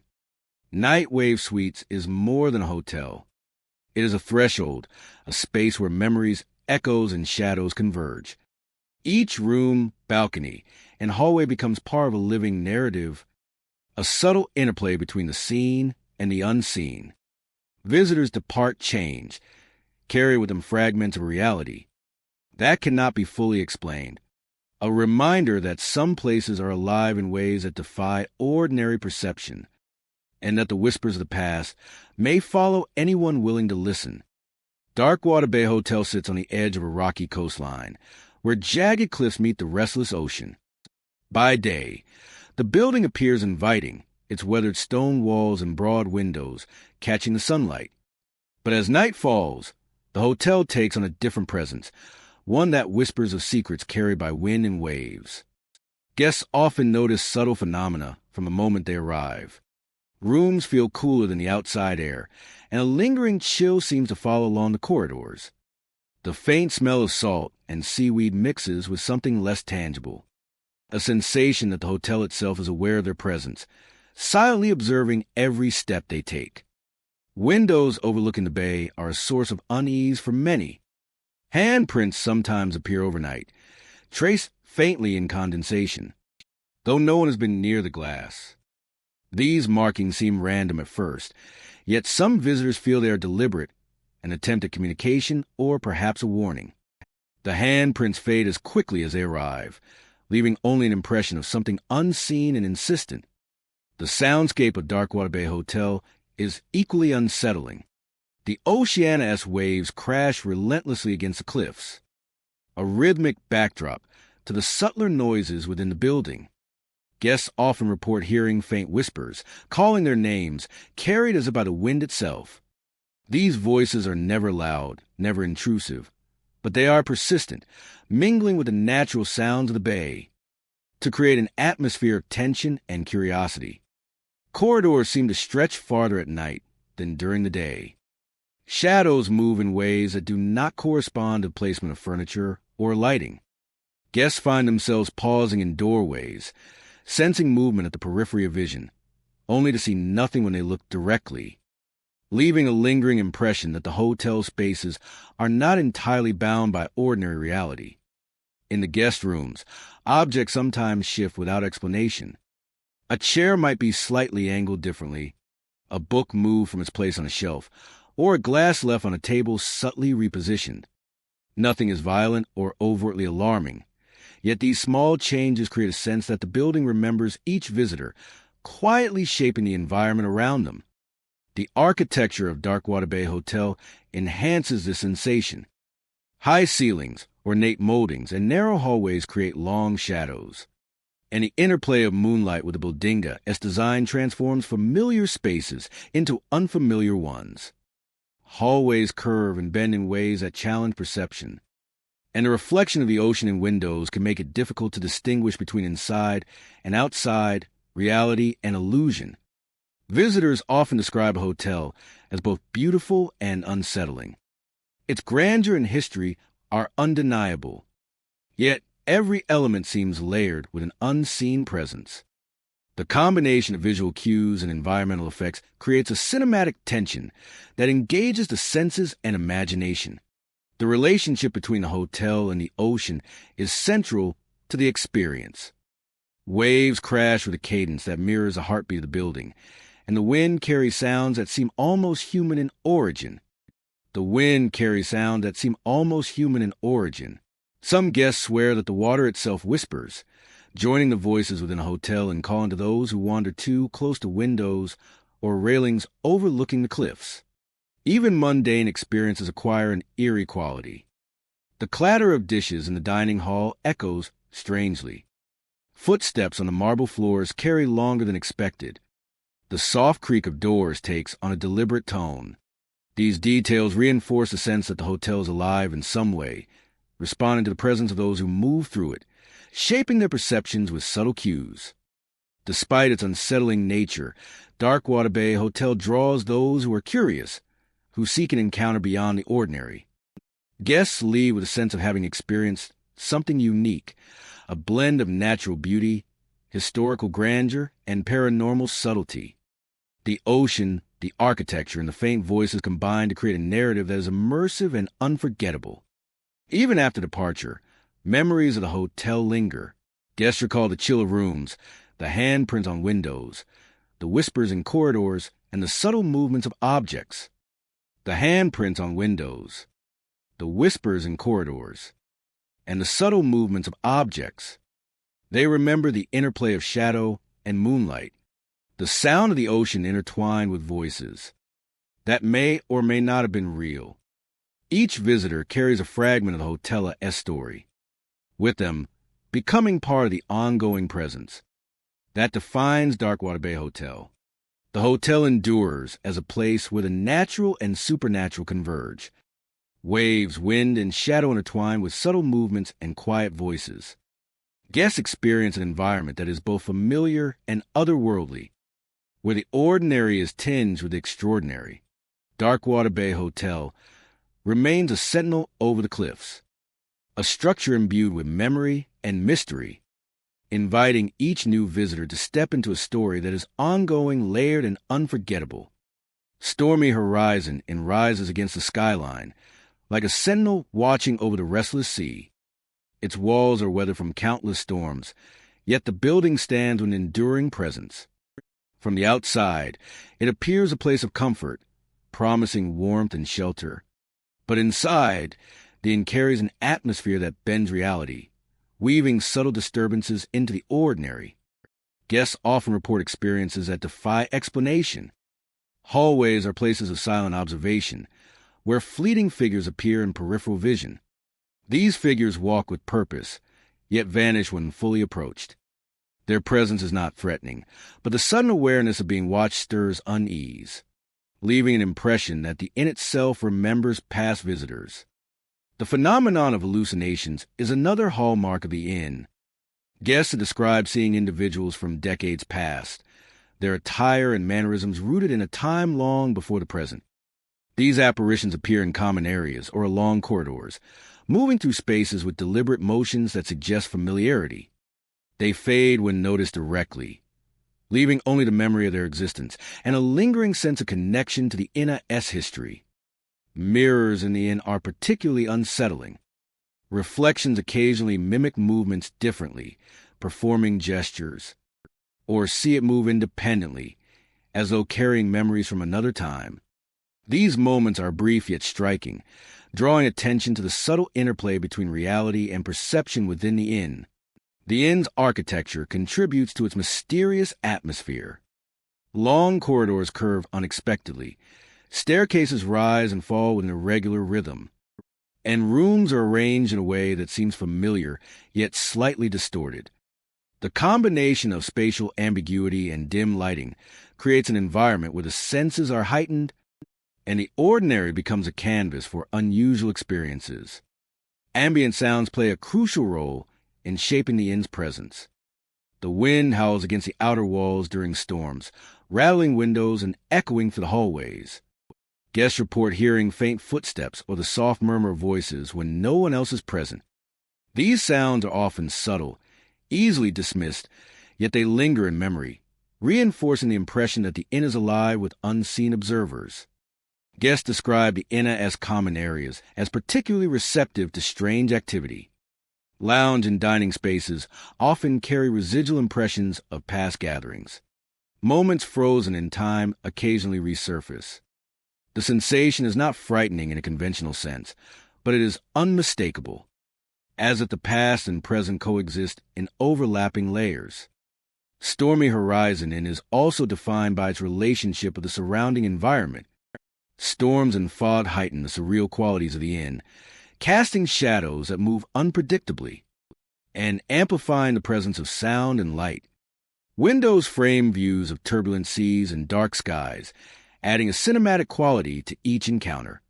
Nightwave Suites is more than a hotel. It is a threshold, a space where memories, echoes, and shadows converge. Each room, balcony, and hallway becomes part of a living narrative, a subtle interplay between the seen and the unseen. Visitors depart changed, carry with them fragments of reality that cannot be fully explained, a reminder that some places are alive in ways that defy ordinary perception, and that the whispers of the past may follow anyone willing to listen. Darkwater Bay Hotel sits on the edge of a rocky coastline, where jagged cliffs meet the restless ocean. By day, the building appears inviting, its weathered stone walls and broad windows catching the sunlight. But as night falls, the hotel takes on a different presence, one that whispers of secrets carried by wind and waves. Guests often notice subtle phenomena from the moment they arrive. Rooms feel cooler than the outside air, and a lingering chill seems to follow along the corridors. The faint smell of salt and seaweed mixes with something less tangible, a sensation that the hotel itself is aware of their presence, silently observing every step they take. Windows overlooking the bay are a source of unease for many. Handprints sometimes appear overnight, traced faintly in condensation, though no one has been near the glass. These markings seem random at first, yet some visitors feel they are deliberate, an attempt at communication, or perhaps a warning. The handprints fade as quickly as they arrive, leaving only an impression of something unseen and insistent. The soundscape of Darkwater Bay Hotel is equally unsettling. The Oceana-esque waves crash relentlessly against the cliffs, a rhythmic backdrop to the subtler noises within the building. Guests often report hearing faint whispers, calling their names, carried as if by the wind itself. These voices are never loud, never intrusive, but they are persistent, mingling with the natural sounds of the bay to create an atmosphere of tension and curiosity. Corridors seem to stretch farther at night than during the day. Shadows move in ways that do not correspond to placement of furniture or lighting. Guests find themselves pausing in doorways, sensing movement at the periphery of vision, only to see nothing when they look directly, leaving a lingering impression that the hotel spaces are not entirely bound by ordinary reality. In the guest rooms, objects sometimes shift without explanation. A chair might be slightly angled differently, a book moved from its place on a shelf, or a glass left on a table subtly repositioned. Nothing is violent or overtly alarming, yet these small changes create a sense that the building remembers each visitor, quietly shaping the environment around them. The architecture of Darkwater Bay Hotel enhances this sensation. High ceilings, ornate moldings, and narrow hallways create long shadows. And the interplay of moonlight with the bodinga as design transforms familiar spaces into unfamiliar ones. Hallways curve and bend in ways that challenge perception, and the reflection of the ocean in windows can make it difficult to distinguish between inside and outside, reality and illusion. Visitors often describe a hotel as both beautiful and unsettling. Its grandeur and history are undeniable, yet every element seems layered with an unseen presence. The combination of visual cues and environmental effects creates a cinematic tension that engages the senses and imagination. The relationship between the hotel and the ocean is central to the experience. Waves crash with a cadence that mirrors the heartbeat of the building, and the wind carries sounds that seem almost human in origin. Some guests swear that the water itself whispers, joining the voices within a hotel and calling to those who wander too close to windows or railings overlooking the cliffs. Even mundane experiences acquire an eerie quality. The clatter of dishes in the dining hall echoes strangely. Footsteps on the marble floors carry longer than expected. The soft creak of doors takes on a deliberate tone. These details reinforce the sense that the hotel is alive in some way, responding to the presence of those who move through it, shaping their perceptions with subtle cues. Despite its unsettling nature, Darkwater Bay Hotel draws those who are curious, who seek an encounter beyond the ordinary. Guests leave with a sense of having experienced something unique, a blend of natural beauty, historical grandeur, and paranormal subtlety. The ocean, the architecture, and the faint voices combine to create a narrative that is immersive and unforgettable. Even after departure, memories of the hotel linger. Guests recall the chill of rooms, the handprints on windows, the whispers in corridors, and the subtle movements of objects. The handprints on windows, the whispers in corridors, and the subtle movements of objects. They remember the interplay of shadow and moonlight, the sound of the ocean intertwined with voices that may or may not have been real. Each visitor carries a fragment of the hotel-esque story, with them becoming part of the ongoing presence that defines Darkwater Bay Hotel. The hotel endures as a place where the natural and supernatural converge. Waves, wind, and shadow intertwine with subtle movements and quiet voices. Guests experience an environment that is both familiar and otherworldly, where the ordinary is tinged with the extraordinary. Darkwater Bay Hotel remains a sentinel over the cliffs, a structure imbued with memory and mystery, inviting each new visitor to step into a story that is ongoing, layered, and unforgettable. Stormy horizon rises against the skyline, like a sentinel watching over the restless sea. Its walls are weathered from countless storms, yet the building stands with an enduring presence. From the outside, it appears a place of comfort, promising warmth and shelter. But inside, the inn carries an atmosphere that bends reality, weaving subtle disturbances into the ordinary. Guests often report experiences that defy explanation. Hallways are places of silent observation, where fleeting figures appear in peripheral vision. These figures walk with purpose, yet vanish when fully approached. Their presence is not threatening, but the sudden awareness of being watched stirs unease, leaving an impression that the inn itself remembers past visitors. The phenomenon of hallucinations is another hallmark of the inn. Guests have described seeing individuals from decades past, their attire and mannerisms rooted in a time long before the present. These apparitions appear in common areas or along corridors, moving through spaces with deliberate motions that suggest familiarity. They fade when noticed directly, leaving only the memory of their existence and a lingering sense of connection to the inn's history. Mirrors in the inn are particularly unsettling. Reflections occasionally mimic movements differently, performing gestures, or see it move independently, as though carrying memories from another time. These moments are brief yet striking, drawing attention to the subtle interplay between reality and perception within the inn. The inn's architecture contributes to its mysterious atmosphere. Long corridors curve unexpectedly, staircases rise and fall with an irregular rhythm, and rooms are arranged in a way that seems familiar yet slightly distorted. The combination of spatial ambiguity and dim lighting creates an environment where the senses are heightened and the ordinary becomes a canvas for unusual experiences. Ambient sounds play a crucial role in shaping the inn's presence. The wind howls against the outer walls during storms, rattling windows and echoing through the hallways. Guests report hearing faint footsteps or the soft murmur of voices when no one else is present. These sounds are often subtle, easily dismissed, yet they linger in memory, reinforcing the impression that the inn is alive with unseen observers. Guests describe the inn as common areas, as particularly receptive to strange activity. Lounge and dining spaces often carry residual impressions of past gatherings. Moments frozen in time occasionally resurface. The sensation is not frightening in a conventional sense, but it is unmistakable, as if the past and present coexist in overlapping layers. Stormy Horizon Inn is also defined by its relationship with the surrounding environment. Storms and fog heighten the surreal qualities of the inn, casting shadows that move unpredictably, and amplifying the presence of sound and light. Windows frame views of turbulent seas and dark skies, adding a cinematic quality to each encounter,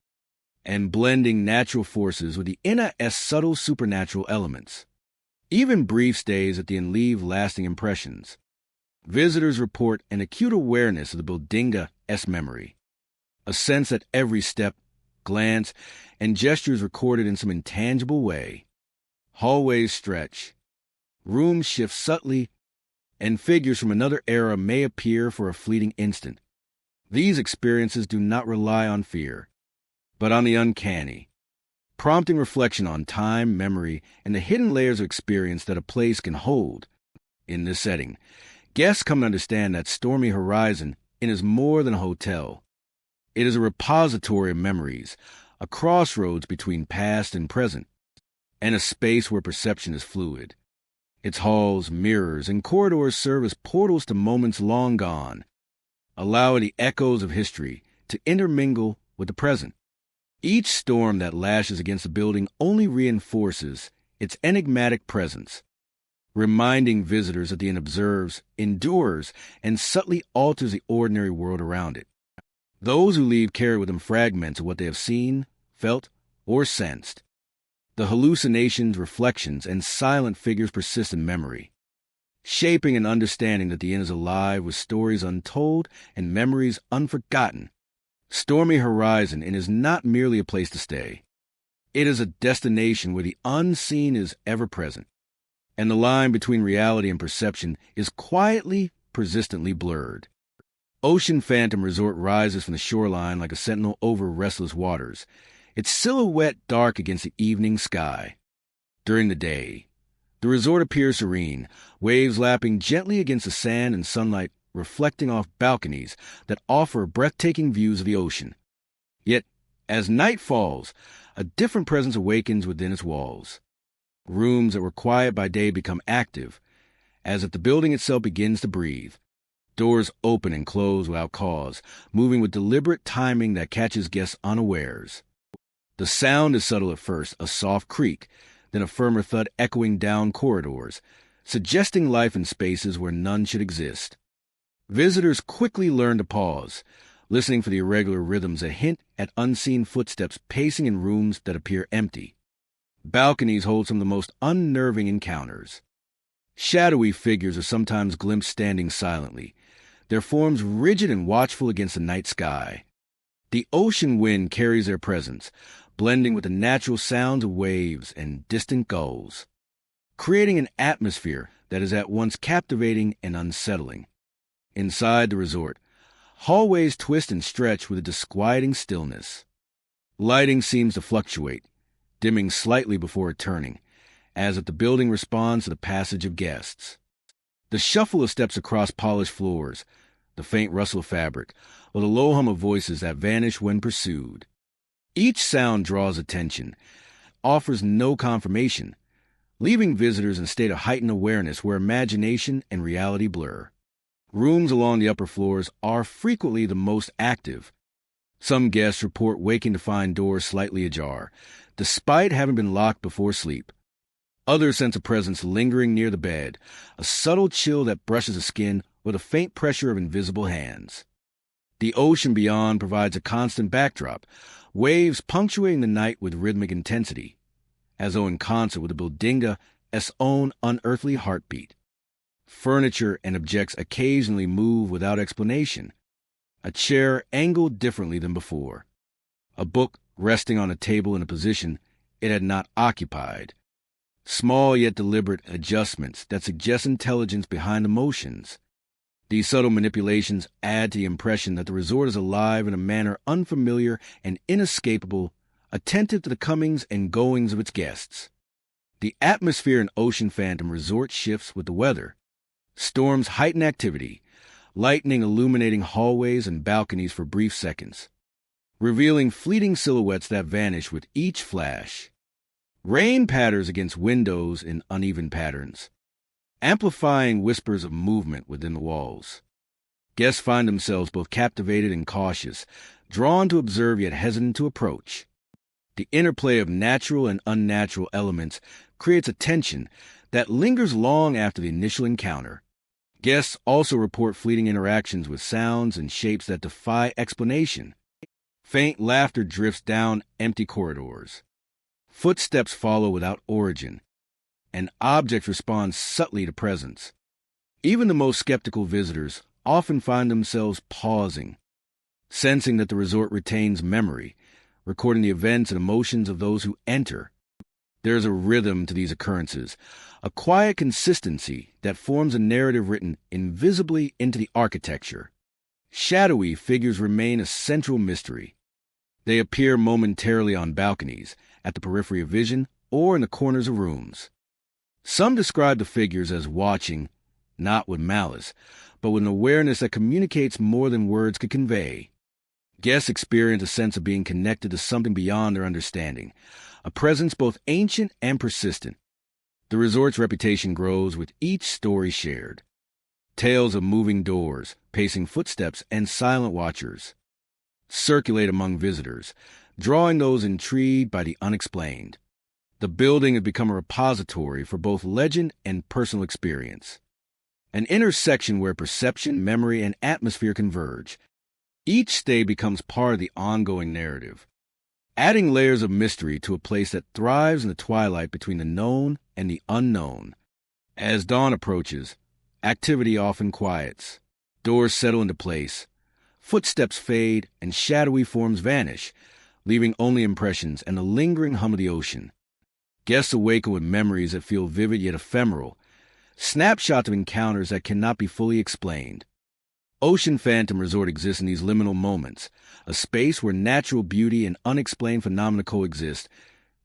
and blending natural forces with the inn's subtle supernatural elements. Even brief stays at the inn leave lasting impressions. Visitors report an acute awareness of the building's memory, a sense that every step, glance, and gesture is recorded in some intangible way. Hallways stretch, rooms shift subtly, and figures from another era may appear for a fleeting instant. These experiences do not rely on fear, but on the uncanny, prompting reflection on time, memory, and the hidden layers of experience that a place can hold. In this setting, guests come to understand that Stormy Horizon Inn is more than a hotel. It is a repository of memories, a crossroads between past and present, and a space where perception is fluid. Its halls, mirrors, and corridors serve as portals to moments long gone, allowing the echoes of history to intermingle with the present. Each storm that lashes against the building only reinforces its enigmatic presence, reminding visitors that the inn observes, endures, and subtly alters the ordinary world around it. Those who leave carry with them fragments of what they have seen, felt, or sensed. The hallucinations, reflections, and silent figures persist in memory, shaping an understanding that the inn is alive with stories untold and memories unforgotten. Stormy Horizon Inn is not merely a place to stay. It is a destination where the unseen is ever present, and the line between reality and perception is quietly, persistently blurred. Ocean Phantom Resort rises from the shoreline like a sentinel over restless waters, its silhouette dark against the evening sky. During the day, the resort appears serene, waves lapping gently against the sand and sunlight reflecting off balconies that offer breathtaking views of the ocean. Yet, as night falls, a different presence awakens within its walls. Rooms that were quiet by day become active, as if the building itself begins to breathe. Doors open and close without cause, moving with deliberate timing that catches guests unawares. The sound is subtle at first, a soft creak, then a firmer thud echoing down corridors, suggesting life in spaces where none should exist. Visitors quickly learn to pause, listening for the irregular rhythms that hint at unseen footsteps pacing in rooms that appear empty. Balconies hold some of the most unnerving encounters. Shadowy figures are sometimes glimpsed standing silently, their forms rigid and watchful against the night sky. The ocean wind carries their presence, blending with the natural sounds of waves and distant gulls, creating an atmosphere that is at once captivating and unsettling. Inside the resort, hallways twist and stretch with a disquieting stillness. Lighting seems to fluctuate, dimming slightly before returning, as if the building responds to the passage of guests. The shuffle of steps across polished floors, the faint rustle of fabric, or the low hum of voices that vanish when pursued. Each sound draws attention, offers no confirmation, leaving visitors in a state of heightened awareness where imagination and reality blur. Rooms along the upper floors are frequently the most active. Some guests report waking to find doors slightly ajar, despite having been locked before sleep. Others sense a presence lingering near the bed, a subtle chill that brushes the skin with a faint pressure of invisible hands. The ocean beyond provides a constant backdrop, waves punctuating the night with rhythmic intensity, as though in concert with the building's own unearthly heartbeat. Furniture and objects occasionally move without explanation. A chair angled differently than before. A book resting on a table in a position it had not occupied. Small yet deliberate adjustments that suggest intelligence behind emotions. These subtle manipulations add to the impression that the resort is alive in a manner unfamiliar and inescapable, attentive to the comings and goings of its guests. The atmosphere in Ocean Phantom Resort shifts with the weather. Storms heighten activity, lightning illuminating hallways and balconies for brief seconds, revealing fleeting silhouettes that vanish with each flash. Rain patters against windows in uneven patterns, amplifying whispers of movement within the walls. Guests find themselves both captivated and cautious, drawn to observe yet hesitant to approach. The interplay of natural and unnatural elements creates a tension that lingers long after the initial encounter. Guests also report fleeting interactions with sounds and shapes that defy explanation. Faint laughter drifts down empty corridors. Footsteps follow without origin, and objects respond subtly to presence. Even the most skeptical visitors often find themselves pausing, sensing that the resort retains memory, recording the events and emotions of those who enter. There is a rhythm to these occurrences, a quiet consistency that forms a narrative written invisibly into the architecture. Shadowy figures remain a central mystery. They appear momentarily on balconies, at the periphery of vision, or in the corners of rooms. Some describe the figures as watching, not with malice, but with an awareness that communicates more than words could convey. Guests experience a sense of being connected to something beyond their understanding, a presence both ancient and persistent. The resort's reputation grows with each story shared. Tales of moving doors, pacing footsteps, and silent watchers circulate among visitors, drawing those intrigued by the unexplained. The building has become a repository for both legend and personal experience, an intersection where perception, memory, and atmosphere converge. Each stay becomes part of the ongoing narrative, adding layers of mystery to a place that thrives in the twilight between the known and the unknown. As dawn approaches, activity often quiets. Doors settle into place, footsteps fade, and shadowy forms vanish, leaving only impressions and the lingering hum of the ocean. Guests awaken with memories that feel vivid yet ephemeral, snapshots of encounters that cannot be fully explained. Ocean Phantom Resort exists in these liminal moments, a space where natural beauty and unexplained phenomena coexist,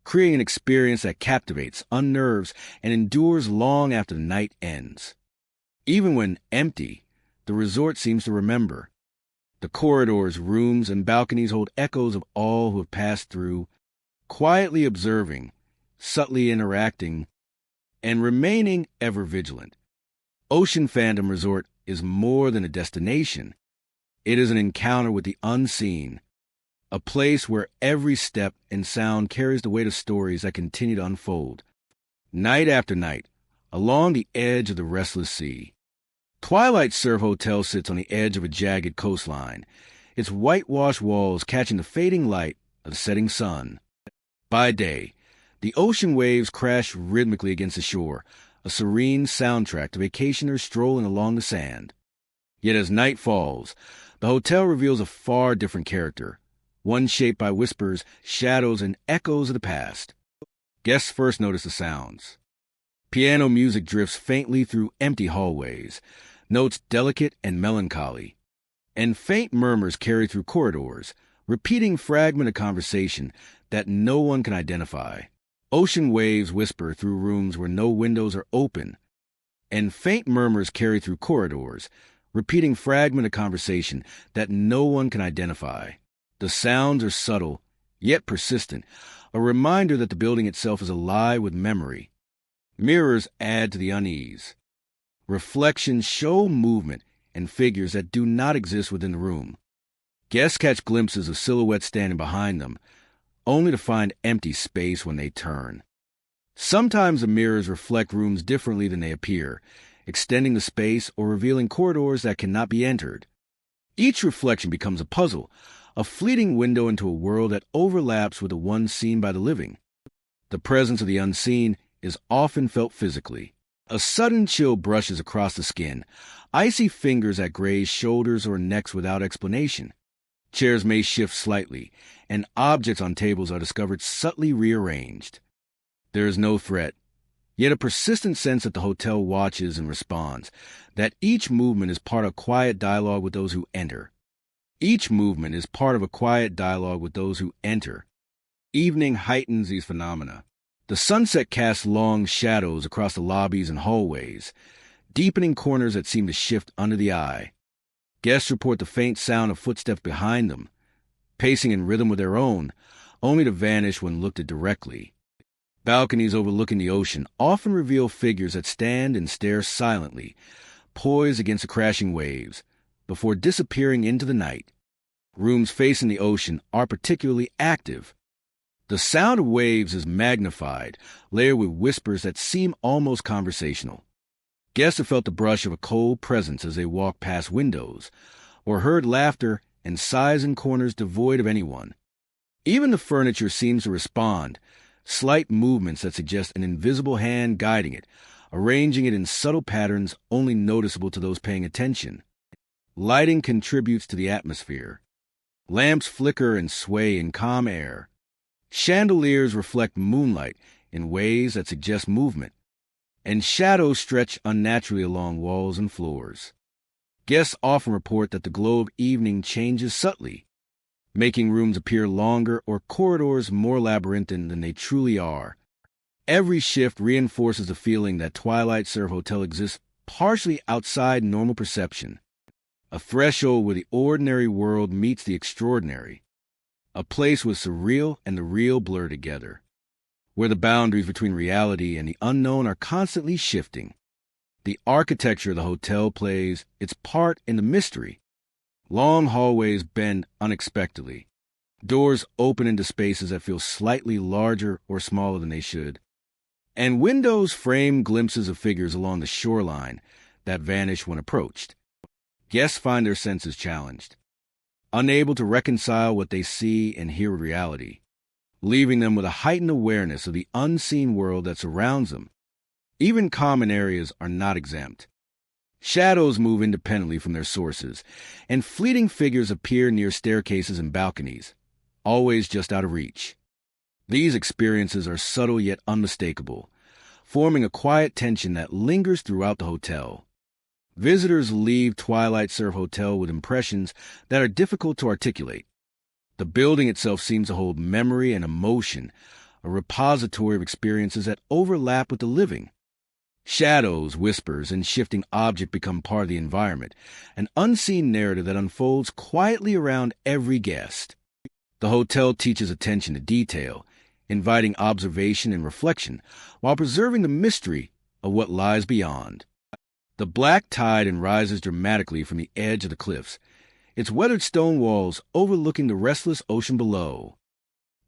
creating an experience that captivates, unnerves, and endures long after the night ends. Even when empty, the resort seems to remember. The corridors, rooms, and balconies hold echoes of all who have passed through, quietly observing, subtly interacting, and remaining ever vigilant. Ocean Phantom Resort is more than a destination. It is an encounter with the unseen, a place where every step and sound carries the weight of stories that continue to unfold, night after night, along the edge of the restless sea. Twilight Surf Hotel sits on the edge of a jagged coastline, its whitewashed walls catching the fading light of the setting sun. By day, the ocean waves crash rhythmically against the shore, a serene soundtrack to vacationers strolling along the sand. Yet as night falls, the hotel reveals a far different character, one shaped by whispers, shadows, and echoes of the past. Guests first notice the sounds. Piano music drifts faintly through empty hallways, notes delicate and melancholy, and faint murmurs carry through corridors, repeating fragments of conversation that no one can identify. Ocean waves whisper through rooms where no windows are open, and faint murmurs carry through corridors, repeating fragments of conversation that no one can identify. The sounds are subtle, yet persistent, a reminder that the building itself is alive with memory. Mirrors add to the unease. Reflections show movement and figures that do not exist within the room. Guests catch glimpses of silhouettes standing behind them, only to find empty space when they turn. Sometimes the mirrors reflect rooms differently than they appear, extending the space or revealing corridors that cannot be entered. Each reflection becomes a puzzle, a fleeting window into a world that overlaps with the one seen by the living. The presence of the unseen is often felt physically. A sudden chill brushes across the skin, icy fingers that graze shoulders or necks without explanation. Chairs may shift slightly, and objects on tables are discovered subtly rearranged. There is no threat, yet a persistent sense that the hotel watches and responds, that each movement is part of quiet dialogue with those who enter. Each movement is part of a quiet dialogue with those who enter. Evening heightens these phenomena. The sunset casts long shadows across the lobbies and hallways, deepening corners that seem to shift under the eye. Guests report the faint sound of footsteps behind them, pacing in rhythm with their own, only to vanish when looked at directly. Balconies overlooking the ocean often reveal figures that stand and stare silently, poised against the crashing waves, before disappearing into the night. Rooms facing the ocean are particularly active. The sound of waves is magnified, layered with whispers that seem almost conversational. Guests have felt the brush of a cold presence as they walk past windows, or heard laughter and sighs in corners devoid of anyone. Even the furniture seems to respond, slight movements that suggest an invisible hand guiding it, arranging it in subtle patterns only noticeable to those paying attention. Lighting contributes to the atmosphere. Lamps flicker and sway in calm air. Chandeliers reflect moonlight in ways that suggest movement, and shadows stretch unnaturally along walls and floors. Guests often report that the glow of evening changes subtly, making rooms appear longer or corridors more labyrinthine than they truly are. Every shift reinforces the feeling that Twilight Surf Hotel exists partially outside normal perception, a threshold where the ordinary world meets the extraordinary, a place where surreal and the real blur together, where the boundaries between reality and the unknown are constantly shifting. The architecture of the hotel plays its part in the mystery. Long hallways bend unexpectedly. Doors open into spaces that feel slightly larger or smaller than they should. And windows frame glimpses of figures along the shoreline that vanish when approached. Guests find their senses challenged, unable to reconcile what they see and hear with reality, leaving them with a heightened awareness of the unseen world that surrounds them. Even common areas are not exempt. Shadows move independently from their sources, and fleeting figures appear near staircases and balconies, always just out of reach. These experiences are subtle yet unmistakable, forming a quiet tension that lingers throughout the hotel. Visitors leave Twilight Surf Hotel with impressions that are difficult to articulate. The building itself seems to hold memory and emotion, a repository of experiences that overlap with the living. Shadows, whispers, and shifting objects become part of the environment, an unseen narrative that unfolds quietly around every guest. The hotel teaches attention to detail, inviting observation and reflection, while preserving the mystery of what lies beyond. The black tide rises dramatically from the edge of the cliffs, its weathered stone walls overlooking the restless ocean below.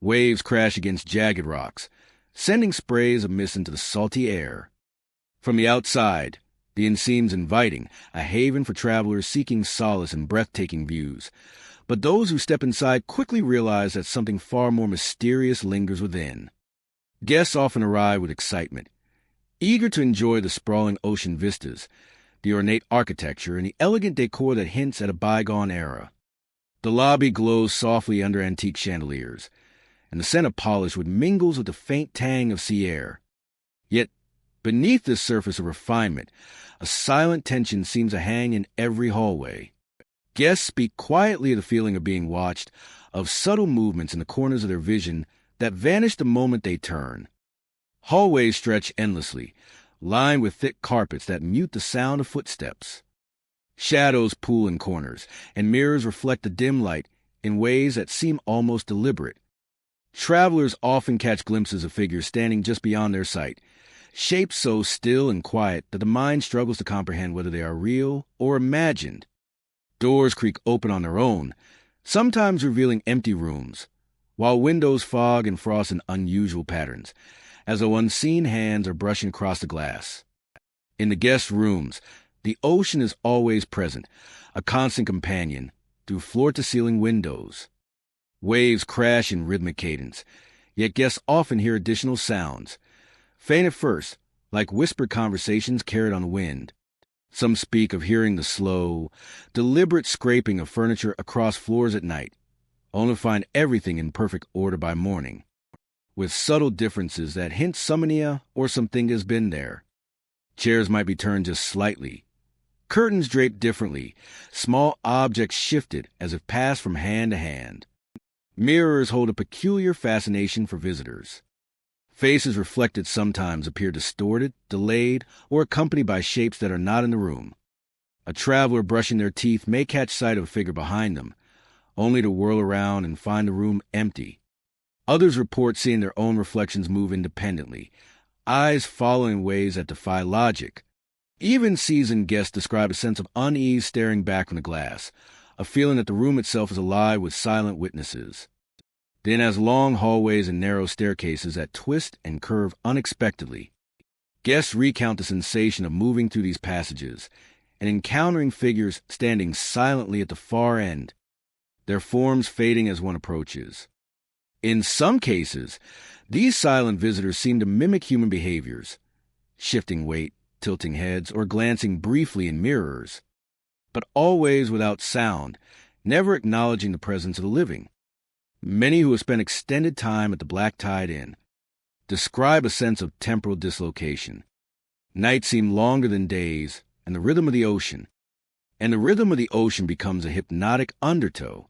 Waves crash against jagged rocks, sending sprays of mist into the salty air. From the outside, the inn seems inviting, a haven for travelers seeking solace in breathtaking views. But those who step inside quickly realize that something far more mysterious lingers within. Guests often arrive with excitement, eager to enjoy the sprawling ocean vistas, the ornate architecture, and the elegant decor that hints at a bygone era. The lobby glows softly under antique chandeliers, and the scent of polish mingles with the faint tang of sea air. Yet, beneath this surface of refinement, a silent tension seems to hang in every hallway. Guests speak quietly of the feeling of being watched, of subtle movements in the corners of their vision that vanish the moment they turn. Hallways stretch endlessly, lined with thick carpets that mute the sound of footsteps. Shadows pool in corners, and mirrors reflect the dim light in ways that seem almost deliberate. Travelers often catch glimpses of figures standing just beyond their sight, shapes so still and quiet that the mind struggles to comprehend whether they are real or imagined. Doors creak open on their own, sometimes revealing empty rooms, while windows fog and frost in unusual patterns, as though unseen hands are brushing across the glass. In the guest rooms, the ocean is always present, a constant companion, through floor-to-ceiling windows. Waves crash in rhythmic cadence, yet guests often hear additional sounds, faint at first, like whispered conversations carried on the wind. Some speak of hearing the slow, deliberate scraping of furniture across floors at night, only to find everything in perfect order by morning, with subtle differences that hint someone or something has been there. Chairs might be turned just slightly, curtains draped differently, small objects shifted as if passed from hand to hand. Mirrors hold a peculiar fascination for visitors. Faces reflected sometimes appear distorted, delayed, or accompanied by shapes that are not in the room. A traveler brushing their teeth may catch sight of a figure behind them, only to whirl around and find the room empty. Others report seeing their own reflections move independently, eyes following ways that defy logic. Even seasoned guests describe a sense of unease staring back from the glass, a feeling that the room itself is alive with silent witnesses. Then has long hallways and narrow staircases that twist and curve unexpectedly. Guests recount the sensation of moving through these passages and encountering figures standing silently at the far end, their forms fading as one approaches. In some cases, these silent visitors seem to mimic human behaviors, shifting weight, tilting heads, or glancing briefly in mirrors, but always without sound, never acknowledging the presence of the living. Many who have spent extended time at the Black Tide Inn describe a sense of temporal dislocation. Nights seem longer than days, and the rhythm of the ocean becomes a hypnotic undertow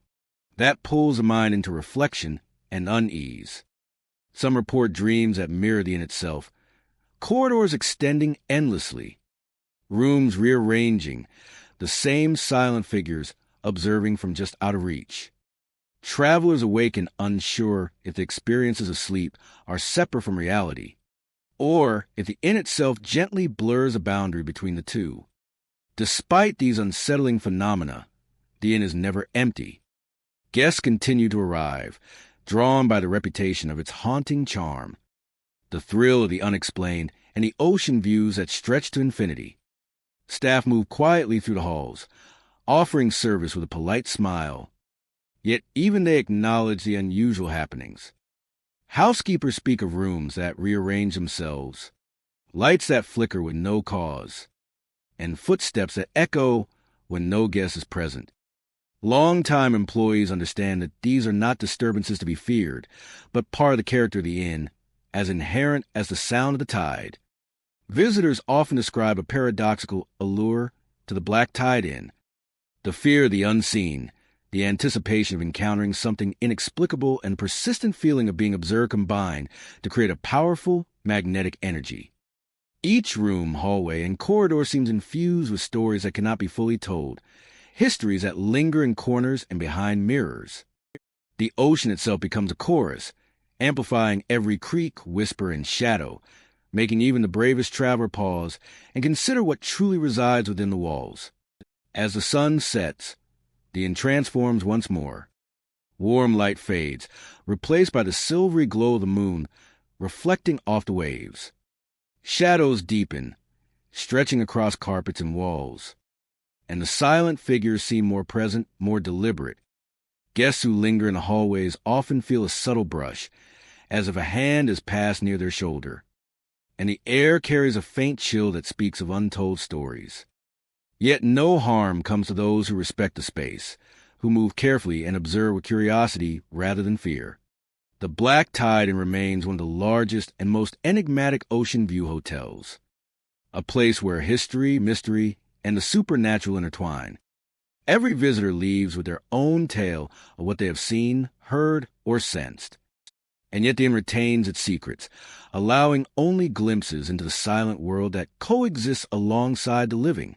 that pulls the mind into reflection and unease. Some report dreams that mirror the inn itself, corridors extending endlessly, rooms rearranging, the same silent figures observing from just out of reach. Travelers awaken unsure if the experiences of sleep are separate from reality, or if the inn itself gently blurs a boundary between the two. Despite these unsettling phenomena, the inn is never empty. Guests continue to arrive, drawn by the reputation of its haunting charm, the thrill of the unexplained, and the ocean views that stretch to infinity. Staff move quietly through the halls, offering service with a polite smile. Yet even they acknowledge the unusual happenings. Housekeepers speak of rooms that rearrange themselves, lights that flicker with no cause, and footsteps that echo when no guest is present. Long-time employees understand that these are not disturbances to be feared, but part of the character of the inn, as inherent as the sound of the tide. Visitors often describe a paradoxical allure to the Black Tide Inn. The fear of the unseen, the anticipation of encountering something inexplicable, and persistent feeling of being observed combine to create a powerful, magnetic energy. Each room, hallway, and corridor seems infused with stories that cannot be fully told, histories that linger in corners and behind mirrors. The ocean itself becomes a chorus, amplifying every creak, whisper, and shadow, making even the bravest traveler pause and consider what truly resides within the walls. As the sun sets, the inn transforms once more. Warm light fades, replaced by the silvery glow of the moon reflecting off the waves. Shadows deepen, stretching across carpets and walls, and the silent figures seem more present, more deliberate. Guests who linger in the hallways often feel a subtle brush, as if a hand is passed near their shoulder, and the air carries a faint chill that speaks of untold stories. Yet no harm comes to those who respect the space, who move carefully and observe with curiosity rather than fear. The Black Tide Inn remains one of the largest and most enigmatic ocean view hotels, a place where history, mystery, and the supernatural intertwine. Every visitor leaves with their own tale of what they have seen, heard, or sensed. And yet the inn retains its secrets, allowing only glimpses into the silent world that coexists alongside the living.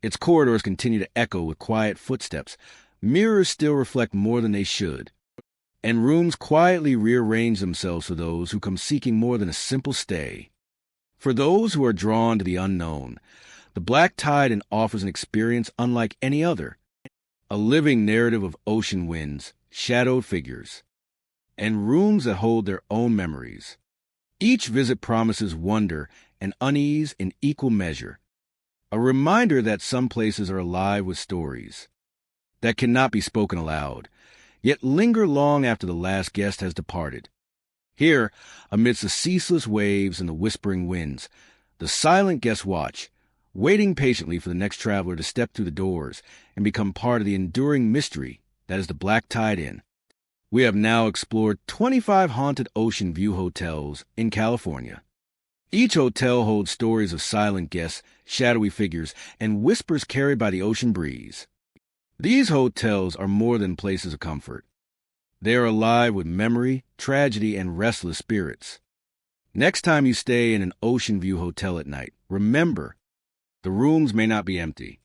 Its corridors continue to echo with quiet footsteps, mirrors still reflect more than they should, and rooms quietly rearrange themselves for those who come seeking more than a simple stay. For those who are drawn to the unknown, the Black Tide Inn offers an experience unlike any other, a living narrative of ocean winds, shadowed figures, and rooms that hold their own memories. Each visit promises wonder and unease in equal measure, a reminder that some places are alive with stories that cannot be spoken aloud, yet linger long after the last guest has departed. Here, amidst the ceaseless waves and the whispering winds, the silent guests watch, waiting patiently for the next traveler to step through the doors and become part of the enduring mystery that is the Black Tide Inn. We have now explored 25 haunted ocean view hotels in California. Each hotel holds stories of silent guests, shadowy figures, and whispers carried by the ocean breeze. These hotels are more than places of comfort. They are alive with memory, tragedy, and restless spirits. Next time you stay in an ocean view hotel at night, remember, the rooms may not be empty.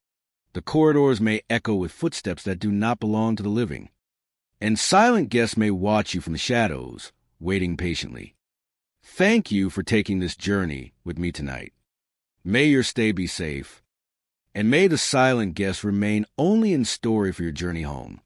The corridors may echo with footsteps that do not belong to the living. And silent guests may watch you from the shadows, waiting patiently. Thank you for taking this journey with me tonight. May your stay be safe, and may the silent guests remain only in story for your journey home.